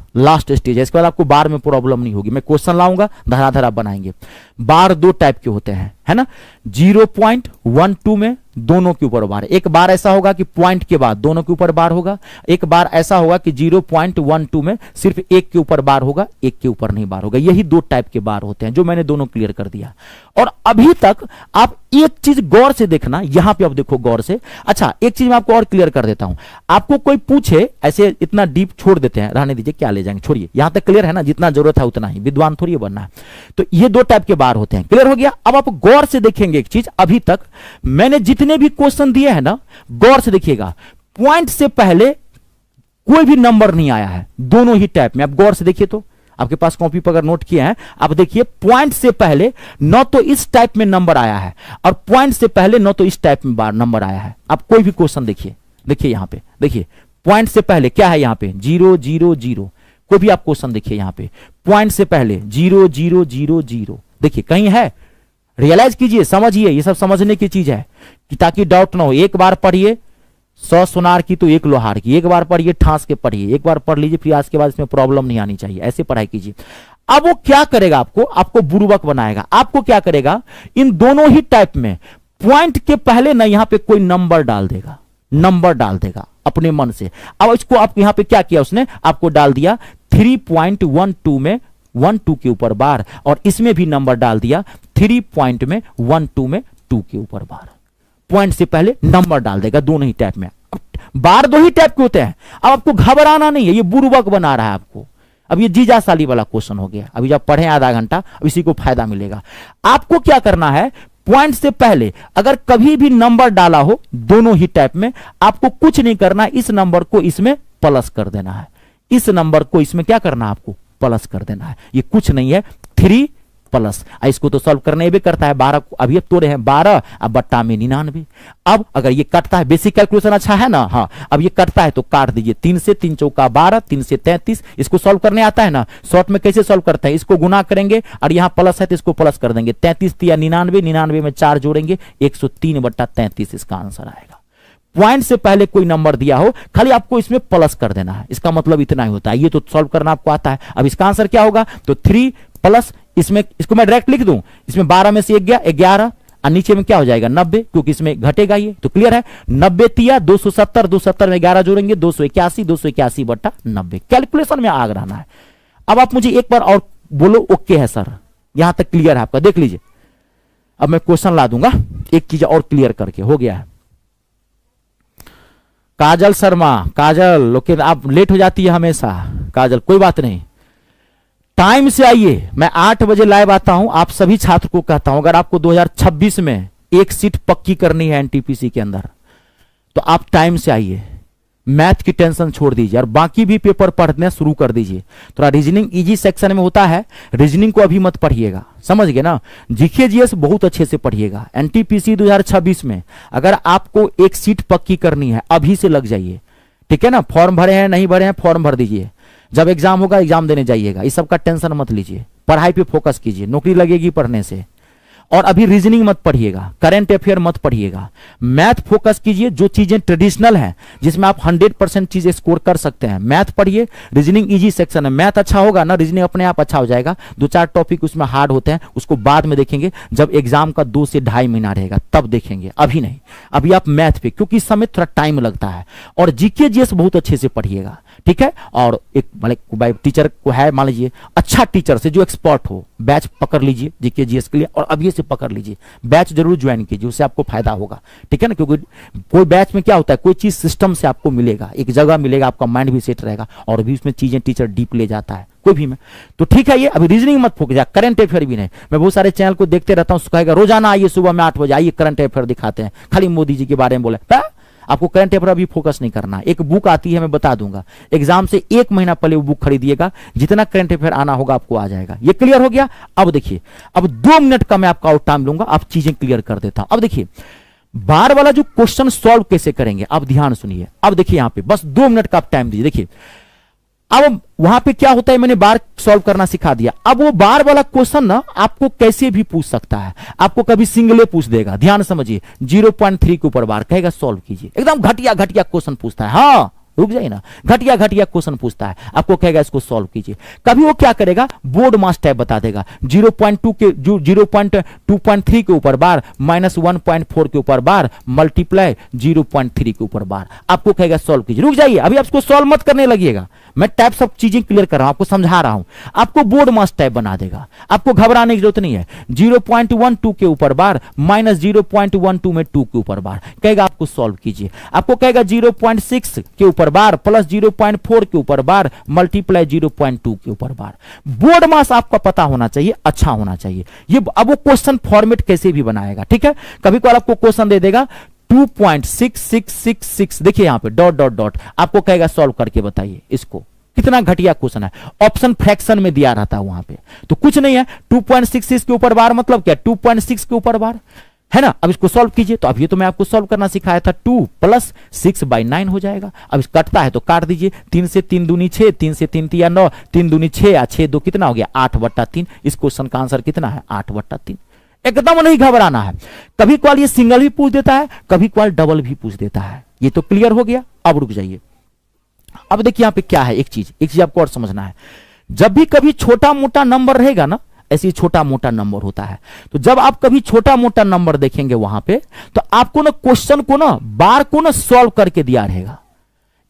Speaker 1: इसके बाद आपको बार में प्रॉब्लम नहीं होगी, मैं क्वेश्चन लाऊंगा धरा बनाएंगे। बार 2 टाइप के होते हैं, है ना, 0.12 में दोनों के ऊपर बार, एक बार ऐसा होगा कि पॉइंट के बाद दोनों के ऊपर बार होगा, एक बार ऐसा होगा कि 0.12 में सिर्फ 1 के ऊपर बार होगा, 1 के ऊपर नहीं बार होगा। यही 2 टाइप के बार होते हैं जो मैंने दोनों क्लियर कर दिया। और अभी तक आप एक चीज गौर से देखना, यहां पे आप देखो गौर से। अच्छा, एक चीज मैं आपको और क्लियर कर देता हूं, आपको कोई पूछे, ऐसे इतना डीप छोड़ देते हैं, रहने दीजिए, क्या ले जाएंगे, छोड़िए, यहां तक क्लियर है ना, जितना जरूरत है उतना ही, विद्वान थोड़ी बनना है। तो ये 2 टाइप के बार होते हैं, क्लियर हो गया। अब आप गौर से देखेंगे एक चीज, अभी तक मैंने जितने भी क्वेश्चन दिए हैं ना, गौर से देखिएगा, पॉइंट से पहले कोई भी नंबर नहीं आया है दोनों ही टाइप में। आप गौर से देखिए, तो आपके पास कॉपी पर अगर नोट किए हैं, आप देखिए पॉइंट से पहले न तो इस टाइप में नंबर आया है और पॉइंट से पहले न तो इस टाइप में नंबर आया है। आप कोई भी क्वेश्चन देखिए, यहां पे देखिए, पॉइंट से पहले क्या है, यहां पे 0 0 0, कोई भी आप क्वेश्चन देखिए, यहां पे पॉइंट से पहले 0 0 0 0, देखिए कहीं है, रियलाइज कीजिए, समझिए, ये सब समझने की चीज है कि ताकि डाउट ना हो। एक बार पढ़िए 100 सुनार की तो 1 लोहार की, एक बार पढ़िए ठास के पढ़िए, एक बार पढ़ लीजिए, फिर आज के बाद इसमें प्रॉब्लम नहीं आनी चाहिए, ऐसे पढ़ाई कीजिए। अब वो क्या करेगा, आपको बुर्बक बनाएगा। आपको क्या करेगा, इन दोनों ही टाइप में पॉइंट के पहले ना यहां पे कोई नंबर डाल देगा अपने मन से। अब इसको आप यहां पे क्या किया, उसने आपको डाल दिया 3.12 में 12 के ऊपर बार, और इसमें भी नंबर डाल दिया 3.12 में 2 के ऊपर बार। पॉइंट से पहले नंबर डाल देगा दोनों ही टाइप में। बार 2 ही टाइप के होते हैं। अब आपको घबराना नहीं है, ये बुर्बक बना रहा है आपको। अब ये जीजा साली वाला क्वेश्चन हो गया, अभी जब पढ़े आधा घंटा, अब इसी को फायदा मिलेगा। आपको क्या करना है, पॉइंट से पहले अगर कभी भी नंबर डाला हो दोनों ही टाइप में, आपको कुछ नहीं करना, इस नंबर को इसमें प्लस कर देना है, इस नंबर को इसमें क्या करना है, आपको प्लस कर देना है। ये कुछ नहीं है, 3 प्लस, इसको तो सॉल्व करने भी करता है 12 को, अभी अब तोड़े हैं 12 अब बट्टा में 99। अब अगर ये कटता है, बेसिक कैलकुलेशन अच्छा है ना, हाँ, अब ये कटता है तो काट दीजिए, 3 से 3 चौका 12, 3 से 33। इसको सॉल्व करने आता है ना, शॉर्ट में कैसे सॉल्व करते हैं, इसको गुना करेंगे और यहां प्लस है तो इसको प्लस कर देंगे, 33 या 99, 99 में 4 जोड़ेंगे, 103/33 इसका आंसर आएगा। पॉइंट से पहले कोई नंबर दिया हो, खाली आपको इसमें प्लस कर देना है, इसका मतलब इतना ही होता है। ये तो सॉल्व करना आपको आता है। अब इसका आंसर क्या होगा, तो 3 प्लस, इसमें इसको मैं डायरेक्ट लिख दूं, इसमें 12 में से 1 गया 11, और नीचे में क्या हो जाएगा 90, क्योंकि इसमें घटेगा ये, तो क्लियर है। 90 तिया 270, 270 में 11 जोड़ेंगे 281, 281/90। कैलकुलेशन में आग रहना है। अब आप मुझे एक बार और बोलो, ओके है सर, यहां तक क्लियर है आपका, देख लीजिए। अब मैं क्वेश्चन ला दूंगा एक चीज और क्लियर करके, हो गया है। काजल शर्मा, काजल, लेकिन आप लेट हो जाती है हमेशा, काजल कोई बात नहीं, टाइम से आइए। मैं 8 बजे लाइव आता हूं। आप सभी छात्र को कहता हूं, अगर आपको 2026 में एक सीट पक्की करनी है एनटीपीसी के अंदर, तो आप टाइम से आइए। मैथ की टेंशन छोड़ दीजिए और बाकी भी पेपर पढ़ना शुरू कर दीजिए। थोड़ा रीजनिंग इजी सेक्शन में होता है, रीजनिंग को अभी मत पढ़िएगा, समझ गए ना। जीके जीएस बहुत अच्छे से पढ़िएगा। एनटीपीसी 2026 में अगर आपको एक सीट पक्की करनी है, अभी से लग जाइए, ठीक है ना। फॉर्म भरे हैं, नहीं भरे हैं, फॉर्म भर दीजिए। जब एग्जाम होगा एग्जाम देने जाइएगा। इस सब का टेंशन मत लीजिए, पढ़ाई पे फोकस कीजिए, नौकरी लगेगी पढ़ने से। और अभी रीजनिंग मत पढ़िएगा, करंट अफेयर मत पढ़िएगा, मैथ फोकस कीजिए। जो चीजें ट्रेडिशनल हैं, जिसमें आप 100% चीज स्कोर कर सकते हैं, मैथ पढ़िए। रीजनिंग इजी सेक्शन है, मैथ अच्छा होगा ना, रीजनिंग अपने आप अच्छा हो जाएगा। 2-4 टॉपिक उसमें हार्ड होते हैं, उसको बाद में देखेंगे, जब एग्जाम का 2 से 2.5 महीना रहेगा तब देखेंगे, अभी नहीं। अभी आप मैथ पे, क्योंकि इस समय थोड़ा टाइम लगता है। और जीके जीएस बहुत अच्छे से पढ़िएगा, ठीक है। और एक मतलब टीचर को है, मान लीजिए अच्छा टीचर से जो एक्सपर्ट हो, बैच पकड़ लीजिए जीके जीएस के लिए, और अभी से पकड़ लीजिए। बैच जरूर ज्वाइन कीजिए, उससे आपको फायदा होगा, ठीक है ना। क्योंकि कोई बैच में क्या होता है, कोई चीज सिस्टम से आपको मिलेगा, एक जगह मिलेगा, आपका माइंड भी सेट रहेगा, और भी उसमें चीजें टीचर डीप ले जाता है कोई भी में। तो ठीक है, ये अभी रीजनिंग मत फोकस, करंट अफेयर भी नहीं। मैं बहुत सारे चैनल को देखते रहता हूँ, कहेगा रोजाना आइए सुबह में 8 बजे आइए, करंट अफेयर दिखाते हैं, खाली मोदी जी के बारे में बोले। आपको करंट अफेयर अभी फोकस नहीं करना। एक बुक आती है, मैं बता दूंगा, एग्जाम से 1 महीना पहले वो बुक खरीदिएगा, जितना करंट अफेयर आना होगा आपको आ जाएगा। ये क्लियर हो गया। अब देखिए, अब 2 मिनट का मैं आपका और टाइम लूंगा, आप चीजें क्लियर कर देता हूं। अब देखिए, बार वाला जो क्वेश्चन सॉल्व कैसे करेंगे, आप ध्यान सुनिए। अब देखिए, यहां पे बस 2 मिनट का आप टाइम दीजिए। देखिए अब वहां पे क्या होता है, मैंने बार सॉल्व करना सिखा दिया। अब वो बार वाला क्वेश्चन ना आपको कैसे भी पूछ सकता है, आपको कभी सिंगले पूछ देगा, ध्यान समझिए। 0.3 के ऊपर बार कहेगा सॉल्व कीजिए, एकदम घटिया घटिया क्वेश्चन पूछता है। हाँ रुक जाइए ना, घटिया घटिया क्वेश्चन पूछता है, आपको कहेगा इसको सॉल्व कीजिए। कभी वो क्या करेगा, बोर्ड मास टाइप बता देगा, 0.2 के 0.2.3 के ऊपर बार, -1.4 के ऊपर बार, मल्टीप्लाई 0.3 के ऊपर बार, आपको कहेगा सॉल्व कीजिए। रुक जाइए, अभी आपको सॉल्व मत करने लगिएगा, मैं टाइप सब चीजें क्लियर कर रहा हूं, आपको समझा रहा हूं। आपको बोर्ड मास टाइप बना देगा, आपको घबराने की जरूरत नहीं है। 0.12 के ऊपर बार, -0.12 में 2 के ऊपर बार, कहेगा आपको सॉल्व कीजिए। आपको कहेगा 0.6 के ऊपर बार, प्लस 0.4 के ऊपर बार, मल्टीप्लाई 0.2 के ऊपर बार। बोर्ड मास आपका पता होना चाहिए, अच्छा होना चाहिए। ये अब वो क्वेश्चन फॉर्मेट कैसे भी बनाएगा, ठीक है। कभी कभार आपको क्वेश्चन दे देगा 2.6666, देखिए यहां पे डॉट डॉट डॉट, आपको कहेगा सॉल्व करके बताइए इसको। कितना घटिया क्वेश्चन है, ऑप्शन फ्रैक्शन में दिया रहता है वहां पे, तो कुछ नहीं है। 2.66 के ऊपर बार मतलब क्या, 2.6 के ऊपर बार है ना। अब इसको सॉल्व कीजिए, तो अब ये तो मैं आपको सॉल्व करना सिखाया था। 2 + 6/9 हो जाएगा। अब इस कटता है तो काट दीजिए, 3 से 3 दूनी 6, 3 से 3 तिया 9, 3 दूनी 6 या 6 2 कितना हो गया, 8/3। इस क्वेश्चन का आंसर कितना है, 8/3। एकदम नहीं घबराना है। कभी कॉल ये सिंगल भी पूछ देता है, कभी कॉल डबल भी पूछ देता है। ये तो क्लियर हो गया। अब रुक जाइए, अब देखिए यहां पे क्या है, एक चीज आपको और समझना है। जब भी कभी छोटा मोटा नंबर रहेगा ना, ऐसे छोटा मोटा नंबर होता है, तो जब आप कभी छोटा मोटा नंबर देखेंगे वहां पे, तो आपको ना क्वेश्चन को ना बार को ना सॉल्व करके दिया रहेगा।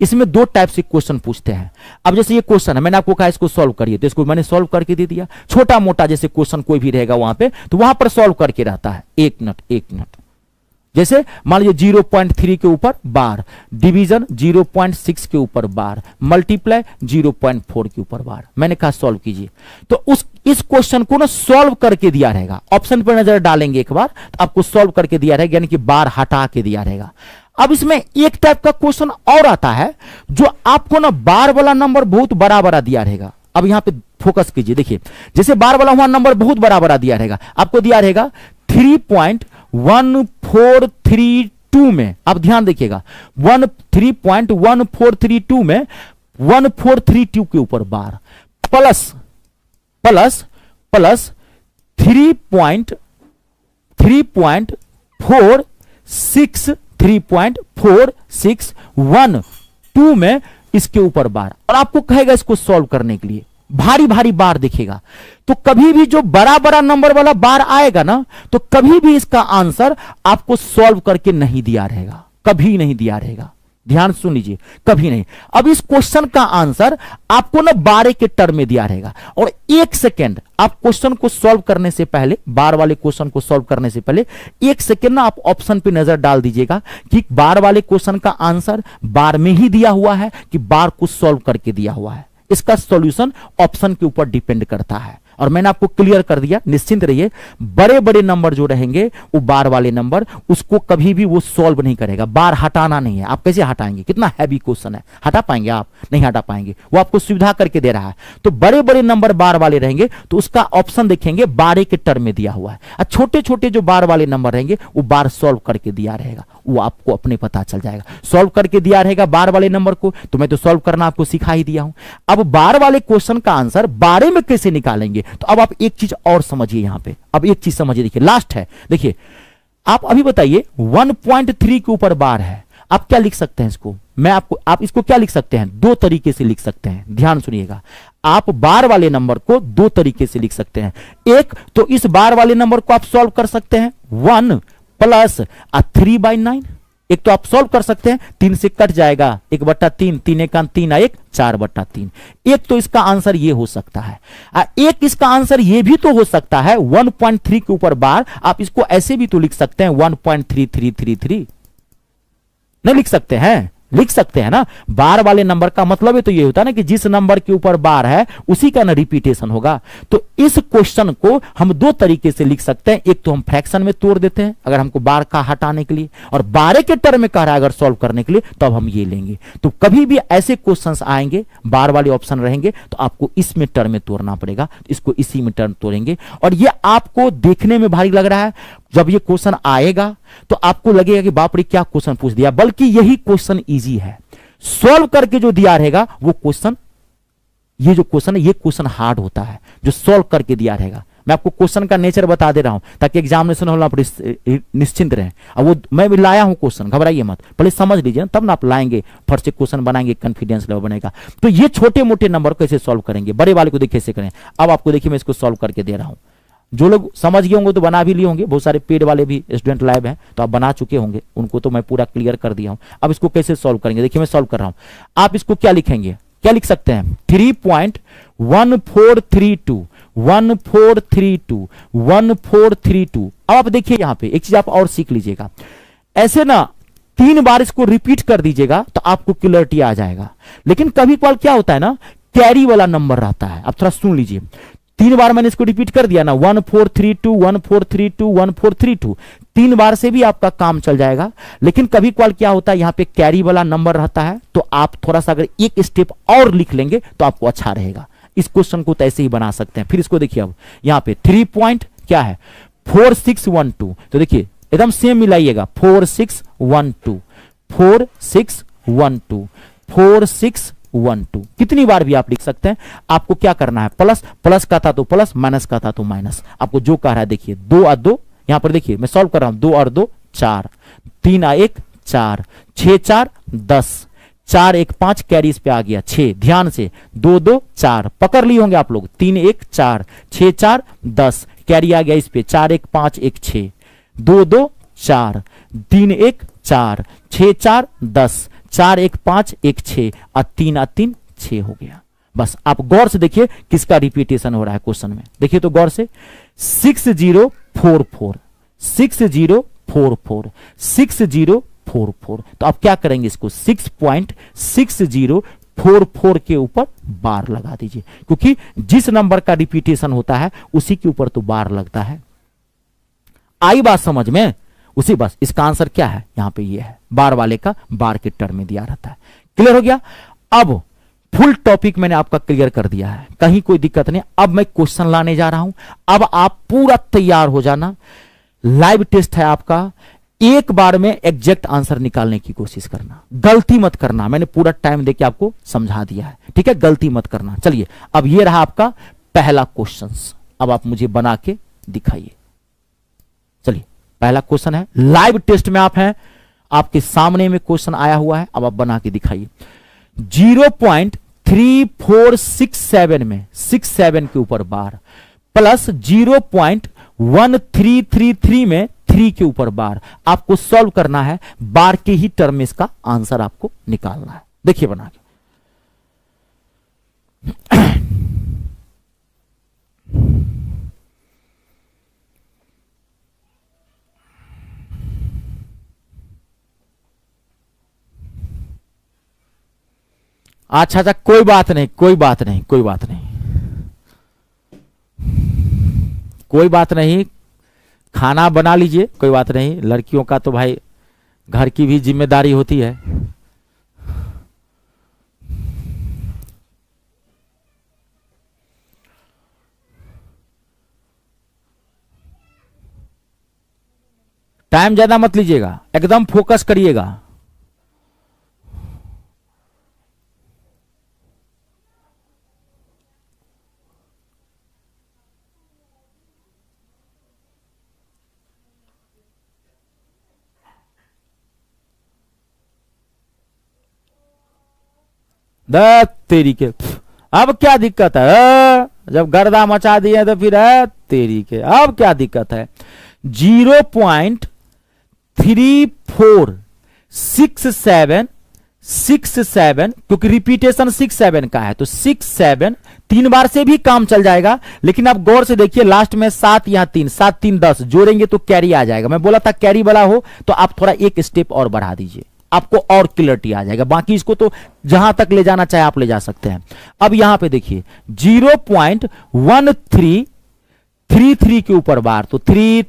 Speaker 1: इसमें 2 टाइप से क्वेश्चन पूछते हैं। अब जैसे ये क्वेश्चन है, मैंने आपको कहा इसको सॉल्व करिए, तो इसको मैंने सॉल्व करके दे दिया। छोटा मोटा जैसे क्वेश्चन कोई भी रहेगा वहां पे, तो वहां पर सॉल्व करके रहता है। 1 मिनट जैसे मान लीजिए 0.3 के ऊपर बार, डिवीजन 0.6 के ऊपर बार, मल्टीप्लाई 0.4 के ऊपर बार, मैंने कहा सॉल्व कीजिए। तो इस क्वेश्चन को ना सॉल्व करके दिया रहेगा। ऑप्शन पर नजर डालेंगे एक बार, तो आपको सॉल्व करके दिया रहेगा, यानी कि बार हटा के दिया रहेगा। अब इसमें एक टाइप का क्वेश्चन और आता है, जो आपको ना बार वाला नंबर बहुत बड़ा बड़ा दिया रहेगा। अब यहां पे फोकस कीजिए, देखिए जैसे बार वाला हुआ नंबर बहुत बड़ा बड़ा दिया रहेगा, आपको दिया रहेगा 3.1432 में। अब ध्यान देखिएगा, 3.1432 में 1432 के ऊपर बार, प्लस 3.461 में इसके ऊपर बार, और आपको कहेगा इसको सॉल्व करने के लिए। भारी भारी बार दिखेगा, तो कभी भी जो बड़ा बड़ा नंबर वाला बार आएगा ना, तो कभी भी इसका आंसर आपको सॉल्व करके नहीं दिया रहेगा, कभी नहीं दिया रहेगा। ध्यान सुन लीजिए, कभी नहीं। अब इस क्वेश्चन का आंसर आपको ना 12 के टर्म में दिया रहेगा, और 1 सेकेंड आप क्वेश्चन को सॉल्व करने से पहले, बार वाले क्वेश्चन को सॉल्व करने से पहले 1 सेकेंड ना आप ऑप्शन पे नजर डाल दीजिएगा कि बार वाले क्वेश्चन का आंसर बार में ही दिया हुआ है कि बार को सॉल्व करके दिया हुआ है। इसका सॉल्यूशन ऑप्शन के ऊपर डिपेंड करता है। और मैंने आपको क्लियर कर दिया, निश्चिंत रहिए, बड़े बड़े नंबर जो रहेंगे वो बार वाले नंबर, उसको कभी भी वो सॉल्व नहीं करेगा, बार हटाना नहीं है। आप कैसे हटाएंगे, कितना हैवी क्वेश्चन है, हटा पाएंगे आप? नहीं हटा पाएंगे, वो आपको सुविधा करके दे रहा है। तो बड़े बड़े नंबर बार वाले रहेंगे तो उसका ऑप्शन देखेंगे बारह के टर्म में दिया हुआ है, और छोटे छोटे जो बार वाले नंबर रहेंगे वो बार सॉल्व करके दिया रहेगा, वो आपको अपने पता चल जाएगा। सॉल्व करके दिया रहेगा बार वाले नंबर को, तो मैं तो सॉल्व करना आपको सिखा ही दिया हूं। अब बार वाले क्वेश्चन का आंसर बारह में कैसे निकालेंगे, तो अब आप एक चीज और समझिए यहां पे, अब एक चीज समझिए, देखिए लास्ट है, देखिए आप अभी बताइए 1.3 के ऊपर बार है, आप क्या लिख सकते हैं इसको? मैं आपको, आप इसको क्या लिख सकते हैं, दो तरीके से लिख सकते हैं, ध्यान सुनिएगा। आप बार वाले नंबर को दो तरीके से लिख सकते हैं। एक तो इस बार वाले नंबर को आप सॉल्व कर सकते हैं 1 प्लस 3/9, एक तो आप सॉल्व कर सकते हैं, 3 से कट जाएगा 1/3, 3 1 3 1 4/3। एक तो इसका आंसर ये हो सकता है, एक इसका आंसर ये भी तो हो सकता है 1.3 के ऊपर बार, आप इसको ऐसे भी तो लिख सकते हैं 1.3333, नहीं लिख सकते हैं? लिख सकते हैं ना। बार वाले नंबर का मतलब है तो ये होता है ना कि जिस नंबर के ऊपर बार है उसी का ना रिपीटेशन होगा। तो इस क्वेश्चन को हम दो तरीके से लिख सकते हैं, एक तो हम फ्रैक्शन में तोड़ देते हैं अगर हमको बार का हटाने के लिए, और 12 के टर्म में कह रहा है अगर सॉल्व करने के लिए तो अब हम ये लेंगे। तो कभी भी ऐसे क्वेश्चंस आएंगे बार वाले ऑप्शन रहेंगे तो आपको इसमें टर्म में तोड़ना पड़ेगा, इसको इसी में टर्म तोड़ेंगे। और ये आपको देखने में भारी लग रहा है, जब ये क्वेश्चन आएगा तो आपको लगेगा कि बाप रे क्या क्वेश्चन पूछ दिया, बल्कि यही क्वेश्चन इजी है। सॉल्व करके जो दिया रहेगा वो क्वेश्चन, ये जो क्वेश्चन है ये क्वेश्चन हार्ड होता है, जो सॉल्व करके दिया रहेगा। मैं आपको क्वेश्चन का नेचर बता दे रहा हूं ताकि एग्जामिनेशन हॉल आप निश्चिंत रहें। अब वो मैं भी लाया हूं क्वेश्चन, घबराइए मत, पहले समझ लीजिए तब ना आप लाएंगे, फर्स्ट से क्वेश्चन बनाएंगे, कॉन्फिडेंस लेवल बनेगा। तो ये छोटे मोटे नंबर को कैसे सॉल्व करेंगे, बड़े वाले को देखिए कैसे करें। अब आपको देखिए मैं इसको सॉल्व करके दे रहा हूं, जो लोग समझ गए होंगे तो बना भी लिए होंगे, बहुत सारे पेड वाले भी स्टूडेंट लाइव हैं तो आप बना चुके होंगे, उनको तो मैं पूरा क्लियर कर दिया हूं। अब इसको कैसे सॉल्व करेंगे, देखिए मैं सॉल्व कर रहा हूं। आप इसको क्या लिखेंगे, क्या लिख सकते हैं 3.1432 1432 1432। अब आप देखिए यहां पे एक चीज आप और सीख लीजिएगा, ऐसे ना 3 बार इसको रिपीट कर दीजिएगा तो आपको क्लियरिटी आ जाएगा। लेकिन कभी कभार क्या होता है ना, कैरी वाला नंबर रहता है। अब थोड़ा सुन लीजिए, 3 बार मैंने इसको रिपीट कर दिया ना, 1432 1432 1432, 3 बार से भी आपका काम चल जाएगा। लेकिन कभी कभार क्या होता है, यहां पे कैरी वाला नंबर रहता है, तो आप थोड़ा सा अगर एक स्टेप और लिख लेंगे तो आपको अच्छा रहेगा। इस क्वेश्चन को तो ऐसे ही बना सकते हैं। फिर इसको देखिए, अब यहां पे 3 पॉइंट क्या है 4612, तो देखिए एकदम सेम मिलाइएगा 4612 4612 4612, कितनी बार भी आप लिख सकते हैं। आपको क्या करना है, प्लस प्लस का था तो प्लस, माइनस का था तो माइनस, आपको जो कह रहा है देखिए 2 और 2, यहां पर देखिए मैं सॉल्व कर रहा हूं, 2 और 2 4, 3 और 1 4, 6 4 10, 4 1 5 कैरी इस पे आ गया 6, ध्यान से 2 2 4 पकड़ लिए होंगे आप लोग, 3 1 4 6 4 10 कैरी आ गया इस पे 4 1 5 1 6, 2 2 4 3 1 4 6 4 10 4 1 5 1 6 और 3 और 3 6 हो गया। बस आप गौर से देखिए किसका रिपीटेशन हो रहा है क्वेश्चन में, देखिए तो गौर से 6044 6044 6044। तो आप क्या करेंगे, इसको 6.6044 के ऊपर बार लगा दीजिए, क्योंकि जिस नंबर का रिपीटेशन होता है उसी के ऊपर तो बार लगता है। आई बात समझ में? उसी, बस इसका आंसर क्या है, यहां पे ये है, बार वाले का बार के टर्म में दिया रहता है। क्लियर हो गया? अब फुल टॉपिक मैंने आपका क्लियर कर दिया है, कहीं कोई दिक्कत नहीं। अब मैं क्वेश्चन लाने जा रहा हूं, अब आप पूरा तैयार हो जाना। लाइव टेस्ट है आपका, एक बार में एग्जैक्ट आंसर निकालने की कोशिश करना, गलती मत करना। मैंने पूरा टाइम देके आपको समझा दिया है, ठीक है, गलती मत करना। चलिए अब ये रहा आपका पहला क्वेश्चन, अब आप मुझे बना के दिखाइए। चलिए पहला क्वेश्चन है, लाइव टेस्ट में आप हैं, आपके सामने में क्वेश्चन आया हुआ है, अब आप बना के दिखाइए। 0.3467 में 67 के ऊपर बार, प्लस 0.1333 में 3 के ऊपर बार, आपको सॉल्व करना है, बार के ही टर्म में इसका आंसर आपको निकालना है। देखिए बना के, अच्छा अच्छा, कोई बात नहीं, कोई बात नहीं, कोई बात नहीं, कोई बात नहीं, खाना बना लीजिए, कोई बात नहीं। लड़कियों का तो भाई घर की भी जिम्मेदारी होती है। टाइम ज्यादा मत लीजिएगा, एकदम फोकस करिएगा। तेरी के अब क्या दिक्कत है? जब गर्दा मचा दिए तो फिर है तेरी के, अब क्या दिक्कत है? 0.346767, क्योंकि रिपीटेशन 6-7 का है तो 6-7 3 बार से भी काम चल जाएगा। लेकिन आप गौर से देखिए, लास्ट में 7 यहां 3, 7 3 10 जोड़ेंगे तो कैरी आ जाएगा। मैं बोला था कैरी बड़ा हो तो आप थोड़ा एक स्टेप और बढ़ा दीजिए, आपको और क्लियरिटी आ जाएगा। बाकी इसको तो जहां तक ले जाना चाहे आप ले जा सकते हैं। अब यहां पे देखिए 0.1333 के ऊपर बार, तो 3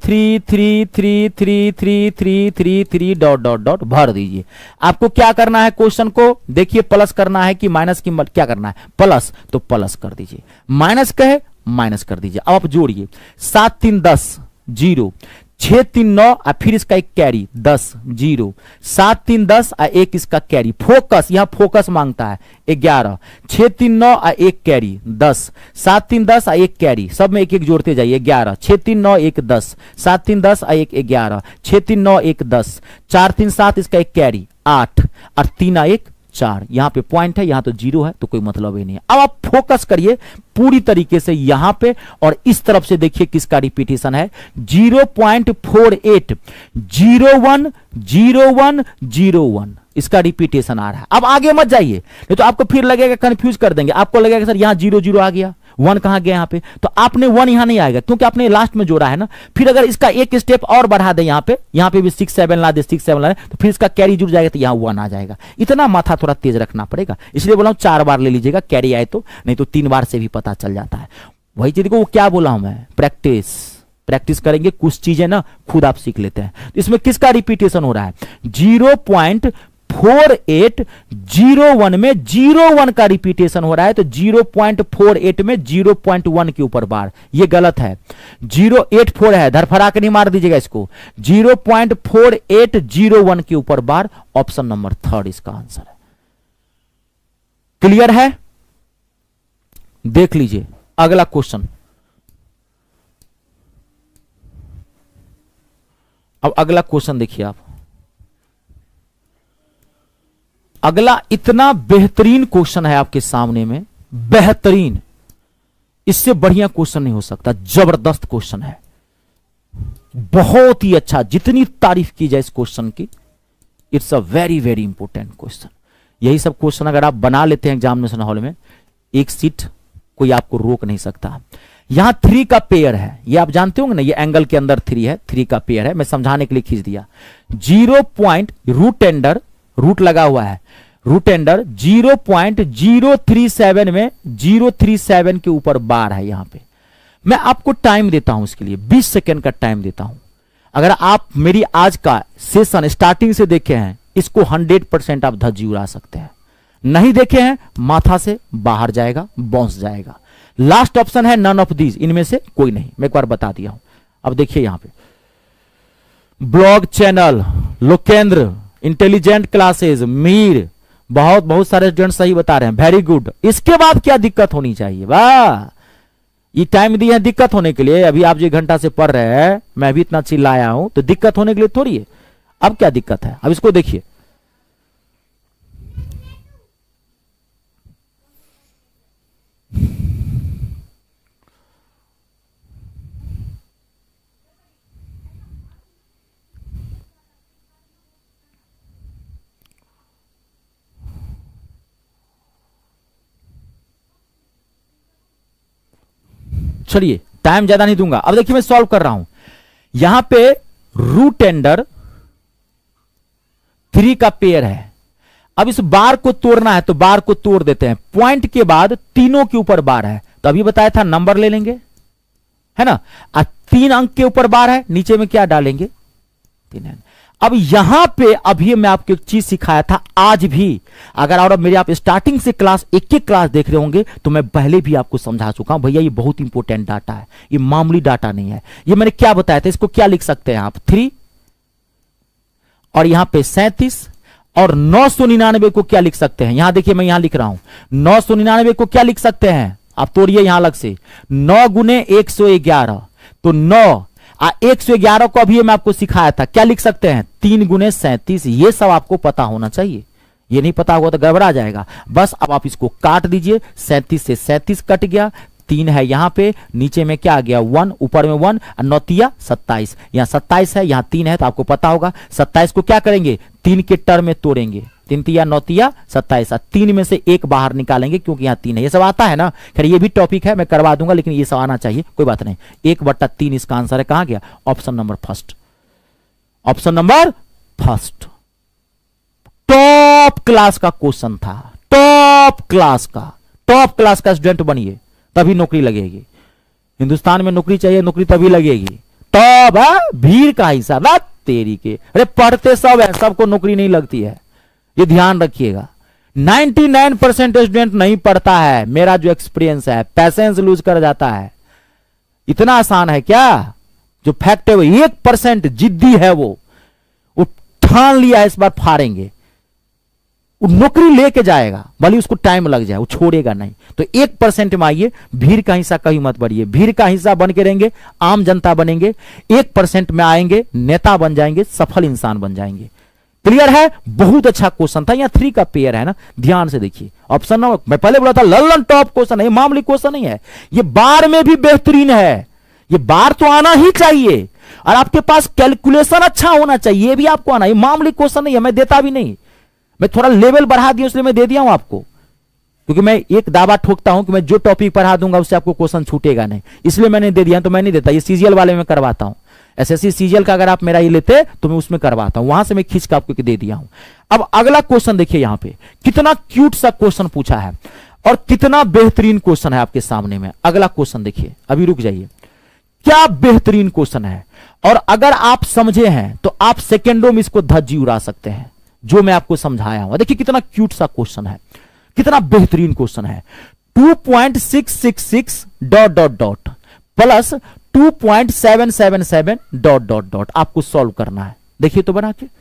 Speaker 1: डॉट डॉट डॉट भर दीजिए। आपको क्या करना है? क्वेश्चन को देखिए, प्लस करना है कि माइनस की क्या करना है? प्लस, तो प्लस कर दीजिए। माइनस कहे माइनस कर दीजिए। अब आप जोड़िए, 7 3 10 0, 6 3 9 और फिर इसका एक कैरी 10 0, 7 3 10 और एक इसका कैरी। फोकस, यहां फोकस मांगता है 11, 6 3 9 और एक कैरी 10, 7 3 10 और एक कैरी, सब में एक एक जोड़ते जाइए। 11, 6 3 9 1 10, 7 3 10 और एक 11, 6 3 9 1 10, 4 3 7 इसका एक कैरी 8 और 3 1 4। यहां पे पॉइंट है, यहां तो 0 है तो कोई मतलब ही नहीं है। अब आप फोकस करिए पूरी तरीके से यहां पे, और इस तरफ से देखिए किसका रिपीटेशन है? 0.48010101 इसका रिपीटेशन आ रहा है। अब आगे मत जाइए, नहीं तो आपको फिर लगेगा, कंफ्यूज कर देंगे आपको, लगेगा सर यहां 0 0 आ गया, 1 कहां गया? यहां पे तो आपने 1 यहां नहीं आएगा क्योंकि आपने लास्ट में जोड़ा है ना। फिर अगर इसका एक स्टेप और बढ़ा दे, यहां पे भी 6 7 ला दे, 6 7 ला दे, तो फिर इसका कैरी जुड़ जाएगा तो यहां 1 आ जाएगा। इतना माथा थोड़ा तेज रखना पड़ेगा, इसलिए बोला हूं 4 बार ले लीजिएगा, कैरी आए तो, नहीं तो 3 बार से भी पता चल जाता है। वही चीज को वो क्या बोला हूं मैं, प्रैक्टिस। प्रैक्टिस करेंगे कुछ चीजें ना खुद आप सीख लेते हैं। तो इसमें किसका रिपीटेशन हो रहा है? 0.4801 में 01 का रिपीटेशन हो रहा है, तो 0.48 में 0.1 के ऊपर बार, ये गलत है। 084 है, धरफरा के नहीं मार दीजिएगा इसको। 0.4801 के ऊपर बार, ऑप्शन नंबर 3 इसका आंसर है। क्लियर है? देख लीजिए अगला क्वेश्चन। अब अगला क्वेश्चन देखिए आप। अगला इतना बेहतरीन क्वेश्चन है आपके सामने में, बेहतरीन, इससे बढ़िया क्वेश्चन नहीं हो सकता। जबरदस्त क्वेश्चन है, बहुत ही अच्छा, जितनी तारीफ की जाए इस क्वेश्चन की। It's a very very important question. यही सब क्वेश्चन अगर आप बना लेते हैं एग्जामिनेशन हॉल में, एक सीट कोई आपको रोक नहीं सकता। यहां 3 का पेयर है, ये आप जानते होंगे ना, ये एंगल के अंदर 3 है, 3 का पेयर है, मैं समझाने के लिए खींच दिया। 0 पॉइंट रूट एंडर, रूट लगा हुआ है, रूट एंडर 0.037 में 037 के ऊपर बार है। यहां पे मैं आपको टाइम देता हूं, इसके लिए 20 सेकेंड का टाइम देता हूं। अगर आप मेरी आज का सेशन स्टार्टिंग से देखे हैं, इसको 100% आप धज्जी उड़ा सकते हैं। नहीं देखे हैं, माथा से बाहर जाएगा, बाउंस जाएगा। लास्ट ऑप्शन है नन ऑफ दीज, इनमें से कोई नहीं, मैं एक बार बता दिया हूं। अब देखिए यहां पे blog channel, Lokendra, intelligent classes, Mir, बहुत बहुत सारे स्टूडेंट सही बता रहे हैं, वेरी गुड। इसके बाद क्या दिक्कत होनी चाहिए? वाह, ये टाइम दिया है दिक्कत होने के लिए। अभी आप जो घंटा से पढ़ रहे हैं, मैं भी इतना चिल्लाया हूं, तो दिक्कत होने के लिए थोड़ी है। अब क्या दिक्कत है? अब इसको देखिए, चलिए टाइम ज्यादा नहीं दूंगा। अब देखिए मैं सॉल्व कर रहा हूं। यहां पे रूट एंडर 3 का पेयर है। अब इस बार को तोड़ना है तो बार को तोड़ देते हैं, पॉइंट के बाद तीनों के ऊपर बार है, तो अभी बताया था नंबर ले लेंगे, है ना। 3 अंक के ऊपर बार है, नीचे में क्या डालेंगे 3। अब यहां पे अभी मैं आपको एक चीज सिखाया था, आज भी अगर और मेरे आप स्टार्टिंग से क्लास एक क्लास देख रहे होंगे तो मैं पहले भी आपको समझा चुका हूं, भैया ये बहुत इंपॉर्टेंट डाटा है, ये मामूली डाटा नहीं है। ये मैंने क्या बताया था, इसको क्या लिख सकते हैं आप 3 और यहां पे 37 और 999 को क्या लिख सकते हैं, यहां देखिए मैं यहां लिख रहा हूं 999 को क्या लिख सकते हैं, आप तोड़िए यहां अलग से, 9 गुने 111, तो 9 111 को अभी मैं आपको सिखाया था, क्या लिख सकते हैं 3 गुने 37। ये सब आपको पता होना चाहिए, ये नहीं पता होगा तो गड़बड़ा जाएगा। बस अब आप इसको काट दीजिए, 37 से 37 कट गया, 3 है यहां पे, नीचे में क्या आ गया 1, ऊपर में 1, 9 27, यहां 27 है, यहां 3 है, तो आपको पता होगा 27 को क्या करेंगे 3 के टर्म में तोड़ेंगे, 3 तिया 9 तिया 27, 3 में से 1 बाहर निकालेंगे क्योंकि यहां 3 है। ये सब आता है ना, खैर ये भी टॉपिक है, मैं करवा दूंगा, लेकिन ये सब आना चाहिए, कोई बात नहीं। 1/3 इसका आंसर है, कहां गया option number first, option number first. Top class का क्वेश्चन था, टॉप क्लास का स्टूडेंट बनिए तभी नौकरी लगेगी, हिंदुस्तान में नौकरी चाहिए, नौकरी तभी लगेगी। टॉप है, भीड़ का हिसाब तेरी के, अरे पढ़ते सब है, सबको नौकरी नहीं लगती है, ये ध्यान रखिएगा। 99% स्टूडेंट नहीं पढ़ता है, मेरा जो एक्सपीरियंस है, पैसेंस लूज कर जाता है। इतना आसान है क्या, जो फैक्ट है वो 1% जिद्दी है, वो ठान लिया है इस बार फाड़ेंगे, वो नौकरी लेके जाएगा, भले उसको टाइम लग जाए, वो छोड़ेगा नहीं। तो 1% में आइए, भीड़ का हिस्सा कहीं मत बढ़िए, भीड़ का हिस्सा बन के रहेंगे, आम जनता बनेंगे, 1% में आएंगे, नेता बन जाएंगे, सफल इंसान बन जाएंगे। क्लियर है, बहुत अच्छा क्वेश्चन था, यहां 3 का पेयर है ना, ध्यान से देखिए। ऑप्शन नंबर मैं पहले बोला था लल्लन टॉप क्वेश्चन है, मामूली क्वेश्चन नहीं है, ये बार में भी बेहतरीन है, ये बार तो आना ही चाहिए, और आपके पास कैलकुलेशन अच्छा होना चाहिए, ये भी आपको आना, ये मामूली क्वेश्चन नहीं है, मैं देता भी नहीं, मैं थोड़ा लेवल बढ़ा दिया इसलिए मैं दे दिया हूं आपको, क्योंकि मैं एक दावा ठोकता हूं कि मैं जो टॉपिक पढ़ा दूंगा उससे आपको क्वेश्चन छूटेगा नहीं, इसलिए मैंने दे दिया, तो मैं नहीं देता, ये सीजीएल वाले में करवाता हूं, एसएससी सीजीएल का अगर आप मेरा ये लेते तो मैं उसमें करवाता हूं, वहां से मैं खींच के आपको दे दिया हूं। अब अगला क्वेश्चन देखिए, यहां पे कितना क्यूट सा क्वेश्चन पूछा है और कितना बेहतरीन क्वेश्चन है आपके सामने में। अगला क्वेश्चन देखिए, अभी रुक जाइए, क्या बेहतरीन क्वेश्चन है, और अगर आप समझे हैं तो आप सेकेंडों में इसको धज्जी उड़ा सकते हैं, जो मैं आपको समझाया हूं। देखिए कितना क्यूट सा क्वेश्चन है, कितना बेहतरीन क्वेश्चन है। 2.666 dot dot dot plus 2.777 dot dot dot आपको सॉल्व करना है। देखिए तो बना के,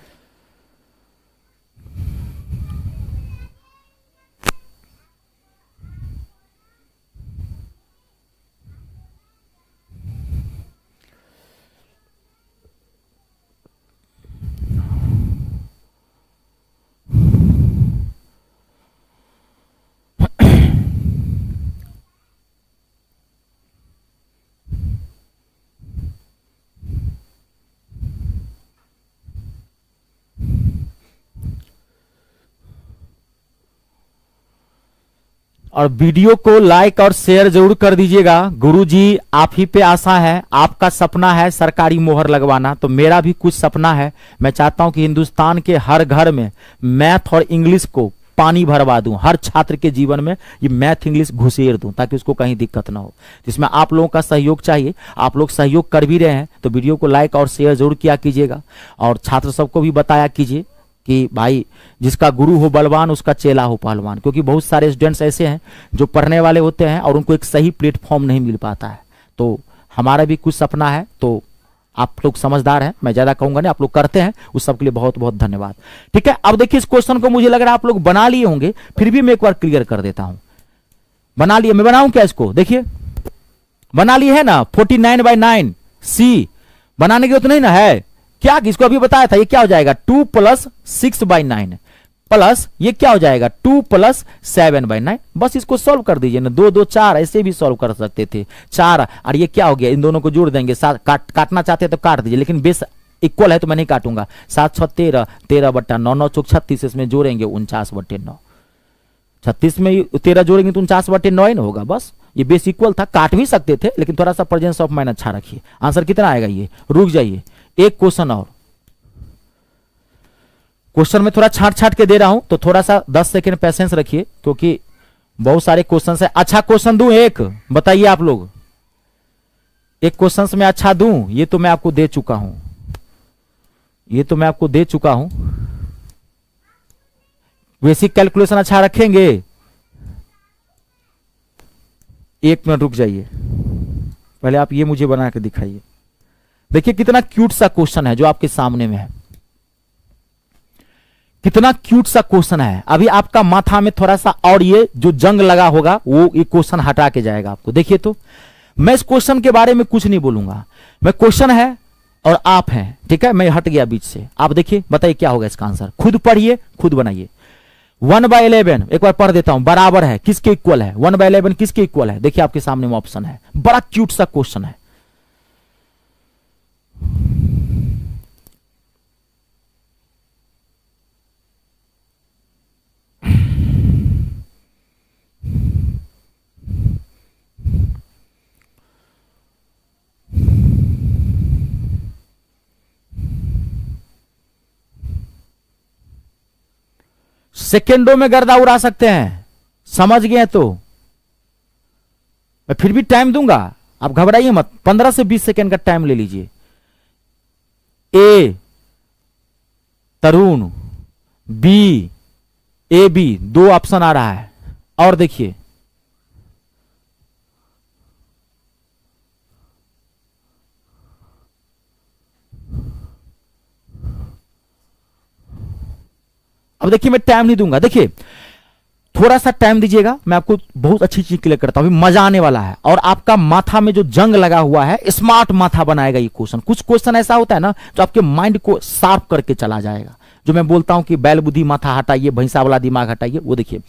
Speaker 1: और वीडियो को लाइक और शेयर जरूर कर दीजिएगा। गुरुजी आप ही पे आशा है, आपका सपना है सरकारी मोहर लगवाना, तो मेरा भी कुछ सपना है। मैं चाहता हूं कि हिंदुस्तान के हर घर में मैथ और इंग्लिश को पानी भरवा दूं, हर छात्र के जीवन में ये मैथ इंग्लिश घुसेर दूं, ताकि उसको कहीं दिक्कत ना हो। जिसमें आप लोगों का सहयोग चाहिए, आप लोग सहयोग कर भी रहे हैं, तो वीडियो को लाइक और शेयर जरूर किया कीजिएगा, और छात्र सबको भी बताया कीजिए कि भाई जिसका गुरु हो बलवान उसका चेला हो पहलवान, क्योंकि बहुत सारे स्टूडेंट्स ऐसे हैं जो पढ़ने वाले होते हैं और उनको एक सही प्लेटफॉर्म नहीं मिल पाता है। तो हमारा भी कुछ सपना है, तो आप लोग समझदार हैं, मैं ज्यादा कहूंगा नहीं, आप लोग करते हैं, उस सब के लिए बहुत बहुत धन्यवाद। ठीक है, अब देखिए इस क्वेश्चन को मुझे लग रहा है आप लोग बना लिए होंगे, फिर भी मैं एक बार क्लियर कर देता हूं। बना लिए, मैं बनाऊं क्या इसको, देखिए बना लिए है ना, 49/9 सी बनाने की जरूरत नहीं ना है क्या, इसको अभी बताया था, ये क्या हो जाएगा 2 + 6/9 प्लस ये क्या हो जाएगा 2 + 7/9। बस इसको सॉल्व कर दीजिए ना, 2 2 4 ऐसे भी सॉल्व कर सकते थे, 4 और ये क्या हो गया, इन दोनों को जोड़ देंगे, काटना चाहते हैं तो काट दीजिए, लेकिन बेस इक्वल है तो मैं नहीं काटूंगा। 7 6 13, 13/9, 9 चौक 36, इसमें जोड़ेंगे 49/9, 36 में 13 जोड़ेंगे तो 49/9 ही होगा। बस ये बेस इक्वल था, काट भी सकते थे, लेकिन थोड़ा सा प्रेजेंस ऑफ माइंड अच्छा रखिए। आंसर कितना आएगा, ये रुक जाइए, एक क्वेश्चन और, क्वेश्चन में थोड़ा छांट छांट के दे रहा हूं, तो थोड़ा सा 10 सेकेंड पेशेंस रखिए, क्योंकि बहुत सारे क्वेश्चन है। अच्छा क्वेश्चन दूं एक, बताइए आप लोग, एक क्वेश्चन में अच्छा दूं? ये तो मैं आपको दे चुका हूं, ये तो मैं आपको दे चुका हूं। बेसिक कैलकुलेशन अच्छा रखेंगे? एक मिनट रुक जाइए, पहले आप ये मुझे बना के दिखाइए। देखिए कितना क्यूट सा क्वेश्चन है जो आपके सामने में है, कितना क्यूट सा क्वेश्चन है। अभी आपका माथा में थोड़ा सा और ये जो जंग लगा होगा वो ये क्वेश्चन हटा के जाएगा आपको। देखिए तो मैं इस क्वेश्चन के बारे में कुछ नहीं बोलूंगा, मैं क्वेश्चन है और आप हैं, ठीक है, मैं हट गया बीच से। आप देखिए बताइए क्या होगा इसका आंसर, खुद पढ़िए खुद बनाइए। 1/11 एक बार पढ़ देता हूं, बराबर है किसके इक्वल है? 1/11 किसके इक्वल है? देखिए आपके सामने में ऑप्शन है, बड़ा क्यूट सा क्वेश्चन है। सेकेंडों में गर्दा उड़ा सकते हैं, समझ गए तो मैं फिर भी टाइम दूंगा, आप घबराइए मत, 15 से 20 सेकेंड का टाइम ले लीजिए। ए तरुण, बी, ए बी, 2 ऑप्शन आ रहा है। और देखिए अब देखिए मैं टाइम नहीं दूंगा, देखिए थोड़ा सा टाइम दीजिएगा, मैं आपको बहुत अच्छी चीज क्लियर करता हूं, मजा आने वाला है। और आपका माथा में जो जंग लगा हुआ है, स्मार्ट माथा बनाएगा ये क्वेश्चन। कुछ क्वेश्चन ऐसा होता है ना जो आपके माइंड को शार्प करके चला जाएगा, जो मैं बोलता हूं कि बैल बुद्धि माथा हटाइए, भैंसा वाला दिमाग हटाइए। वो देखिए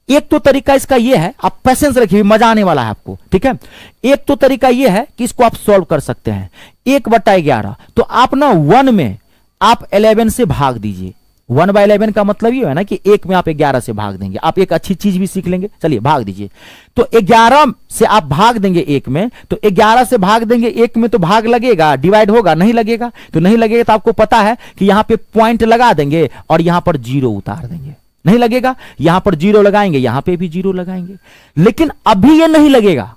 Speaker 1: एक तो तरीका इसका ये है, आप पेशेंस रखिए, मजा आने वाला है आपको, ठीक है। एक तो तरीका ये है कि इसको आप सॉल्व कर सकते हैं 1/11, तो आप ना 1 में आप 11 से भाग दीजिए। 1/11 का मतलब ये है ना कि 1 में आप 11 से भाग देंगे, आप एक अच्छी चीज भी सीख लेंगे। चलिए भाग दीजिए, तो 11 से आप भाग देंगे 1 में, तो 11 से भाग देंगे 1 में, तो भाग लगेगा, डिवाइड होगा, नहीं लगेगा। तो नहीं लगेगा तो आपको पता है कि यहां पे पॉइंट लगा देंगे और यहां पर 0 उतार देंगे, नहीं लगेगा। यहां पर 0 लगाएंगे, यहां पे भी 0 लगाएंगे। लेकिन अभी ये नहीं लगेगा,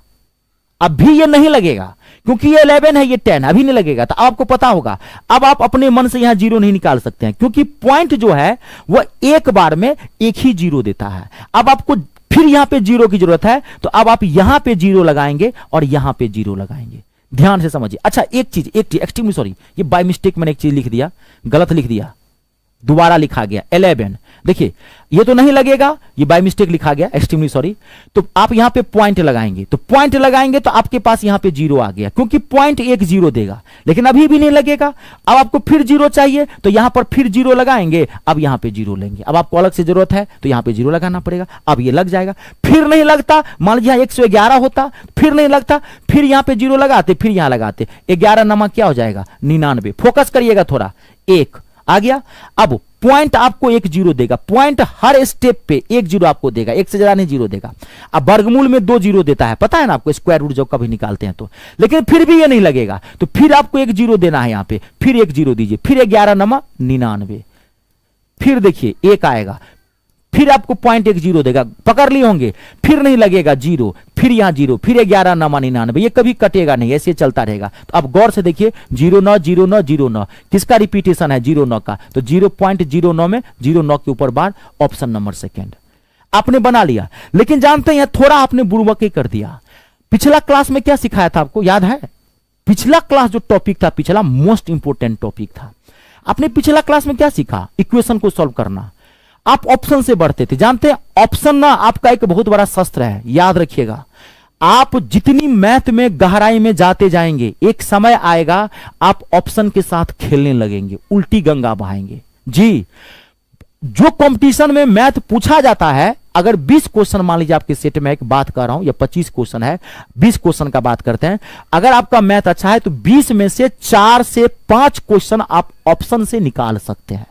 Speaker 1: अभी ये नहीं लगेगा, क्योंकि ये 11 है, ये 10 अभी नहीं लगेगा। तो आपको पता होगा, अब आप अपने मन से यहां 0 नहीं निकाल सकते हैं, क्योंकि पॉइंट जो है वह एक बार में एक ही 0 देता है। अब आपको फिर यहां पे 0 की जरूरत है, तो अब आप यहां पे 0 लगाएंगे और यहां पे 0 लगाएंगे। ध्यान से समझिए। अच्छा एक चीज एक्सट्रीमली सॉरी, ये बाय मिस्टेक मैंने एक चीज लिख दिया, गलत लिख दिया, दोबारा लिखा गया 11। देखिए ये तो नहीं लगेगा, ये बाय मिस्टेक लिखा गया, एक्सट्रीमली सॉरी। तो आप यहां पे पॉइंट लगाएंगे, तो पॉइंट लगाएंगे तो आपके पास यहां पे 0 आ गया, क्योंकि पॉइंट एक 0 देगा। लेकिन अभी भी नहीं लगेगा, अब आपको फिर 0 चाहिए, तो यहां पर फिर 0 लगाएंगे, अब यहां पे 0 लेंगे। अब आपको अलग से जरूरत है तो यहां पे 0 लगाना पड़ेगा, अब ये लग जाएगा। फिर नहीं लगता, मान लीजिए 111 होता, फिर नहीं लगता, फिर यहां पे 0 लगाते, फिर यहां लगाते, 11 नमक क्या हो जाएगा? 99। फोकस करिएगा थोड़ा, 1 आ गया। अब पॉइंट आपको 1 0 देगा, पॉइंट हर स्टेप पे 1 0 आपको देगा, एक से ज्यादा नहीं 0 देगा। अब वर्गमूल में 2 0 देता है, पता है ना आपको, स्क्वायर रूट जब कभी निकालते हैं तो। लेकिन फिर भी ये नहीं लगेगा, तो फिर आपको 1 0 देना है यहां पे, फिर 1 0 दीजिए, फिर 11 नमक 99, फिर देखिए 1 आएगा, फिर आपको पॉइंट 1 0 देगा, पकड़ लिए होंगे, फिर नहीं लगेगा 0, फिर यहां 0, फिर 11 नमक 99, ये कभी कटेगा नहीं, ऐसे चलता रहेगा। तो अब गौर से देखिए 09 09 09 किसका रिपीटेशन है? 09 का, तो 0.09 में 09 के ऊपर बार, ऑप्शन नंबर सेकेंड आपने बना लिया। लेकिन जानते हैं थोड़ा आपने बुड़बक कर दिया। पिछला क्लास में क्या सिखाया था आपको याद है? पिछला क्लास जो टॉपिक था, पिछला मोस्ट इंपोर्टेंट टॉपिक था। आपने पिछला क्लास में क्या सीखा? इक्वेशन को सॉल्व करना। आप ऑप्शन से बढ़ते थे, जानते हैं ऑप्शन ना आपका एक बहुत बड़ा शस्त्र है, याद रखिएगा। आप जितनी मैथ में गहराई में जाते जाएंगे, एक समय आएगा आप ऑप्शन के साथ खेलने लगेंगे, उल्टी गंगा बहाएंगे जी। जो कंपटीशन में मैथ पूछा जाता है, अगर 20 क्वेश्चन मान लीजिए आपके सेट में, एक बात कर रहा हूं, या 25 क्वेश्चन है, 20 क्वेश्चन का बात करते हैं, अगर आपका मैथ अच्छा है तो 20 में से 4 से 5 क्वेश्चन आप ऑप्शन से निकाल सकते हैं।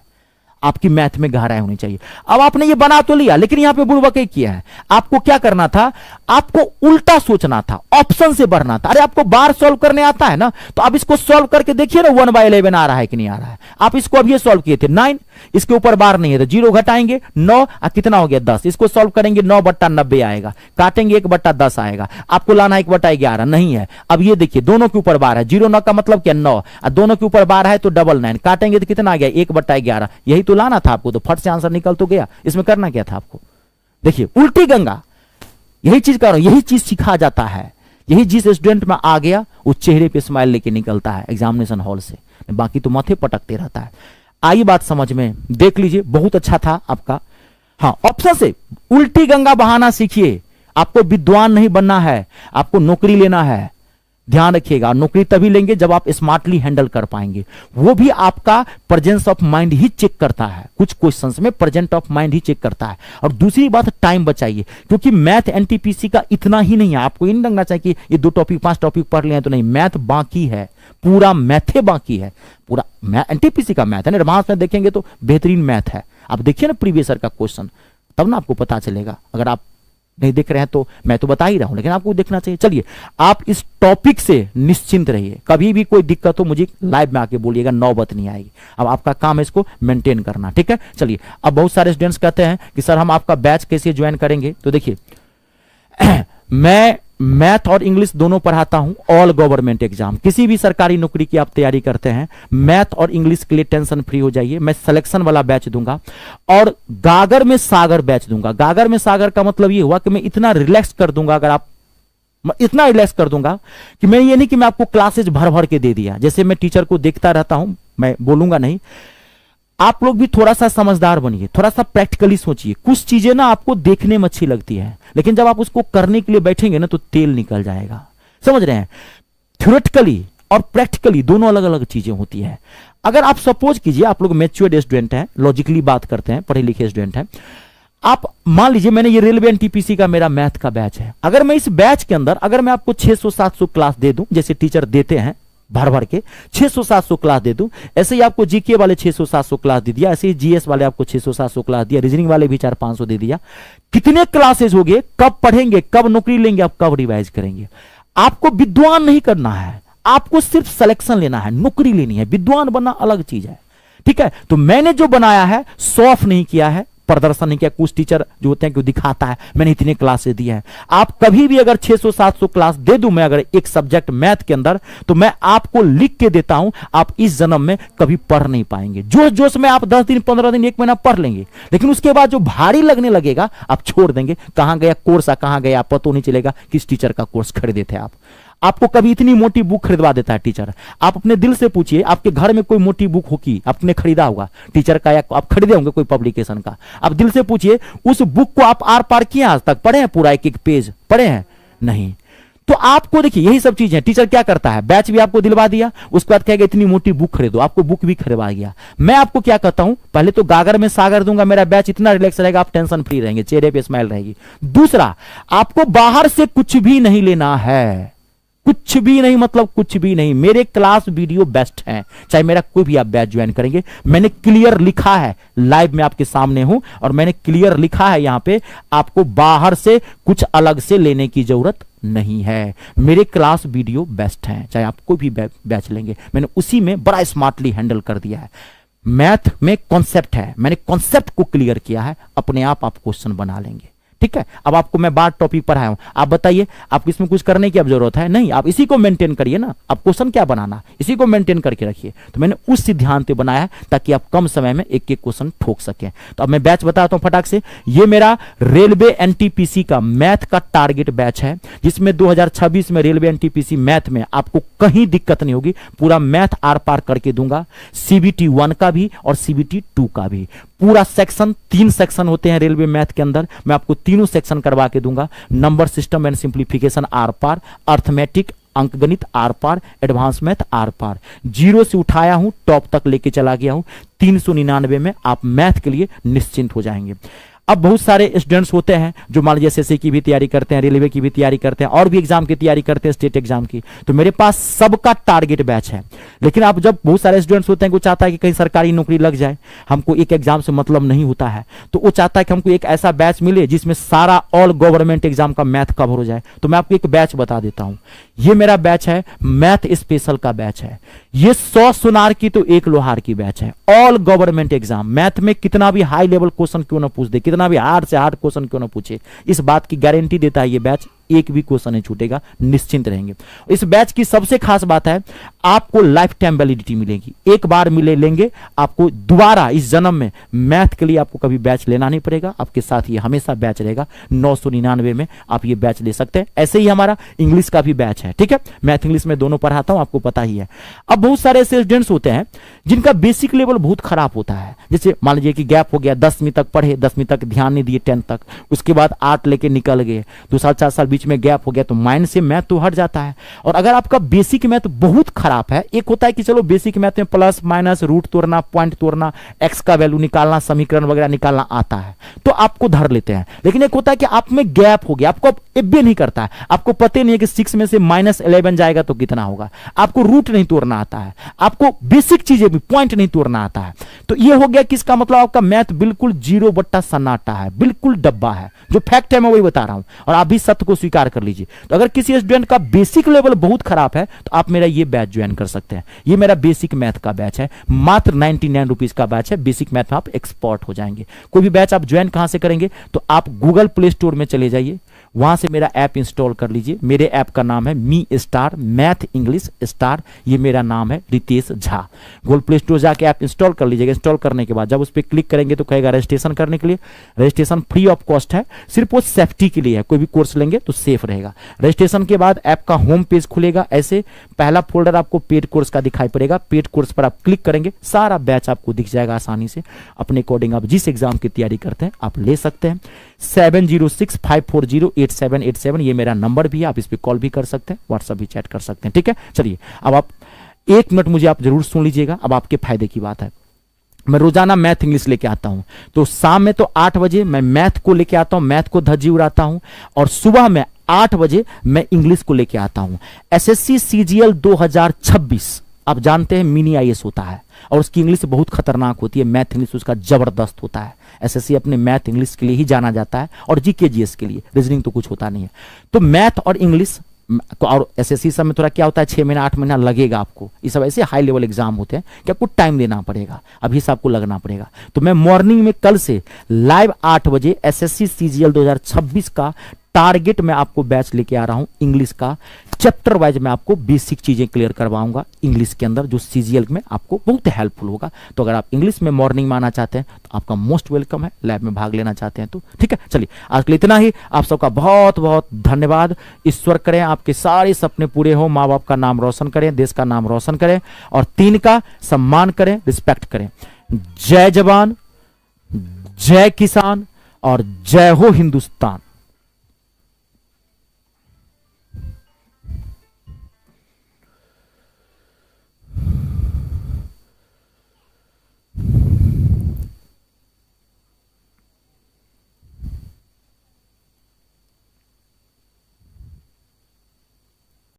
Speaker 1: आपकी मैथ में गहराई होनी चाहिए। अब आपने ये बना तो लिया, लेकिन यहां पे बुड़बक किया है। आपको क्या करना था? आपको उल्टा सोचना था, ऑप्शन से बढ़ना था। अरे आपको बार सॉल्व करने आता है ना, तो अब इसको सॉल्व करके देखिए ना 1/11 आ रहा है कि नहीं आ रहा है। आप इसको अभी सॉल्व किए थे 9, इसके ऊपर बार नहीं है तो 0 घटाएंगे 9 और कितना हो गया 10। इसको सॉल्व करेंगे 9/90 आएगा, काटेंगे 1/10 आएगा। आपको लाना 1/11 नहीं है। अब ये देखिए दोनों के ऊपर बार है, 0 9 का मतलब क्या 9, और दोनों के ऊपर बार है तो 999, काटेंगे तो कितना आ गया 1/11। यही तो लाना था आपको, तो फट से आंसर निकल तो गया। इसमें करना क्या था आपको, देखिए उल्टी गंगा, यही चीज कर रहा हूं, यही चीज सिखा जाता है। यही जिस स्टूडेंट में आ गया वो चेहरे पे स्माइल लेके निकलता है एग्जामिनेशन हॉल से, बाकी तो माथे पटकते रहता है। आई बात समझ में, देख लीजिए बहुत अच्छा था आपका। हाँ, ऑप्शन से उल्टी गंगा बहाना सीखिए। आपको विद्वान नहीं बनना है, आपको नौकरी लेना है, ध्यान रखिएगा। नौकरी तभी लेंगे जब आप स्मार्टली हैंडल कर पाएंगे। वो भी आपका प्रेजेंस ऑफ माइंड ही चेक करता है, कुछ क्वेश्चंस में प्रेजेंट ऑफ माइंड ही चेक करता है। और दूसरी बात, टाइम बचाइए, क्योंकि मैथ एनटीपीसी का इतना ही नहीं है। आपको ये नहीं लगना चाहिए कि ये 2 टॉपिक 5 टॉपिक पढ़ लिए हैं तो नहीं, मैथ बाकी है, पूरा मैथे बाकी है। पूरा एनटीपीसी का मैथ है, एडवांस में देखेंगे तो बेहतरीन मैथ है। आप देखिए ना प्रीवियस ईयर का क्वेश्चन, तब ना आपको पता चलेगा। अगर आप नहीं देख रहे हैं तो मैं तो बता ही रहा हूं, लेकिन आपको देखना चाहिए। चलिए, आप इस टॉपिक से निश्चिंत रहिए, कभी भी कोई दिक्कत हो मुझे लाइव में आके बोलिएगा, नौबत नहीं आएगी। अब आपका काम है इसको मेंटेन करना, ठीक है। चलिए, अब बहुत सारे स्टूडेंट्स कहते हैं कि सर हम आपका बैच कैसे ज्वाइन करेंगे, तो देखिए मैं मैथ और इंग्लिश दोनों पढ़ाता हूं, ऑल गवर्नमेंट एग्जाम, किसी भी सरकारी नौकरी की आप तैयारी करते हैं, मैथ और इंग्लिश के लिए टेंशन फ्री हो जाइए। मैं सिलेक्शन वाला बैच दूंगा और गागर में सागर बैच दूंगा। गागर में सागर का मतलब ये हुआ कि मैं इतना रिलैक्स कर दूंगा, अगर आप इतना रिलैक्स कर दूंगा कि मैं ये नहीं कि मैं आपको क्लासेज भर भर के दे दिया। जैसे मैं टीचर को देखता रहता हूं, मैं बोलूंगा नहीं, आप लोग भी थोड़ा सा समझदार बनिए, थोड़ा सा प्रैक्टिकली सोचिए। कुछ चीजें ना आपको देखने में अच्छी लगती है, लेकिन जब आप उसको करने के लिए बैठेंगे ना तो तेल निकल जाएगा, समझ रहे हैं। थ्योरेटिकली और प्रैक्टिकली दोनों अलग अलग चीजें होती है। अगर आप सपोज कीजिए आप लोग मैच्योर्ड स्टूडेंट हैं, लॉजिकली बात करते हैं, पढ़े लिखे स्टूडेंट हैं, आप मान लीजिए मैंने ये रेलवे एनटीपीसी का मेरा मैथ का बैच है, अगर मैं इस बैच के अंदर अगर मैं आपको 600-700 क्लास दे दूं, जैसे टीचर देते हैं भर भर के 600-700 क्लास दे दूं, ऐसे ही आपको जीके वाले 600-700 क्लास दे दिया, ऐसे ही जीएस वाले आपको 600-700 क्लास दिया, रीजनिंग वाले भी 400-500 दे दिया, कितने क्लासेस हो गए, कब पढ़ेंगे, कब नौकरी लेंगे, आप कब रिवाइज करेंगे। आपको विद्वान नहीं करना है, आपको सिर्फ सिलेक्शन लेना है, नौकरी लेनी है। विद्वान बनना अलग चीज है, ठीक है। तो मैंने जो बनाया है शो ऑफ नहीं किया है, प्रदर्शन नहीं किया। कुछ टीचर जो होते हैं कि दिखाता है मैंने इतने क्लासेस दिए हैं। आप कभी भी अगर 600-700 क्लास दे दूं मैं अगर एक सब्जेक्ट मैथ के अंदर, तो मैं आपको लिख के देता हूं, आप इस जन्म में कभी पढ़ नहीं पाएंगे। जोश जोश में आप 10 दिन 15 दिन 1 महीना पढ़ लेंगे, लेकिन उसके बाद जो भारी लगने लगेगा आप छोड़ देंगे। कहां गया कोर्स, कहां गया पता नहीं चलेगा किस टीचर का कोर्स खरीदे थे आप। आपको कभी इतनी मोटी बुक खरीदवा देता है टीचर। आप अपने दिल से पूछिए, आपके घर में कोई मोटी बुक होगी, आपने खरीदा होगा टीचर का, या आप खरीदे होंगे कोई पब्लिकेशन का, आप दिल से पूछिए उस बुक को आप आर पार किए, आज तक पढ़े हैं, पूरा एक एक पेज पढ़े हैं? नहीं। तो आपको देखिए यही सब चीजें टीचर क्या करता है, बैच भी आपको दिलवा दिया, उसके बाद कहेगा इतनी मोटी बुक खरीदो, आपको बुक भी खरीदवा गया। मैं आपको क्या कहता हूं, पहले तो गागर में सागर दूंगा, मेरा बैच इतना रिलैक्स रहेगा, आप टेंशन फ्री रहेंगे, चेहरे पे स्माइल रहेगी। दूसरा, आपको बाहर से कुछ भी नहीं लेना है, कुछ भी नहीं, मतलब कुछ भी नहीं। मेरे क्लास वीडियो बेस्ट हैं, चाहे मेरा कोई भी आप बैच ज्वाइन करेंगे। मैंने क्लियर लिखा है, लाइव में आपके सामने हूं और मैंने क्लियर लिखा है यहां पे, आपको बाहर से कुछ अलग से लेने की जरूरत नहीं है। मेरे क्लास वीडियो बेस्ट हैं, चाहे आप कोई भी बैच लेंगे, मैंने उसी में बड़ा स्मार्टली हैंडल कर दिया है। मैथ में कॉन्सेप्ट है, मैंने कॉन्सेप्ट को क्लियर किया है, अपने आप क्वेश्चन बना लेंगे, ठीक है। अब आपको मैं बात टॉपिक पढ़ाया हूं, आप बताइए आपको इसमें कुछ करने की अब जरूरत है? नहीं, आप इसी को मेंटेन करिए ना। आप क्वेश्चन क्या बनाना, इसी को मेंटेन करके रखिए। तो मैंने उस सिद्धांत पे बनाया है ताकि आप कम समय में एक एक क्वेश्चन ठोक सकें। तो अब मैं बैच बताता हूं फटाक से। ये मेरा रेलवे एनटीपीसी का मैथ का टारगेट बैच है, जिसमें 2026 में रेलवे एनटीपीसी मैथ में आपको कहीं दिक्कत नहीं होगी, पूरा मैथ आर पार करके दूंगा। सीबीटी 1 का भी और सीबीटी 2 का भी पूरा सेक्शन, 3 सेक्शन होते हैं रेलवे मैथ के अंदर, मैं आपको तीनों सेक्शन करवा के दूंगा। नंबर सिस्टम एंड सिंप्लीफिकेशन आर पार, अर्थमेटिक अंकगणित आर पार, एडवांस मैथ आर पार। 0 से उठाया हूं, टॉप तक लेके चला गया हूं। 399 में आप मैथ के लिए निश्चिंत हो जाएंगे। अब बहुत सारे स्टूडेंट्स होते हैं जो मान लीजिए एसएससी की भी तैयारी करते हैं, रेलवे की भी तैयारी करते हैं, और भी एग्जाम की तैयारी करते हैं, स्टेट एग्जाम की। तो मेरे पास सबका टारगेट बैच है। लेकिन अब जब बहुत सारे स्टूडेंट्स होते हैं वो चाहता है कि कहीं सरकारी नौकरी लग जाए, हमको एक एग्जाम से मतलब नहीं होता है, तो वो चाहता है कि हमको एक ऐसा बैच मिले जिसमें सारा ऑल गवर्नमेंट एग्जाम का मैथ कवर हो जाए। तो मैं आपको एक बैच बता देता हूं, ये मेरा बैच है, मैथ स्पेशल का बैच है। ये 100 सुनार की तो एक लोहार की बैच है। ऑल गवर्नमेंट एग्जाम, मैथ में कितना भी हाई लेवल क्वेश्चन क्यों ना पूछ दे, कितना भी हार्ड से हार्ड क्वेश्चन क्यों ना पूछे, इस बात की गारंटी देता है ये बैच, एक भी क्वेश्चन नहीं छूटेगा, निश्चिंत रहेंगे। इस बैच की सबसे खास बात है, आपको लाइफ टाइम वैलिडिटी मिलेगी। एक बार लेंगे, आपको दोबारा इस जन्म में मैथ के लिए आपको कभी बैच लेना नहीं पड़ेगा, आपके साथ ये हमेशा बैच रहेगा। 999 में आप ये बैच ले सकते हैं। ऐसे ही हमारा इंग्लिश का भी बैच है, ठीक है, मैथ इंग्लिश में दोनों पढ़ाता हूं, आपको पता ही है। अब बहुत सारे ऐसे स्टूडेंट्स होते हैं जिनका बेसिक लेवल बहुत खराब होता है, जैसे मान लीजिए कि गैप हो गया, 10वीं तक पढ़े, 10वीं तक ध्यान नहीं दिए, 10th तक, उसके बाद 8 लेके निकल गए, 2 साल 4 साल बीच में गैप हो गया, तो माइंड से मैथ तो हट जाता है। और अगर आपका बेसिक मैथ बहुत खराब है, एक होता है कि चलो बेसिक मैथ में प्लस माइनस, रूट तोड़ना, पॉइंट तोड़ना, एक्स का वैल्यू निकालना, समीकरण वगैरह निकालना आता है, तो आपको धर लेते हैं। लेकिन एक होता है कि आप में गैप हो गया, आपको एबे नहीं करता है, आपको पता नहीं है कि 6 में से -11 जाएगा तो कितना होगा, आपको रूट नहीं तोड़ना आता है, आपको बेसिक चीजें भी, पॉइंट नहीं तोड़ना आता है। तो ये हो गया किसका मतलब, आपका मैथ बिल्कुल 0 बट्टा सन्नाटा है, बिल्कुल डब्बा है। जो फैक्ट है मैं वही बता रहा हूं, और आप भी सत्य को स्वीकार कर लीजिए। तो अगर किसी स्टूडेंट का बेसिक लेवल बहुत खराब है तो आप मेरा ये बैच ज्वाइन कर सकते हैं। ये मेरा बेसिक मैथ का बैच है, मात्र 99 रुपीज का बैच है। बेसिक मैथ में आप एक्सपर्ट हो जाएंगे। कोई भी बैच आप ज्वाइन कहां से करेंगे, तो आप गूगल प्ले स्टोर में चले जाइए, वहां से मेरा ऐप इंस्टॉल कर लीजिए। मेरे ऐप का नाम है me star math English star, ये मेरा नाम है Ritesh Jha. Google Play Store जाके ऐप इंस्टॉल कर लीजिएगा। इंस्टॉल करने के बाद जब उस पर क्लिक करेंगे तो कहेगा रजिस्ट्रेशन करने के लिए। रजिस्ट्रेशन फ्री ऑफ कॉस्ट है, सिर्फ वो सेफ्टी के लिए है, कोई भी कोर्स लेंगे तो सेफ रहेगा। रजिस्ट्रेशन के बाद ऐप का होम पेज खुलेगा, ऐसे पहला फोल्डर आपको पेड कोर्स का दिखाई पड़ेगा। पेड कोर्स पर आप क्लिक करेंगे, सारा बैच आपको दिख जाएगा आसानी से। अपने अकॉर्डिंग आप जिस एग्जाम की तैयारी करते हैं आप ले सकते हैं। 7065408787 ये मेरा नंबर भी है, आप इस पर कॉल भी कर सकते हैं, व्हाट्सएप भी चैट कर सकते हैं, ठीक है। चलिए अब आप 1 मिनट मुझे आप जरूर सुन लीजिएगा, अब आपके फायदे की बात है। मैं रोजाना मैथ इंग्लिश लेके आता हूं, तो शाम में तो 8 बजे मैं मैथ को लेके आता हूं, मैथ को धज्जी उड़ाता हूं, और सुबह में 8 बजे मैं इंग्लिश को लेके आता हूं। एसएससी सीजीएल 2026 आप जानते हैं मिनी आईएएस होता है, और उसकी इंग्लिश बहुत खतरनाक होती है, मैथ इंग्लिश उसका जबरदस्त होता है। एसएससी अपने मैथ इंग्लिश के लिए ही जाना जाता है, और जीके जीएस के लिए, रीजनिंग तो कुछ होता नहीं है। तो मैथ और इंग्लिश और एसएससी सब में थोड़ा क्या होता है, 6 महीना 8 महीना लगेगा आपको। ये सब ऐसे हाई लेवल एग्जाम होते हैं कि आपको टाइम देना पड़ेगा, अभी से आपको लगना पड़ेगा। तो मैं मॉर्निंग में कल से लाइव 8 बजे एसएससी सीजीएल 2026 का टारगेट में आपको बैच लेके आ रहा हूं। इंग्लिश का चैप्टर वाइज मैं आपको बेसिक चीजें क्लियर करवाऊंगा इंग्लिश के अंदर, जो सीजीएल में आपको बहुत हेल्पफुल होगा। तो अगर आप इंग्लिश में मॉर्निंग में आना चाहते हैं तो आपका मोस्ट वेलकम है, लैब में भाग लेना चाहते हैं तो ठीक है। चलिए आज के लिए इतना ही, आप सबका बहुत बहुत धन्यवाद। ईश्वर करें आपके सारे सपने पूरे हो, माँ बाप का नाम रोशन करें, देश का नाम रोशन करें, और 3 का सम्मान करें, रिस्पेक्ट करें। जय जवान, जय किसान, और जय हो हिंदुस्तान।